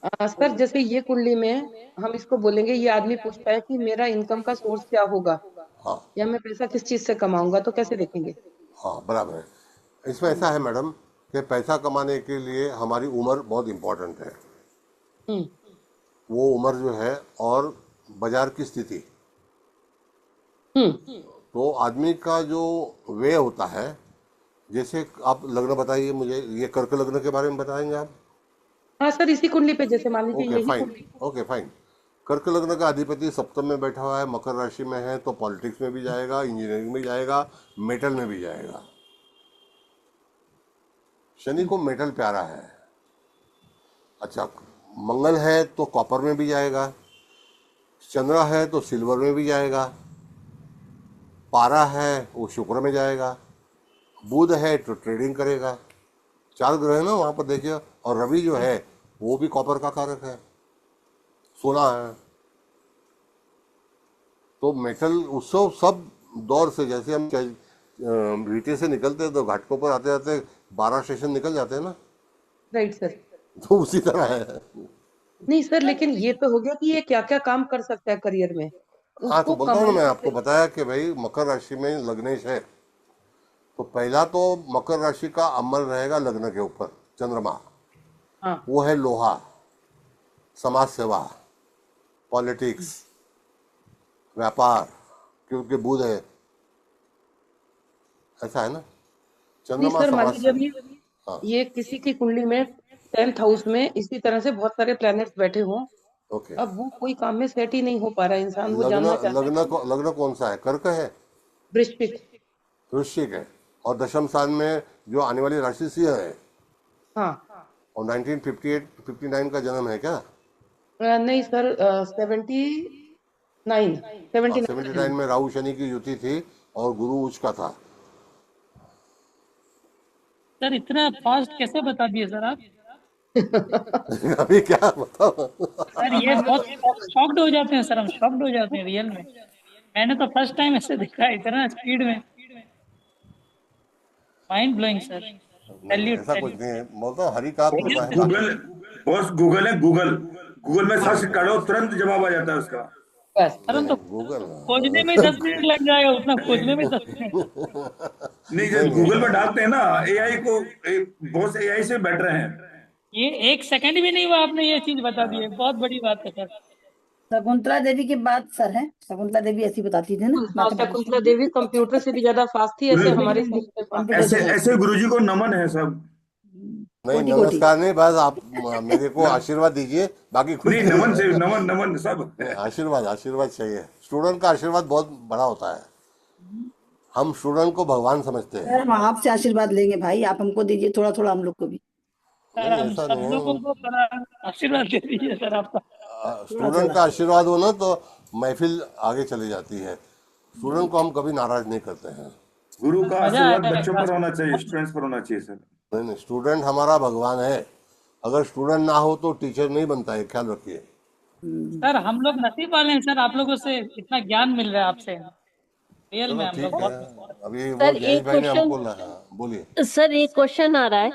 सर जैसे ये कुंडली में हम इसको बोलेंगे, ये आदमी पूछता है कि मेरा इनकम का सोर्स क्या होगा हाँ या मैं पैसा किस चीज से कमाऊंगा, तो कैसे देखेंगे? हाँ बराबर है। इसमें ऐसा है मैडम कि पैसा कमाने के लिए हमारी उम्र बहुत इम्पोर्टेंट है, हम्म वो उम्र जो है और बाजार की स्थिति। हम्म तो आदमी का जो वे होता है, जैसे आप लग्न बताइए मुझे, ये कर्क लग्न के बारे में बताएंगे आप? हाँ सर इसी कुंडली पे जैसे मान लीजिए ओके यही फाइन, कुंडली। Okay fine. कर्क लग्न का अधिपति सप्तम में बैठा हुआ है, मकर राशि में है, तो पॉलिटिक्स में भी जाएगा, इंजीनियरिंग में जाएगा, मेटल में भी जाएगा। शनि को मेटल प्यारा है। अच्छा, मंगल है तो कॉपर में भी जाएगा, चंद्र है तो सिल्वर में भी जाएगा, पारा है वो शुक्र में जाएगा, बुध है तो ट्रेडिंग करेगा। 4 ग्रह है ना वहाँ पर देखिए, और रवि जो है वो भी कॉपर का कारक है, सोना है। तो मेटल उत्सव सब दौर से, जैसे हम रीटे से निकलते हैं तो घाटकों पर आते आते 12 स्टेशन निकल जाते हैं ना, राइट सर। तो उसी तरह है। नहीं सर, लेकिन ये तो हो गया कि ये क्या क्या काम कर सकता है करियर में, हाँ तो उसको बोलता हूँ ना, मैं कमाने आपको से। बताया कि भाई मकर राशि में लग्नेश है, तो पहला तो मकर राशि का अमल रहेगा लग्न के ऊपर, चंद्रमा। हाँ वो है लोहा, समाज सेवा, पॉलिटिक्स, व्यापार, क्योंकि बुध है, ऐसा है ना, नहीं चंद्रमा सर, मान समाज लीजिए अभी सेवा। हाँ ये किसी की कुंडली में 10th हाउस में इसी तरह से बहुत सारे प्लैनेट्स बैठे हों, ओके। अब वो कोई काम में सेट ही नहीं हो पा रहा है इंसान, वो लग्न जानना चाहता है। लग्न कौन सा है? कर्क है, वृश्चिक। वृश्चिक है, और दशम स्थान में जो आने वाली राशि सिंह है, हाँ। और 1958-59 का जन्म है क्या? नहीं सर, 79, 79 में राहु शनि की युति थी और गुरु उच्च का था। सर इतना फास्ट कैसे बता दिए सर आप? अभी क्या बताओ। सर ये बहुत शॉक्ड हो जाते हैं सर, हम शॉक्ड हो जाते हैं रियल में। मैंने तो फर्स्ट टाइम ऐसे देखा है इतना स्पीड में। Mind blowing sir. नहीं, ऐसा कुछ नहीं है, बोलता हूँ हरि का कृपा है। गूगल, बॉस गूगल है, गूगल में सर्च करो तुरंत जवाब आ जाता है उसका। सर तो गूगल खोजने में 10 मिनट लग जाएगा, उतना खोजने में 10 मिनट। नहीं, जब गूगल में डालते हैं ना एआई को, बॉस एआई से बेटर हैं। ये 1 सेकंड भी नहीं हुआ, आपने ये चीज बता दी है, बहुत बड़ी बात है सर। शकुंतला देवी की बात सर है, शकुंतला देवी ऐसी बताती थी ना। हाँ, शकुंतला देवी कंप्यूटर से भी ज्यादा फास्ट थी, ऐसे हमारे ऐसे गुरुजी को नमन है सब। नहीं, नमस्कार नहीं, बस आप मेरे को आशीर्वाद दीजिए, बाकी कुछ नहीं, नमन से नमन सब। आशीर्वाद चाहिए। स्टूडेंट का आशीर्वाद बहुत बड़ा होता है, हम स्टूडेंट को भगवान समझते हैं। हम आपसे आशीर्वाद लेंगे भाई, आप हमको दीजिए थोड़ा थोड़ा, हम लोग को भी। सर हम सब लोगों को आशीर्वाद दे दीजिए सर आपका। स्टूडेंट का आशीर्वाद हो ना तो महफिल आगे चली जाती है। स्टूडेंट को हम कभी नाराज नहीं करते हैं। गुरु का आशीर्वाद बच्चों पर होना चाहिए, स्टूडेंट्स पर होना चाहिए सर। नहीं, स्टूडेंट हमारा भगवान है। अगर स्टूडेंट ना हो तो टीचर नहीं बनता है, ख्याल रखिए। सर हम लोग नसीब वाले हैं सर, आप लोगों से इतना ज्ञान मिल रहा है आपसे रियल में। हम लोग अभी वो सर जयेश एक भाई ने हमको क्वेश्चन, बोलिए सर एक क्वेश्चन आ रहा है,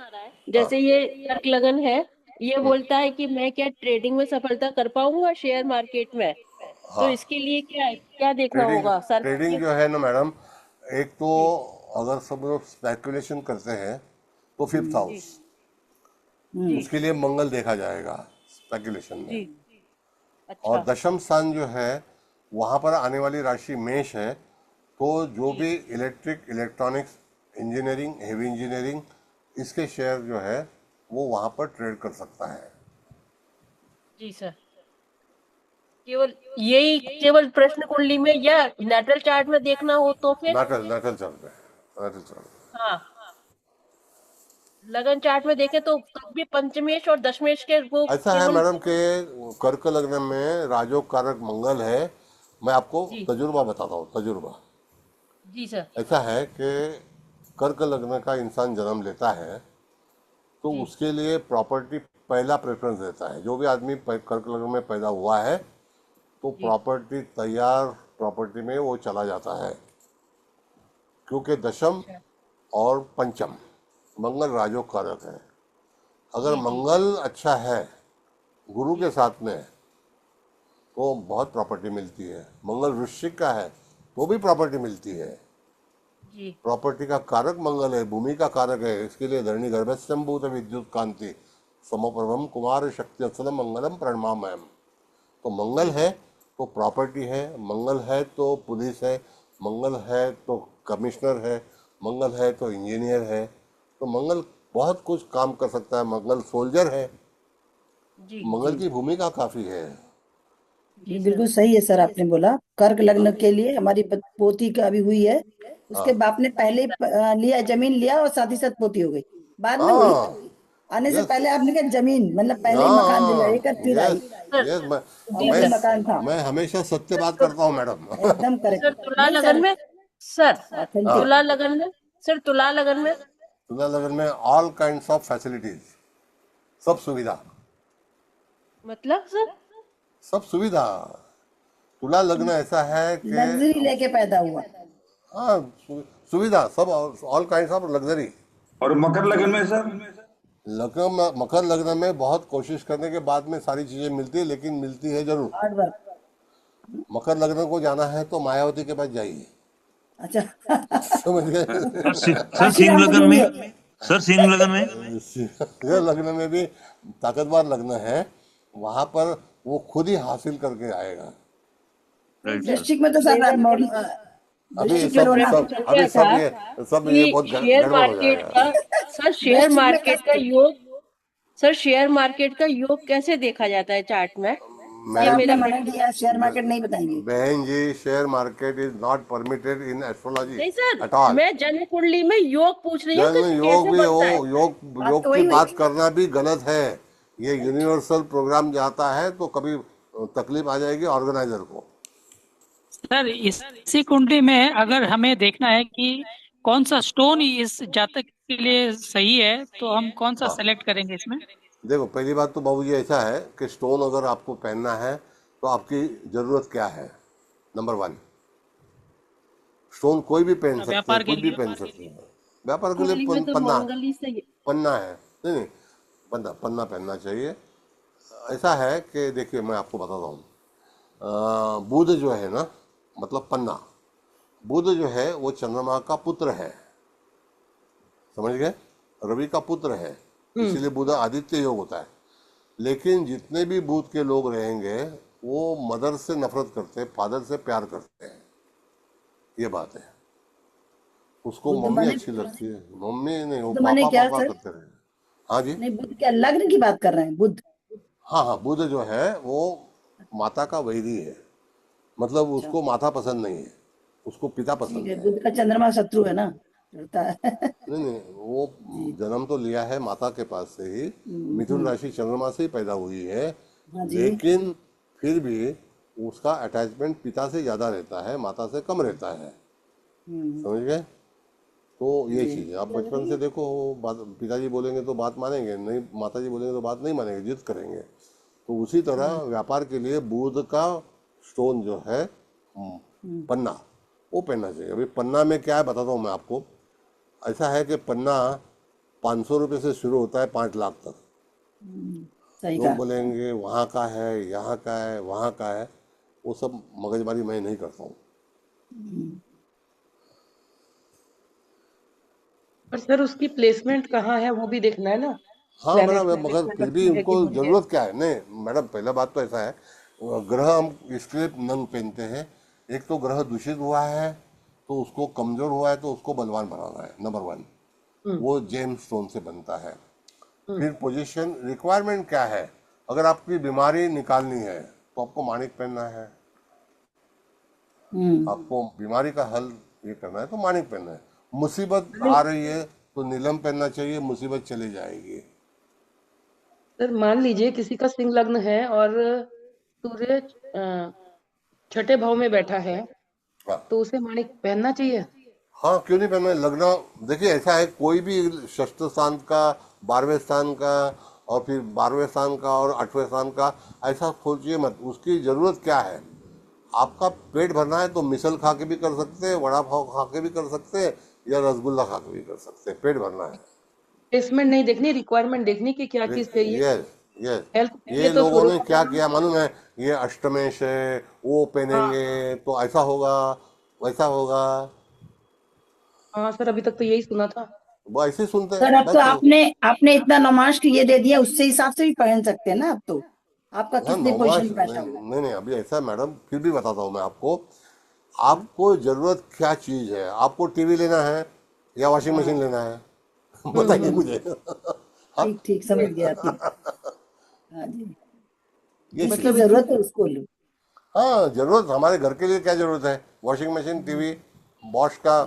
जैसे ये कर्क लगन है, ये बोलता है कि मैं क्या ट्रेडिंग में सफलता कर पाऊंगा शेयर मार्केट में? तो इसके लिए क्या क्या देखना होगा सर? ट्रेडिंग जो है ना मैडम, एक तो अगर सब लोग स्पेकुलेशन करते हैं तो 5th हाउस, उसके लिए मंगल देखा जाएगा स्पेकुलेशन में। अच्छा। और दशम स्थान जो है वहाँ पर आने वाली राशि मेष है, तो जो भी electric, electronics, engineering, heavy engineering, इसके शेयर जो है वो वहाँ पर ट्रेड कर सकता है। जी सर, केवल यही केवल प्रश्न कुंडली में या नेटल चार्ट में देखना हो तो फिर? नाटल चार्ट में। हाँ, लगन चार्ट में देखें तो तब भी पंचमेश और दशमेश के वो ऐसा है मैडम के कर्क लग्न में राजयोग कारक मंगल है। मैं आपको तजुर्बा बताता हूँ, तजुर्बा। जी सर। ऐसा है कि कर्क लग्न का इंसान जन्म लेता है तो उसके लिए प्रॉपर्टी पहला प्रेफरेंस देता है। जो भी आदमी कर्क लग्न में पैदा हुआ है तो प्रॉपर्टी, तैयार प्रॉपर्टी में वो चला जाता है, क्योंकि दशम और पंचम मंगल राजयोग कारक है। अगर मंगल अच्छा है गुरु के साथ में तो बहुत प्रॉपर्टी मिलती है। मंगल वृश्चिक का है तो भी प्रॉपर्टी मिलती है। प्रॉपर्टी का कारक मंगल है, भूमि का कारक है। इसके लिए धरणी गर्भस्यंभूत विद्युत कांति समप्रभम कुमार शक्ति असल मंगलम प्रणमामयम। तो मंगल है तो प्रॉपर्टी है, मंगल है तो पुलिस है, मंगल है तो कमिश्नर है, मंगल है तो इंजीनियर है। तो मंगल बहुत कुछ काम कर सकता है। मंगल सोल्जर है, मंगल की भूमिका काफी है। जी बिल्कुल सही है सर, आपने बोला कर्क लग्न के लिए हमारी पोती का भी हुई है, उसके बाप ने पहले लिया, जमीन लिया और साथ ही साथ पोती हो गई, बाद में हुई। आने से पहले आपने कहा जमीन, मतलब पहले ही मकान दिला, एक मकान था। मैं हमेशा सत्य बात करता हूँ मैडम। एकदम करेक्ट। तुला लगन में सर, तुला लगन में सर, तुला लगन में ऑल काइंड्स ऑफ फैसिलिटीज, सब सुविधा, मतलब सर सब सुविधा। तुला लग्न ऐसा है कि लग्जरी लेके पैदा हुआ। हाँ, सुविधा सब, ऑल काइंड्स ऑफ लग्जरी। और मकर लग्न में सर, मकर लग्न में बहुत कोशिश करने के बाद में सारी चीजें मिलती है, लेकिन मिलती है जरूर। मकर लग्न को जाना है तो मायावती के पास जाइए। अच्छा समझ गए सर सिंह लगन में, सर सिंह लगन में, यह लग्न में भी ताकतवर लग्न है, वहां पर वो खुद ही हासिल करके आएगा। डिस्ट्रिक्ट में तो सर अभी सब ये बहुत शेयर मार्केट का सर, शेयर मार्केट का योग, सर शेयर मार्केट का योग कैसे देखा जाता है चार्ट में? सर ये आपने मेरा मना किया, शेयर मार्केट नहीं बताएंगे। बहन जी, share market is not permitted in astrology नहीं सर, एट ऑल। मैं जन्म कुंडली में योग पूछ रही हूँ जन्म कि योग कैसे भी हो, बनता है। योग बात योग तो की वही हुई। बात करना भी गलत है। ये यूनिवर्सल प्रोग्राम जाता है तो कभी तकलीफ आ जाएगी ऑर्गेनाइजर को। सर इसी कुंडली में अगर हमें देखना है कि कौन सा स्टोन इस जातक के लिए सही है, तो हम कौन सा हाँ, सेलेक्ट करेंगे इसमें? देखो पहली बात तो बाबूजी ऐसा है कि स्टोन अगर आपको पहनना है तो आपकी ज़रूरत क्या है। नंबर वन, स्टोन कोई भी पहन सकते हैं, व्यापार के कुछ भी लिए। पहन सकते हैं। व्यापार के लिए कुंडली में तो पन्ना, मंगल ही सही है। पन्ना है। नहीं नहीं, पन्ना पन्ना पहनना चाहिए। ऐसा है कि देखिए मैं आपको बताता हूँ, बुध जो है ना, मतलब पन्ना, बुध जो है वो चंद्रमा का पुत्र है, समझ गए, रवि का पुत्र है, इसीलिए बुध आदित्य योग होता है। लेकिन जितने भी बुध के लोग रहेंगे वो मदर से नफरत करते हैं, फादर से प्यार करते हैं, ये बात है। उसको बुद्ध मम्मी माने, अच्छी लगती है, मम्मी नहीं, वो बुद्ध माने पापा क्या पापा सर? करते रहे। हाँ जी, नहीं, बुद्ध क्या लग्न की बात कर रहे हैं? बुद्ध? हाँ हाँ, बुध जो है वो माता का वैरी है, मतलब अच्छा, उसको माता पसंद नहीं है, उसको पिता ठीक पसंद है। है। बुद्ध का चंद्रमा शत्रु है ना, लड़ता है। नहीं नहीं, वो जी। जन्म तो लिया है माता के पास से ही, मिथुन राशि चंद्रमा से ही पैदा हुई है, हाँ जी। लेकिन फिर भी उसका अटैचमेंट पिता से ज़्यादा रहता है, माता से कम रहता है, हम्म, समझ गए। तो ये जी। चीज़ है, आप बचपन से देखो, बात पिताजी बोलेंगे तो बात मानेंगे नहीं, माताजी बोलेंगे तो बात नहीं मानेंगे, जिद करेंगे। तो उसी तरह व्यापार के लिए बुध का स्टोन जो है पन्ना, वो पहनना चाहिए। अभी पन्ना में क्या है बताता हूँ मैं आपको। ऐसा है कि पन्ना 500 रुपये से शुरू होता है 5 लाख तक। सही लोग कहा। बोलेंगे वहाँ का है, यहाँ का है, वहाँ का है, वो सब मगजमारी मैं नहीं करता हूँ। पर सर उसकी प्लेसमेंट कहाँ है वो भी देखना है ना, हाँ प्लेनेट बराबर, में मगर में फिर भी लक्ष्मी है कि उनको बुध है। ज़रूरत क्या है। नहीं मैडम, पहला बात तो ऐसा है, ग्रह हम इसलिए नंग पहनते हैं, एक तो ग्रह दूषित हुआ है तो उसको कमज़ोर हुआ है तो उसको बलवान बनाना है, नंबर वन। हम्म वो जेम स्टोन से बनता है। हम्म फिर पोजीशन रिक्वायरमेंट क्या है, अगर आपकी बीमारी निकालनी है तो आपको माणिक पहनना है, आपको बीमारी का हल ये करना है तो माणिक पहनना है। मुसीबत आ रही है तो नीलम पहनना चाहिए, मुसीबत चली जाएगी। सर मान लीजिए किसी का सिंह लग्न है और सूर्य छठे भाव में बैठा है, हाँ तो उसे माणिक पहनना चाहिए। हाँ, क्यों नहीं पहनना है? लगना, देखिए ऐसा है, कोई भी षष्ठ स्थान का, 12वें स्थान का, और फिर 12वें स्थान का और 8वें स्थान का, ऐसा सोचिए मत। उसकी ज़रूरत क्या है, आपका पेट भरना है तो मिसल खा के भी कर सकते हैं, वड़ा पाव खा के भी कर सकते हैं, या रसगुल्ला खा के भी कर सकते हैं, पेट भरना है। प्लेसमेंट नहीं देखनी, रिक्वायरमेंट देखनी कि क्या चीज चाहिए। Yes yes. हेल्थ के लिए ये तो लोगों सूर्य ने क्या भगवान। किया मालूम है, ये अष्टमेश है, वो हाँ पहनेंगे तो ऐसा होगा, वैसा होगा, हाँ सर, अभी तक तो यही सुना था। वो ऐसे ही सुनते सर हैं अब तो बस। आपने आपने इतना नौमाश ये दे दिया, उससे हिसाब से भी पहन सकते हैं ना अब तो। आपका हाँ कितनी नौमास पोजीशन बैठा हुआ है? नहीं नहीं, अभी ऐसा है मैडम, फिर भी बताता हूँ मैं आपको। आपको जरूरत क्या चीज है, आपको टीवी लेना है या वॉशिंग हाँ, मशीन लेना है? बताइए हम्म, मुझे। हाँ, ठीक ठीक समझ गया, ठीक। हाँ जी, ये जिसकी चीज। मतलब इसमें जरूरत है उसको लो। हाँ, जरूरत हमारे घर के लिए क्या जरूरत है, वॉशिंग मशीन, टीवी, बॉश का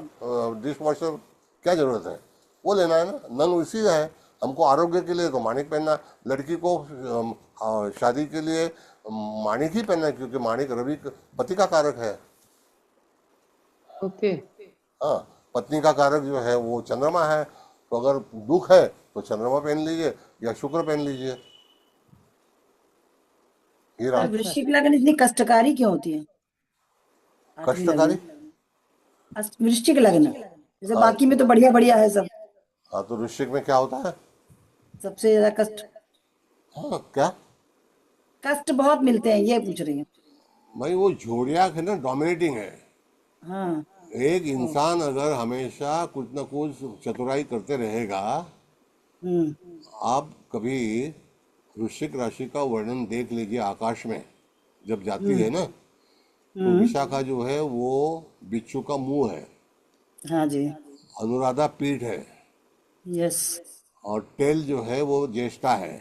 डिश वॉशर, क्या जरूरत है, वो लेना है ना। नंग इसी है, हमको आरोग्य के लिए तो माणिक पहनना, लड़की को शादी के लिए माणिक ही पहनना है, क्योंकि माणिक रवि पति का कारक है। ओके। हाँ, पत्नी का कारक जो है वो चंद्रमा है, तो अगर दुख है तो चंद्रमा पहन लीजिए या शुक्र पहन लीजिए, हीरा। सर अच्छा। वृश्चिक लगन इतनी कष्टकारी क्यों होती है? आठवीं कष्टकारी। लगन, वृश्चिक लगन, जैसे हाँ बाकी में तो बढ़िया बढ़िया है सब, हाँ, तो वृश्चिक में क्या होता है? सबसे ज्यादा कष्ट, हाँ क्या कष्ट बहुत मिलते हैं, ये पूछ रही हूँ। भाई, वो जोड़ियाक है ना, डोमिनेटिंग है। हाँ। एक इंसान अगर हमेशा कुछ ना कुछ चतुराई करते रहेगा, हम्म आप कभी वृश्चिक राशि का वर्णन देख लीजिए आकाश में, जब जाती है ना, तो हम्म विशाखा जो है वो बिच्छू का मुंह है, हाँ जी। अनुराधा पीठ है, यस। और टेल जो है वो ज्येष्ठा है,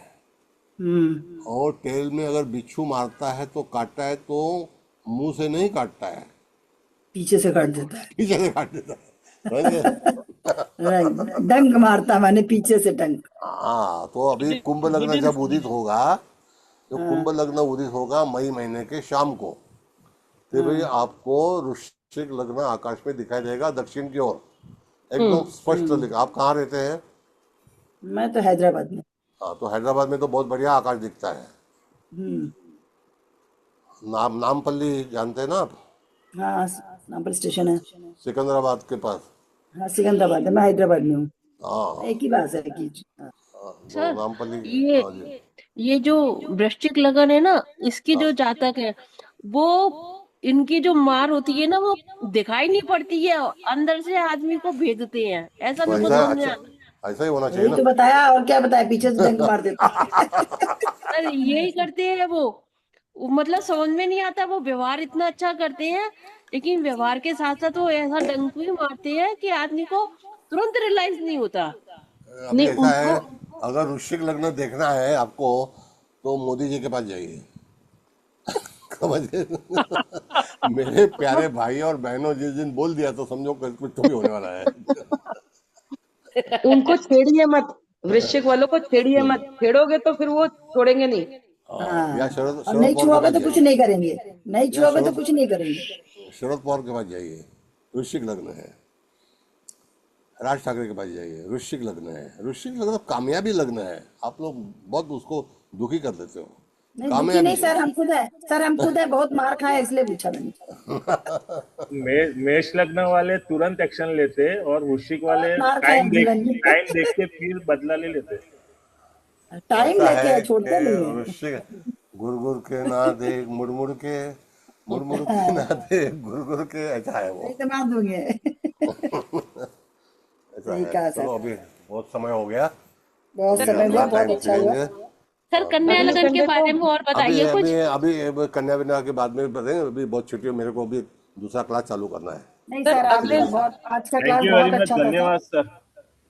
और टेल में अगर बिच्छू मारता है तो काटता है तो मुंह से नहीं काटता है, पीछे से काट देता है। पीछे से काट देता है, समझ गए? राइट, डंक मारता माने पीछे से डंक। हाँ, तो अभी कुंभ लग्न जब उदित होगा, तो कुंभ लग्न उदित होगा मई महीने के शाम को, तो भाई आपको वृश्चिक लग्न आकाश में दिखाई देगा दक्षिण की ओर, एकदम स्पष्ट दिखा। आप कहाँ रहते हैं? मैं तो हैदराबाद में। हाँ, तो हैदराबाद में तो बहुत बढ़िया आकाश दिखता है। नामपल्ली जानते हैं ना आप? हाँ, नामपल स्टेशन है। सिकंदराबाद के पास। हाँ, सिकंदराबाद है, मैं हैदराबाद में हूँ। हाँ, एक ही बात है कि सर नामपल्ली। ये हाँ जी, ये जो वृश्चिक लगन है ना, इसकी जो जातक है वो, इनकी जो मार होती है ना वो दिखाई नहीं पड़ती है, अंदर से आदमी को भेदते हैं, ऐसा तो मेरे को ऐसा समझ में अच्छा, आता ऐसा ही होना चाहिए वही ना। तो बताया, और क्या बताया, पीछे से डंक मार देता है। है। अरे यही करते हैं वो मतलब समझ में नहीं आता, वो व्यवहार इतना अच्छा करते हैं लेकिन व्यवहार के साथ साथ वो ऐसा डंक भी मारते हैं कि आदमी को तुरंत रियलाइज नहीं होता। अभी नहीं ऐसा है, उनको अगर वृश्चिक लग्न देखना है आपको तो मोदी जी के पास जाइए। समझ गए? मेरे प्यारे भाई और बहनों, जिस दिन बोल दिया तो समझो कुछ तो भी होने वाला है। उनको छेड़िए मत, वृश्चिक वालों को छेड़िए मत, छेड़ोगे तो फिर वो छोड़ेंगे नहीं। हाँ, या शरद और शरद नहीं पवार के छुओगे पास तो कुछ जाइए, नहीं करेंगे, नहीं या छुओगे तो शरद कुछ नहीं करेंगे। शरद पवार के पास जाइए, वृश्चिक लग्न है। राज ठाकरे के पास जाइए, वृश्चिक लग्न है। वृश्चिक लग्न कामयाबी लग्न है। आप लोग बहुत उसको दुखी कर देते हो। नहीं दुखी कामयाबी नहीं सर, हम खुद है सर, हम खुद है, बहुत मार खाए इसलिए पूछा मैंने। मेष लग्न वाले तुरंत एक्शन लेते और वृश्चिक वाले बहुत मार खाए हम जीवन में। टाइम देख के फिर बदला ले लेते। टाइम ऐसा लेके है छोड़ते कि नहीं है। वृश्चिक गुड़ गुड़ के ना देख, मुड़ मुड़ के, मुड़ मुड़ के ना देख, गुड़ गुड़ के, ऐसा है वो। नहीं तो मार दूंगे। ऐसा सही है। कहा चलो, सर, अभी बहुत समय हो गया, बहुत अभी समय अगला हुआ, बहुत टाइम अच्छा हुआ। फिरेंगे। सर कन्या अगले लगन के संडे को बारे में और अभी बताइए कुछ। अभी अभी कन्या विन्या के बाद में बताएंगे। अभी बहुत छुट्टी है, मेरे को अभी दूसरा क्लास चालू करना है, नहीं सर सर, अगले आपका बहुत, आज का थैंक क्लास यू वेरी बहुत मच, अच्छा था सर। धन्यवाद सर।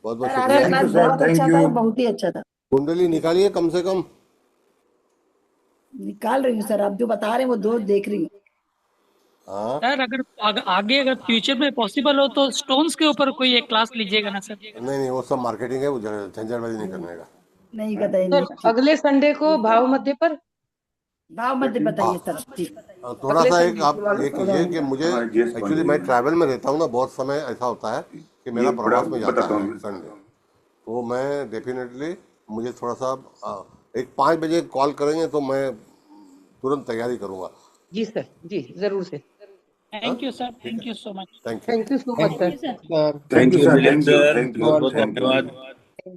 बहुत बहुत सर आज का शुक्रिया। थैंक यू क्लास सर, बहुत थैंक अच्छा था, यू। और बहुत ही अच्छा था। कुंडली निकालिए कम से कम। निकाल रही हूँ सर, आप जो बता रहे हैं वो दो देख रही हूँ। हाँ, सर अगर आगे अगर फ्यूचर में पॉसिबल हो तो स्टोन्स के ऊपर कोई एक क्लास लीजिएगा ना सर। नहीं वो सब मार्केटिंग है, वो झंझटबाजी नहीं करने का। नहीं बताइए, सर नहीं ठीक। अगले संडे को भाव मध्य पर, भाव मध्य बताइए सर जी। थोड़ा अगले सा एक संडे आप ये कीजिए कि मुझे, हाँ, yes, एक्चुअली मैं ट्रैवल में रहता हूँ ना, बहुत समय ऐसा होता है कि ये मेरा बड़ा प्रवास में जाता बताता है हूँ। संडे, तो मैं डेफिनेटली, मुझे थोड़ा सा एक 5 बजे कॉल करेंगे तो मैं तुरंत तैयारी करूँगा। जी सर, जी जरूर से। Thank you sir, thank you so much. Thank you. Thank you so much thank sir. You sir. Thank you sir, thank you, sir, thank you, बहुत बहुत थैंक यू, धन्यवाद।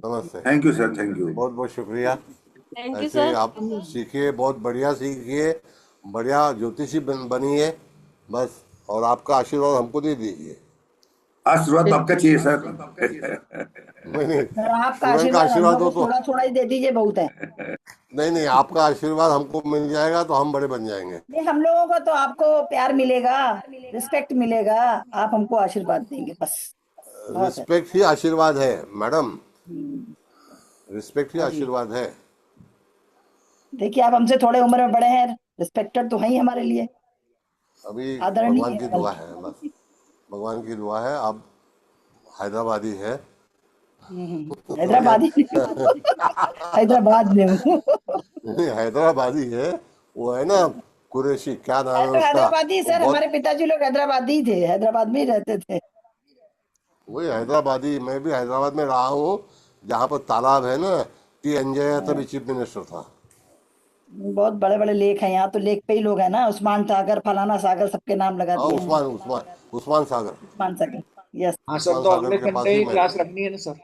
नमस्ते। Thank you sir, thank you. बहुत बहुत शुक्रिया। Thank you ऐसे sir. आप सीखिए, बहुत बढ़िया सीखिए, बढ़िया ज्योतिषी बनिए बस, और आपका आशीर्वाद हमको दे दीजिए। आशीर्वाद तो आपका चाहिए सर। नहीं, सर आपका सूरज का आशीर्वाद हम आशीर्वाद लोग हो को तो, थोड़ा थोड़ा ही दे दीजिए, बहुत है। नहीं आपका आशीर्वाद हमको मिल जाएगा तो हम बड़े बन जाएंगे। नहीं, हम लोगों को तो आपको प्यार मिलेगा, रिस्पेक्ट मिलेगा, आप हमको आशीर्वाद देंगे बस, बहुत है। रिस्पेक्ट ही आशीर्वाद है मैडम, रिस्पेक्ट ही हाँ जी, आशीर्वाद है। देखिए आप हमसे थोड़े उम्र में बड़े हैं, रिस्पेक्टेड तो है ही हमारे लिए, अभी आदरणीय भगवान है की दुआ बल्कि। है, बस भगवान की दुआ है। आप हैदराबादी है, हैदराबादी हैदराबाद में हूँ। हैदराबादी है, वो है ना कुरैशी, क्या नाम है तो उसका, हैदराबादी वो सर, बहुत, हमारे पिताजी लोग हैदराबादी थे, हैदराबाद में ही रहते थे। वही हैदराबादी। मैं भी हैदराबाद में रहा हूँ, जहाँ पर तालाब है ना, टी अंजय तभी चीफ मिनिस्टर था। बहुत बड़े बड़े लेक हैं यहाँ, तो लेक पे ही लोग हैं ना, उस्मान सागर, फलाना सागर, सबके नाम लगा हाँ, दिए हैं। उस्मान सागर, उस्मान सागर, यस। हाँ सर, उस्मान तो सागर अगले के पास संडे ही ही मैं, क्लास रखनी है ना सर?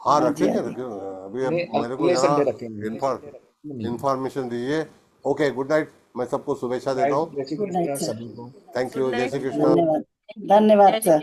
हाँ हाँ जी, हाँ रखेंगे जी। अभी अब नहीं, मेरे को अगले जरा संडे रखेंगे। इंफॉर्मेशन दीजिए। ओके, गुड नाइट, मैं सबको शुभेच्छा देता हूँ। जय Shri good Krishna night sir, सभी को। थैंक गुड यू, जय नाइट। श्री कृष्ण। धन्यवाद, धन्यवाद सर।